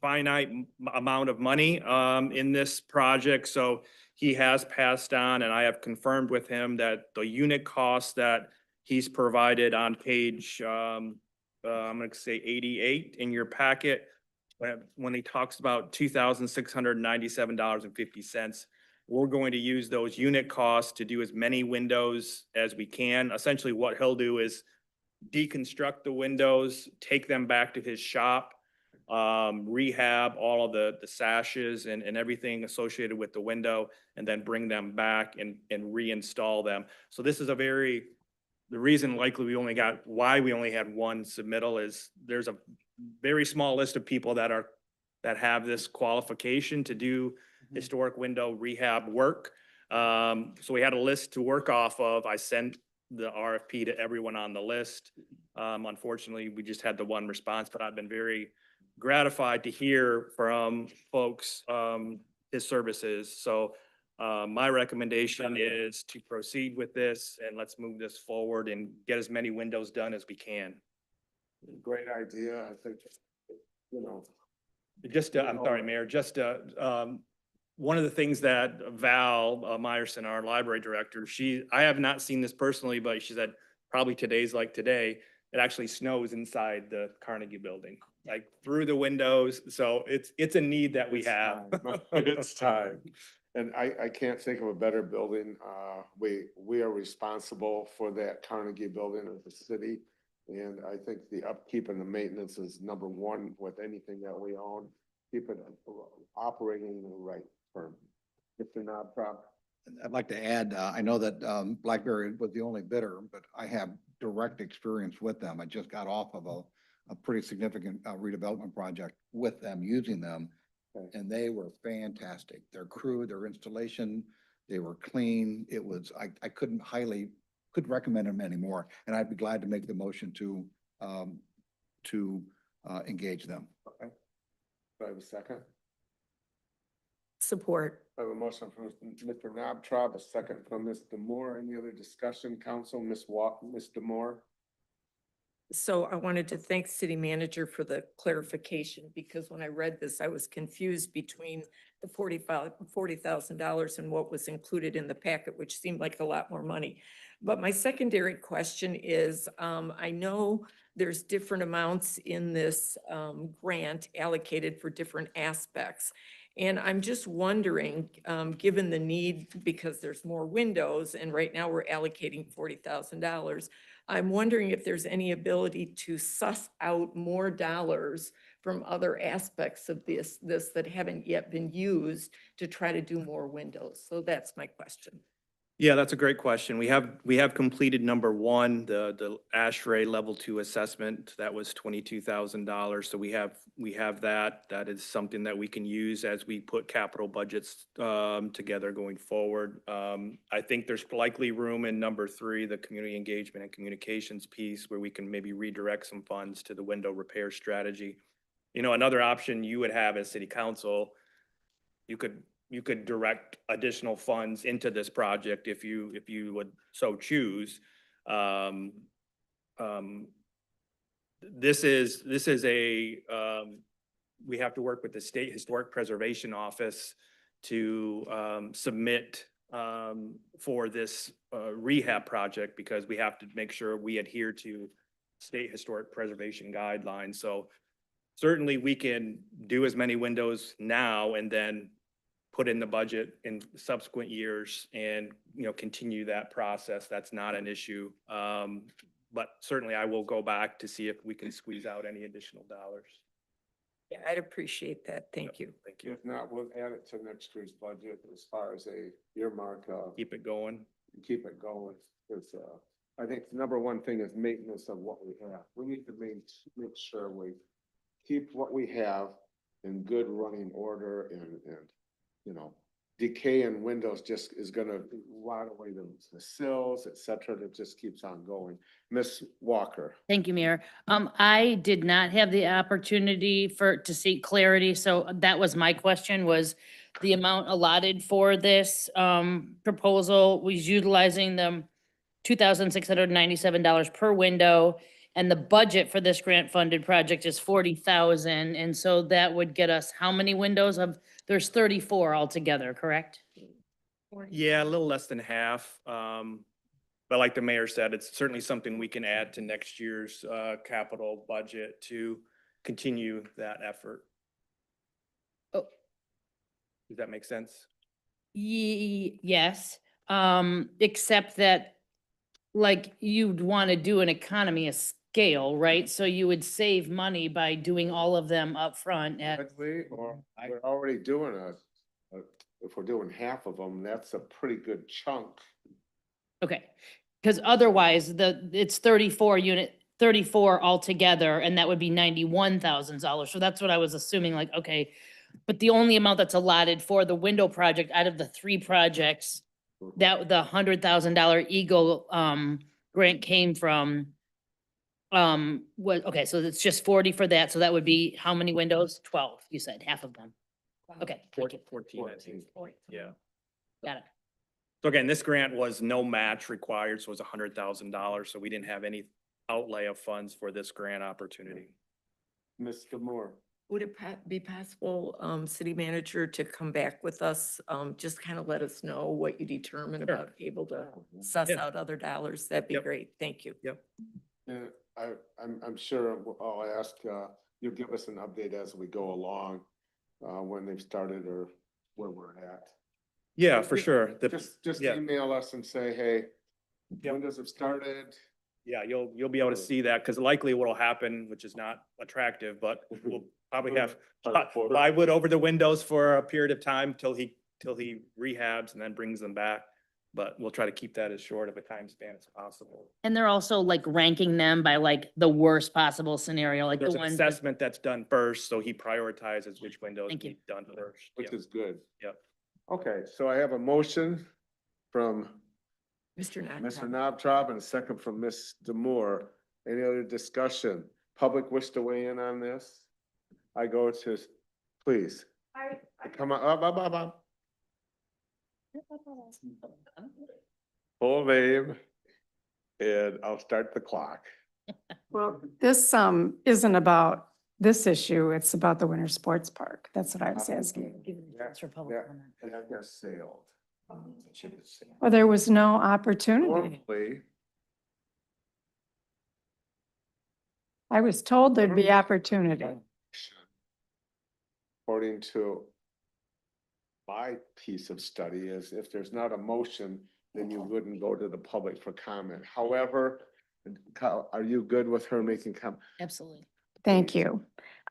finite amount of money in this project, so he has passed on, and I have confirmed with him that the unit cost that he's provided on page, I'm going to say 88 in your packet, when he talks about $2,697.50, we're going to use those unit costs to do as many windows as we can. Essentially, what he'll do is deconstruct the windows, take them back to his shop, rehab all of the sashes and everything associated with the window, and then bring them back and reinstall them. So this is the reason likely why we only had one submittal is there's a very small list of people that have this qualification to do historic window rehab work. So we had a list to work off of. I sent the RFP to everyone on the list. Unfortunately, we just had the one response, but I've been very gratified to hear from folks, his services. So my recommendation is to proceed with this, and let's move this forward and get as many windows done as we can. Great idea. I think, I'm sorry, Mayor, one of the things that Val Meyerson, our library director, I have not seen this personally, but she said probably today's like today. it actually snows inside the Carnegie building, like through the windows. So it's a need that we have. It's time. And I can't think of a better building. We are responsible for that Carnegie building of the city. And I think the upkeep and the maintenance is number one with anything that we own. Keep it operating in the right term. If they're not proper. I'd like to add, I know that BlackBerry was the only bidder, but I have direct experience with them. I just got off of a pretty significant redevelopment project with them, using them. And they were fantastic. Their crew, their installation, they were clean. It was, I couldn't recommend them anymore. And I'd be glad to make the motion to engage them. Okay. Do I have a second? Support. I have a motion from Mr. Knobtrop, a second from Ms. Demore. Any other discussion, council? Ms. Demore? So I wanted to thank city manager for the clarification, because when I read this, I was confused between the $40,000 and what was included in the packet, which seemed like a lot more money. But my secondary question is, I know there's different amounts in this grant allocated for different aspects. And I'm just wondering, given the need, because there's more windows, and right now we're allocating $40,000, I'm wondering if there's any ability to suss out more dollars from other aspects of this that haven't yet been used to try to do more windows. So that's my question. Yeah, that's a great question. We have completed number one, the ASHRAE Level 2 assessment. That was $22,000. So we have that. That is something that we can use as we put capital budgets together going forward. I think there's likely room in number three, the community engagement and communications piece, where we can maybe redirect some funds to the window repair strategy. You know, another option you would have as city council, you could direct additional funds into this project if you would so choose. This is a, we have to work with the State Historic Preservation Office to submit for this rehab project, because we have to make sure we adhere to state historic preservation guidelines. So certainly we can do as many windows now and then put in the budget in subsequent years and, you know, continue that process. That's not an issue. But certainly I will go back to see if we can squeeze out any additional dollars. Yeah, I'd appreciate that. Thank you. Thank you. If not, we'll add it to next year's budget as far as a earmark. Keep it going. Keep it going. Because I think the number one thing is maintenance of what we have. We need to make sure we keep what we have in good running order, and you know, decay in windows just is gonna rot away the sills, et cetera. That just keeps on going. Ms. Walker. Thank you, Mayor. I did not have the opportunity to seek clarity, so that was my question, was the amount allotted for this proposal was utilizing the $2,697 per window, and the budget for this grant-funded project is $40,000, and so that would get us how many windows? There's 34 altogether, correct? Yeah, a little less than half. But like the mayor said, it's certainly something we can add to next year's capital budget to continue that effort. Oh. Does that make sense? Yes, except that, like, you'd want to do an economy of scale, right? So you would save money by doing all of them up front at. We're already doing if we're doing half of them, that's a pretty good chunk. Okay, because otherwise it's 34 altogether, and that would be $91,000. So that's what I was assuming, like, okay, but the only amount that's allotted for the window project out of the three projects that the $100,000 Eagle grant came from, okay, so it's just 40 for that. So that would be how many windows? 12, you said, half of them. Okay. thank you. 14, I think. Yeah. Got it. So again, this grant was no match required, so it was $100,000. So we didn't have any outlay of funds for this grant opportunity. Mr. Moore. Would it be possible, city manager, to come back with us? Just kind of let us know what you determine about able to suss Yeah. out other dollars. That'd be Yep. great. Thank you. Yep. I'm sure I'll ask, you'll give us an update as we go along, when they've started or where we're at. Yeah, for sure. Just yeah. email us and say, hey, Yep. when does it started? Yeah, you'll be able to see that, because likely what'll happen, which is not attractive, but we'll probably have plywood over the windows for a period of time till he rehabs and then brings them back. But we'll try to keep that as short of a time span as possible. And they're also like ranking them by like the worst possible scenario, like There's the an ones. that- assessment that's done first, so he prioritizes which windows Thank you. need done first. Which Yep. is good. Yep. Okay, so I have a motion from Mr. Knott. Mr. Knobtrop and a second from Ms. Demore. Any other discussion? Public wish to weigh in on this? I go to, please. Come on, up. Full name, and I'll start the clock. Well, this isn't about this issue, it's about the Winter Sports Park. That's what I was asking. That's for public comment. And I got sailed. Ship has sailed. Well, there was no opportunity. Normally, I was told there'd be opportunity. according to my piece of study, is if there's not a motion, then you wouldn't go to the public for comment. However, Kyle, are you good with her making comment? Absolutely. Thank you.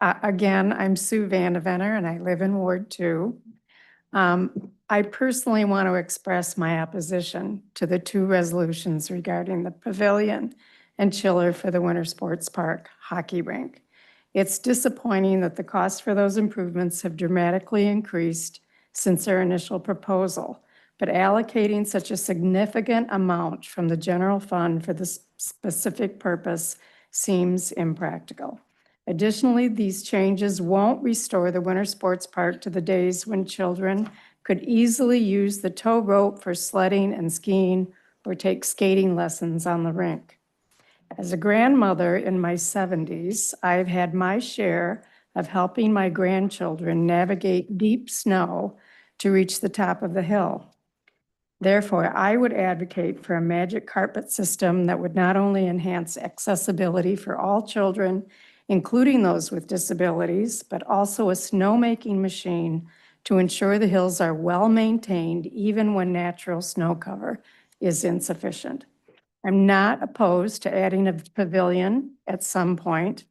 Again, I'm Sue Vandeventer and I live in Ward 2. I personally want to express my opposition to the two resolutions regarding the pavilion and chiller for the Winter Sports Park hockey rink. It's disappointing that the costs for those improvements have dramatically increased since their initial proposal, but allocating such a significant amount from the general fund for this specific purpose seems impractical. Additionally, these changes won't restore the Winter Sports Park to the days when children could easily use the tow rope for sledding and skiing or take skating lessons on the rink. As a grandmother in my 70s, I've had my share of helping my grandchildren navigate deep snow to reach the top of the hill. Therefore, I would advocate for a magic carpet system that would not only enhance accessibility for all children, including those with disabilities, but also a snowmaking machine to ensure the hills are well-maintained even when natural snow cover is insufficient. I'm not opposed to adding a pavilion at some point,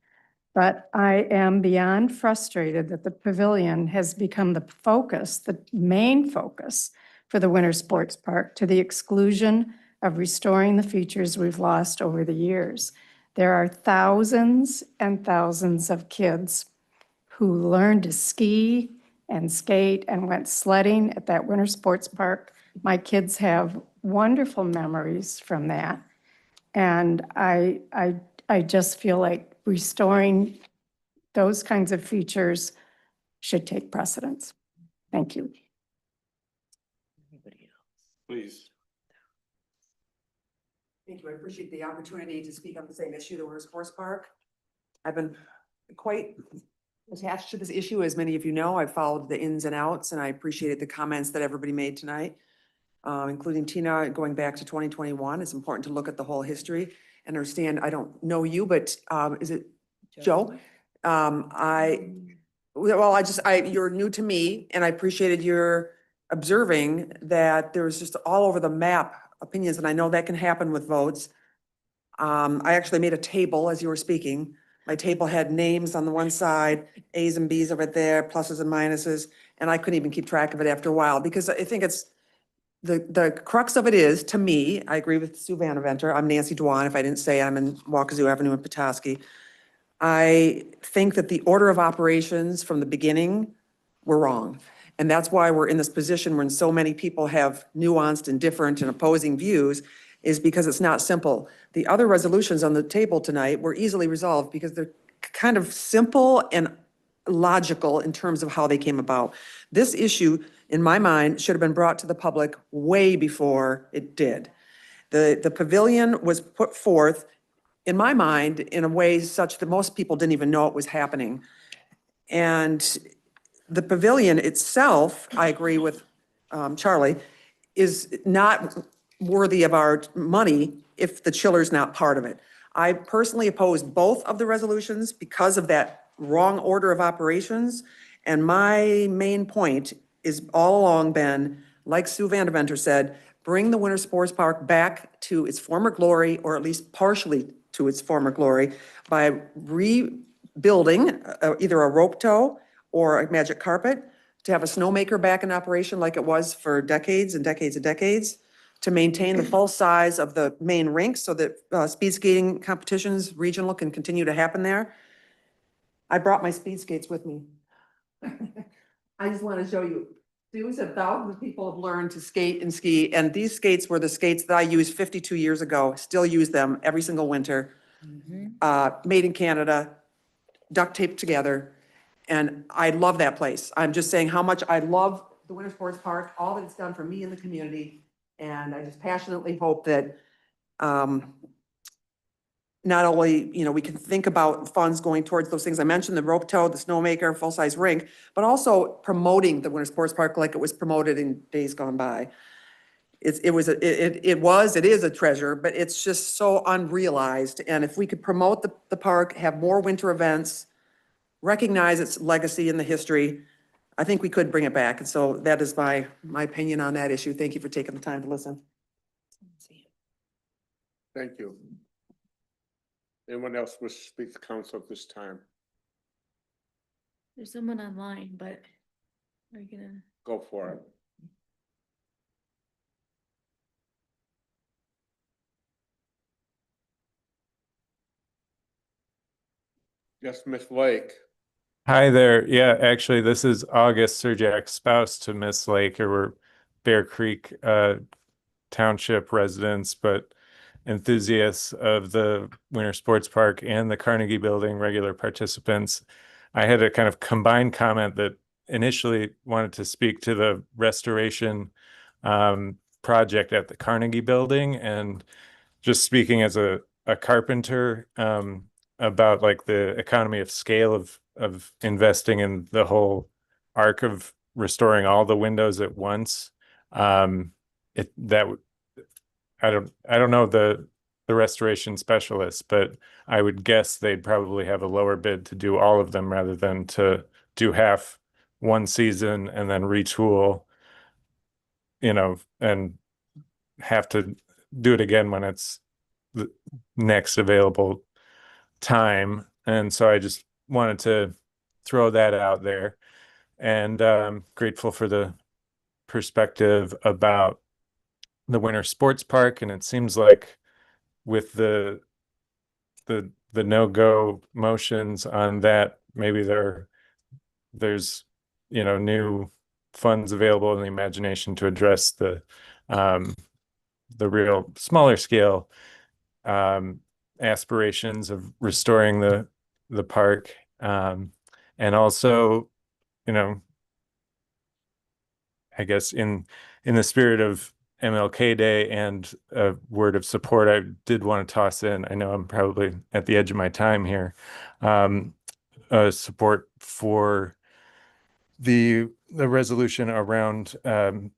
but I am beyond frustrated that the pavilion has become the focus, the main focus for the Winter Sports Park, to the exclusion of restoring the features we've lost over the years. There are thousands and thousands of kids who learned to ski and skate and went sledding at that Winter Sports Park. My kids have wonderful memories from that. And I just feel like restoring those kinds of features should take precedence. Thank you. Please. Thank you. I appreciate the opportunity to speak on the same issue, the Winter Sports Park. I've been quite attached to this issue. As many of you know, I've followed the ins and outs, and I appreciated the comments that everybody made tonight, including Tina, going back to 2021. It's important to look at the whole history and understand. I don't know you, but is it Joe? You're new to me, and I appreciated your observing that there was just all over the map opinions, and I know that can happen with votes. I actually made a table as you were speaking. My table had names on the one side, A's and B's over there, pluses and minuses, and I couldn't even keep track of it after a while, because I think it's, the crux of it is, to me, I agree with Sue Vandeventer. I'm Nancy Dwan. If I didn't say, I'm in Wakazu Avenue in Petoskey. I think that the order of operations from the beginning were wrong. And that's why we're in this position when so many people have nuanced and different and opposing views, is because it's not simple. The other resolutions on the table tonight were easily resolved because they're kind of simple and logical in terms of how they came about. This issue, in my mind, should have been brought to the public way before it did. The pavilion was put forth, in my mind, in a way such that most people didn't even know it was happening. And the pavilion itself, I agree with Charlie, is not worthy of our money if the chiller's not part of it. I personally opposed both of the resolutions because of that wrong order of operations. And my main point is all along been, like Sue Vandeventer said, bring the Winter Sports Park back to its former glory, or at least partially to its former glory, by rebuilding either a rope tow or a magic carpet, to have a snowmaker back in operation like it was for decades and decades and decades, to maintain the full size of the main rink so that speed skating competitions, regional, can continue to happen there. I brought my speed skates with me. I just want to show you. Sue said thousands of people have learned to skate and ski, and these skates were the skates that I used 52 years ago. Still use them every single winter. Made in Canada, duct taped together, and I love that place. I'm just saying how much I love the Winter Sports Park, all that it's done for me and the community, and I just passionately hope that not only, you know, we can think about funds going towards those things. I mentioned the rope tow, the snowmaker, full-size rink, but also promoting the Winter Sports Park like it was promoted in days gone by. It is a treasure, but it's just so unrealized. And if we could promote the park, have more winter events, recognize its legacy in the history, I think we could bring it back. And so that is my opinion on that issue. Thank you for taking the time to listen. Thank you. Anyone else wish to speak to council at this time? There's someone online, but are you gonna? Go for it. Yes, Ms. Lake. Hi there. Yeah, actually, this is August Surjak, spouse to Miss Lake, or we're Bear Creek Township residents, but enthusiasts of the Winter Sports Park and the Carnegie Building, regular participants. I had a kind of combined comment that initially wanted to speak to the restoration project at the Carnegie Building, and just speaking as a carpenter about like the economy of scale of investing in the whole arc of restoring all the windows at once. I don't know the restoration specialists, but I would guess they'd probably have a lower bid to do all of them rather than to do half one season and then retool, you know, and have to do it again when it's the next available time. And so I just wanted to throw that out there, and grateful for the perspective about the Winter Sports Park. And it seems like with the no-go motions on that, maybe there's, you know, new funds available in the imagination to address the real smaller scale aspirations of restoring the park. And also, you know, I guess in the spirit of MLK Day and a word of support, I did want to toss in, I know I'm probably at the edge of my time here, support for the resolution around kind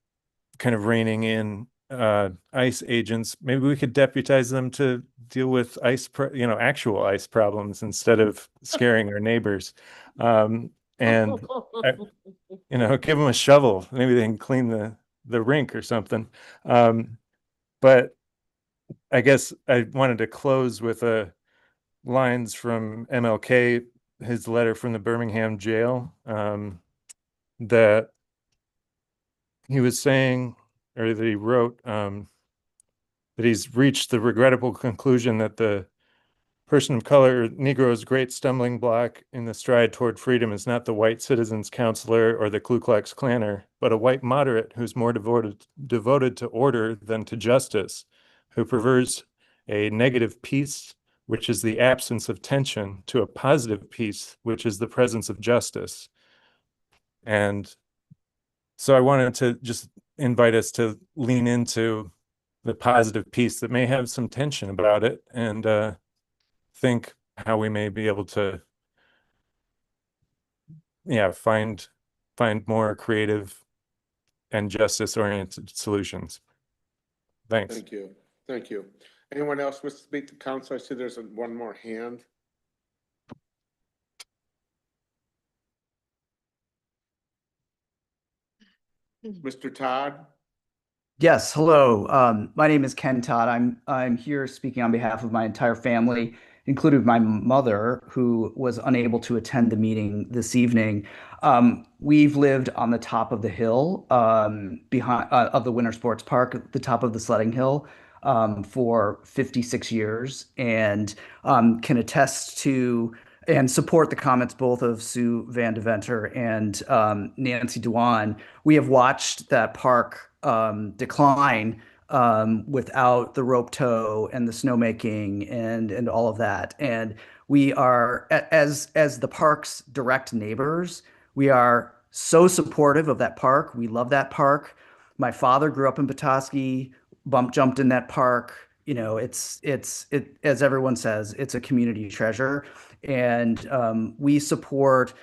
of reining in ICE agents. Maybe we could deputize them to deal with actual ICE problems instead of scaring our neighbors. And give them a shovel. Maybe they can clean the rink or something. But I guess I wanted to close with lines from MLK, his letter from the Birmingham jail, that he was saying, or that he wrote, that he's reached the regrettable conclusion that the person of color, Negro's great stumbling block in the stride toward freedom is not the white citizen's counselor or the Ku Klux Klanner, but a white moderate who's more devoted to order than to justice, who prefers a negative peace, which is the absence of tension, to a positive peace, which is the presence of justice. And so I wanted to just invite us to lean into the positive piece that may have some tension about it, and think how we may be able to find more creative and justice-oriented solutions. Thanks. Thank you. Thank you. Anyone else wish to speak to council? I see there's one more hand. Mr. Todd? Yes, hello. My name is Ken Todd. I'm here speaking on behalf of my entire family, including my mother, who was unable to attend the meeting this evening. We've lived on the top of the hill behind of the Winter Sports Park, at the top of the sledding hill, for 56 years, and can attest to and support the comments both of Sue Van Deventer and Nancy Dewan. We have watched that park decline without the rope tow and the snowmaking and all of that. And we are, as the park's direct neighbors, we are so supportive of that park. We love that park. My father grew up in Petoskey, bump jumped in that park. You know, it, as everyone says, it's a community treasure. And we support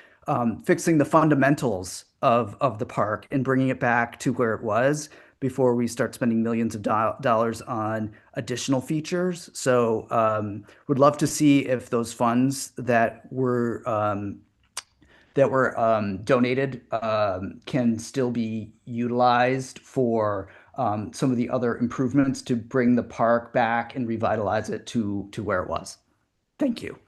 fixing the fundamentals of the park and bringing it back to where it was before we start spending millions of dollars on additional features. So would love to see if those funds that were donated can still be utilized for some of the other improvements to bring the park back and revitalize it to where it was. Thank you.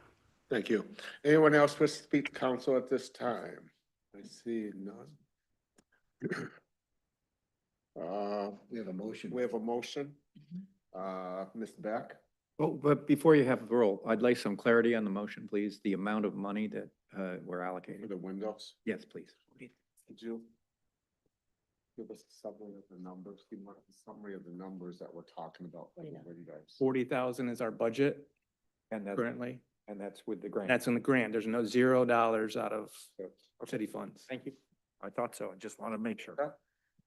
Thank you. Anyone else wish to speak to council at this time? I see none. We have a motion. We have a motion. Ms. Beck? Oh, but before you have the roll, I'd like some clarity on the motion, please. The amount of money that we're For allocating. the windows? Yes, please. Could you give us a summary of the numbers? Give me a summary of the numbers that we're talking about. for you guys. 40,000 is our budget And that's, currently. and that's with the grant. That's in the grant. There's no $0 out of city funds. Thank you. I thought so. I just want to make sure.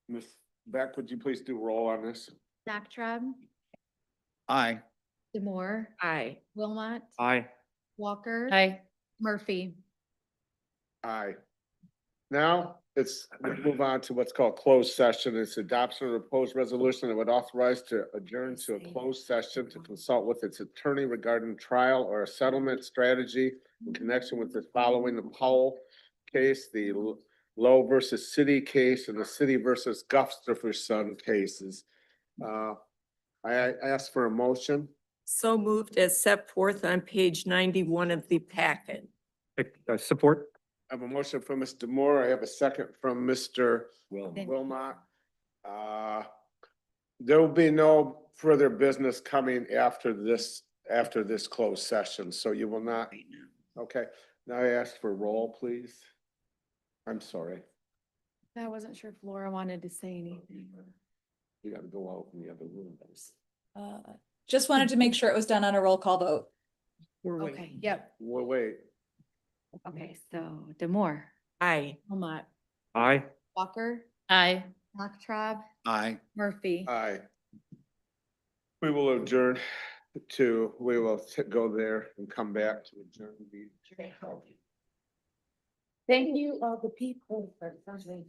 Ms. Beck, would you please do roll on this? Doctrab, Aye. Demore, Aye. Wilmot, Aye. Walker. Aye. Murphy. Aye. Now, we move on to what's called closed session. It's adoption of a proposed resolution that would authorize to adjourn to a closed session to consult with its attorney regarding trial or a settlement strategy in connection with the following: the Powell case, the Lowe versus City case, and the City versus Gustafson cases. I ask for a motion. So moved as set forth on page 91 of the packet. Support? I have a motion from Mr. Moore. I have a second from Mr. Wilmot. There will be no further business coming after this closed session, so you will not. Okay, now I ask for roll, please. I'm sorry. I wasn't sure if Laura wanted to say anything. You gotta go out in the other room. Just wanted to make sure it was done on a roll call vote. Okay, yep. Well, wait. Okay, so Demore, Aye. Wilmot, Aye. Walker, Aye. Doctrab, Aye. Murphy. Aye. We will adjourn we will go there and come back to adjourn the meeting. Thank you, all the people, for something.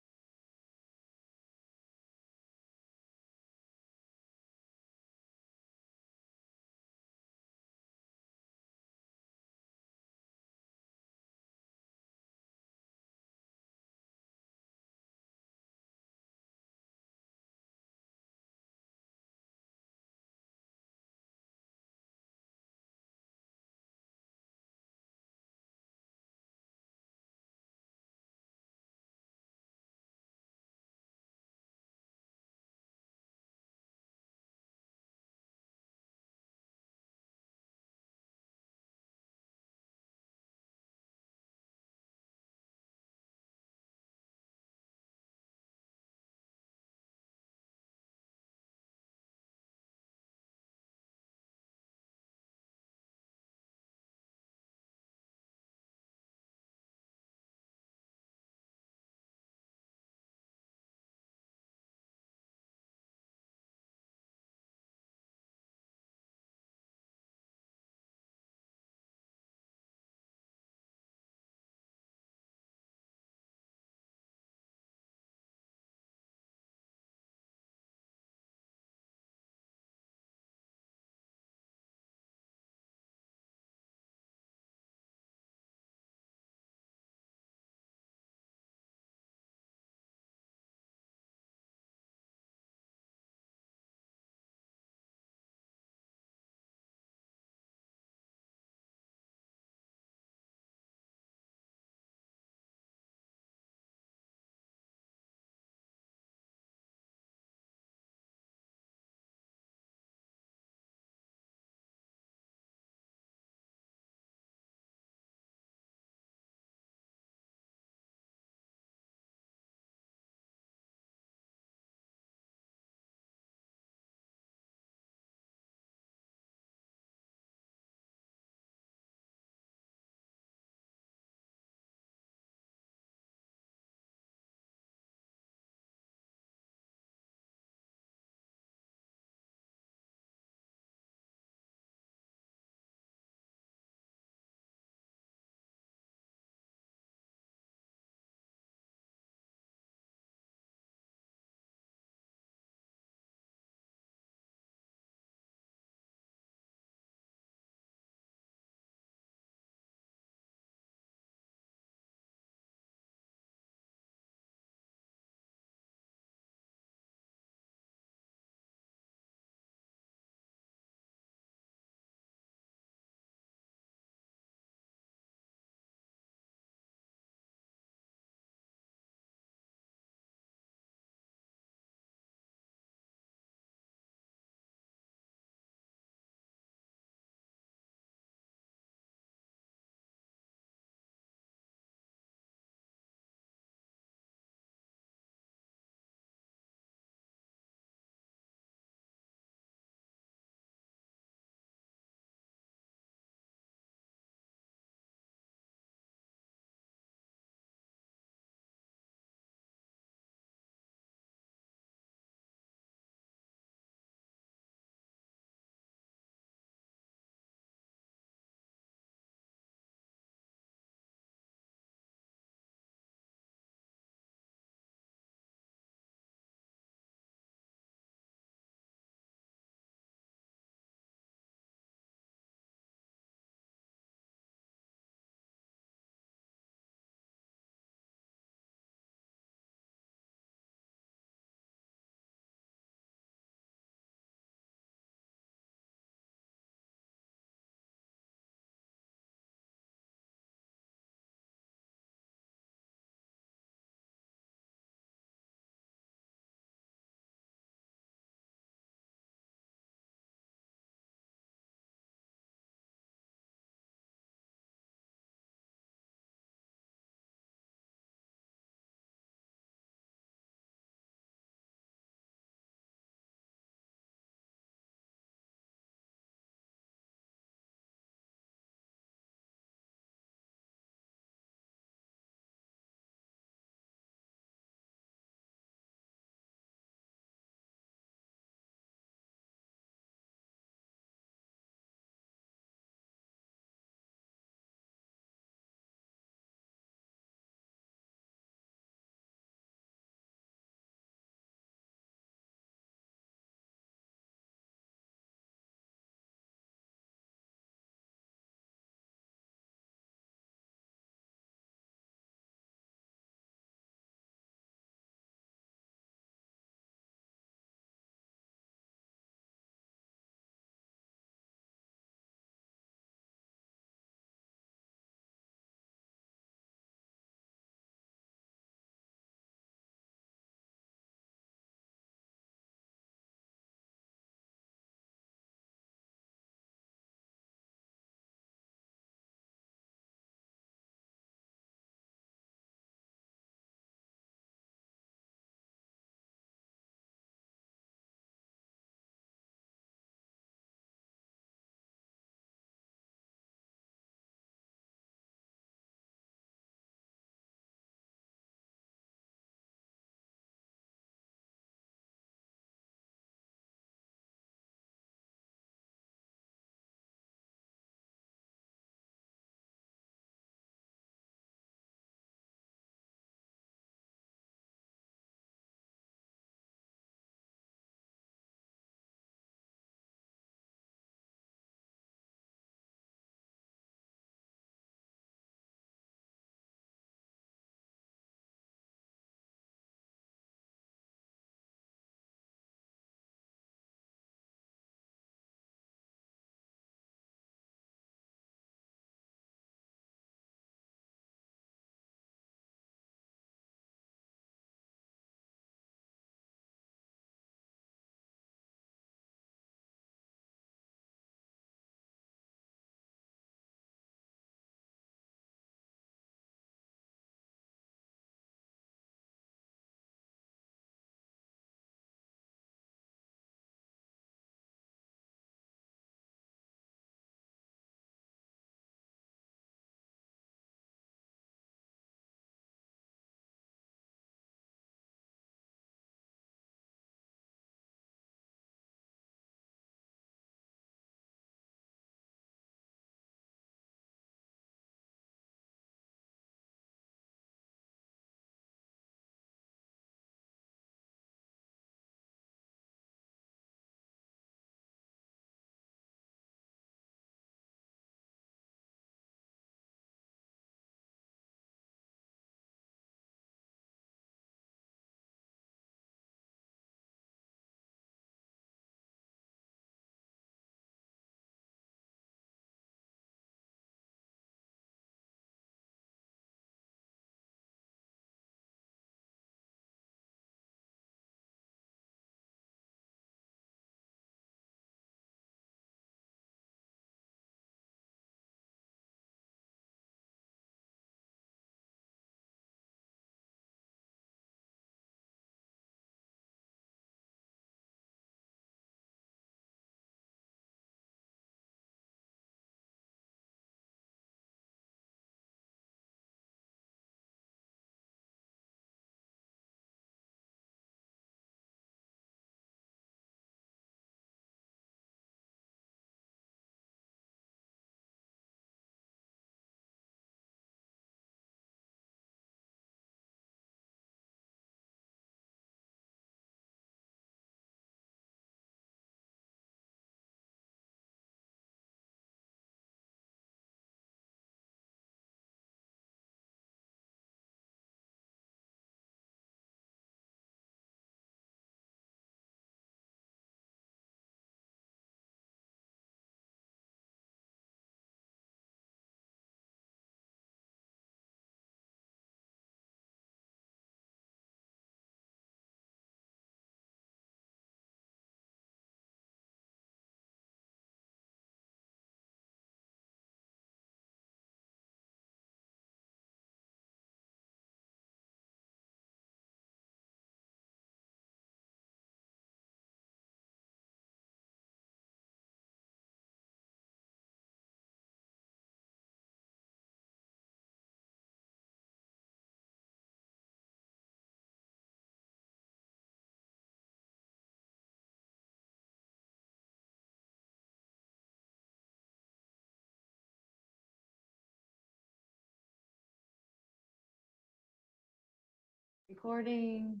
Recording.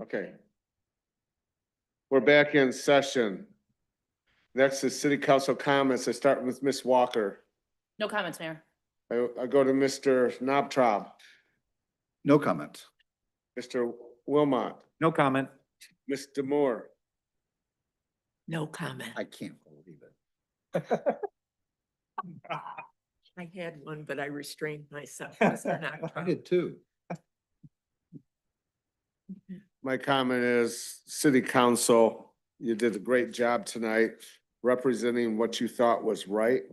Okay. We're back in session. Next is city council comments. I start with Ms. Walker. No comments, Mayor. I go to Mr. Knobtraub, No comments. Mr. Wilmot, No comment. Ms. Demore, No comment. I can't believe it. I had one, but I restrained myself. Mr. I Knobloch. did too. my comment is, city council, you did a great job tonight representing what you thought was right.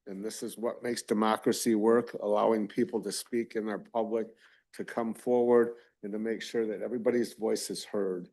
And this is what makes democracy work, allowing people to speak in our public, to come forward and to make sure that everybody's voice is heard.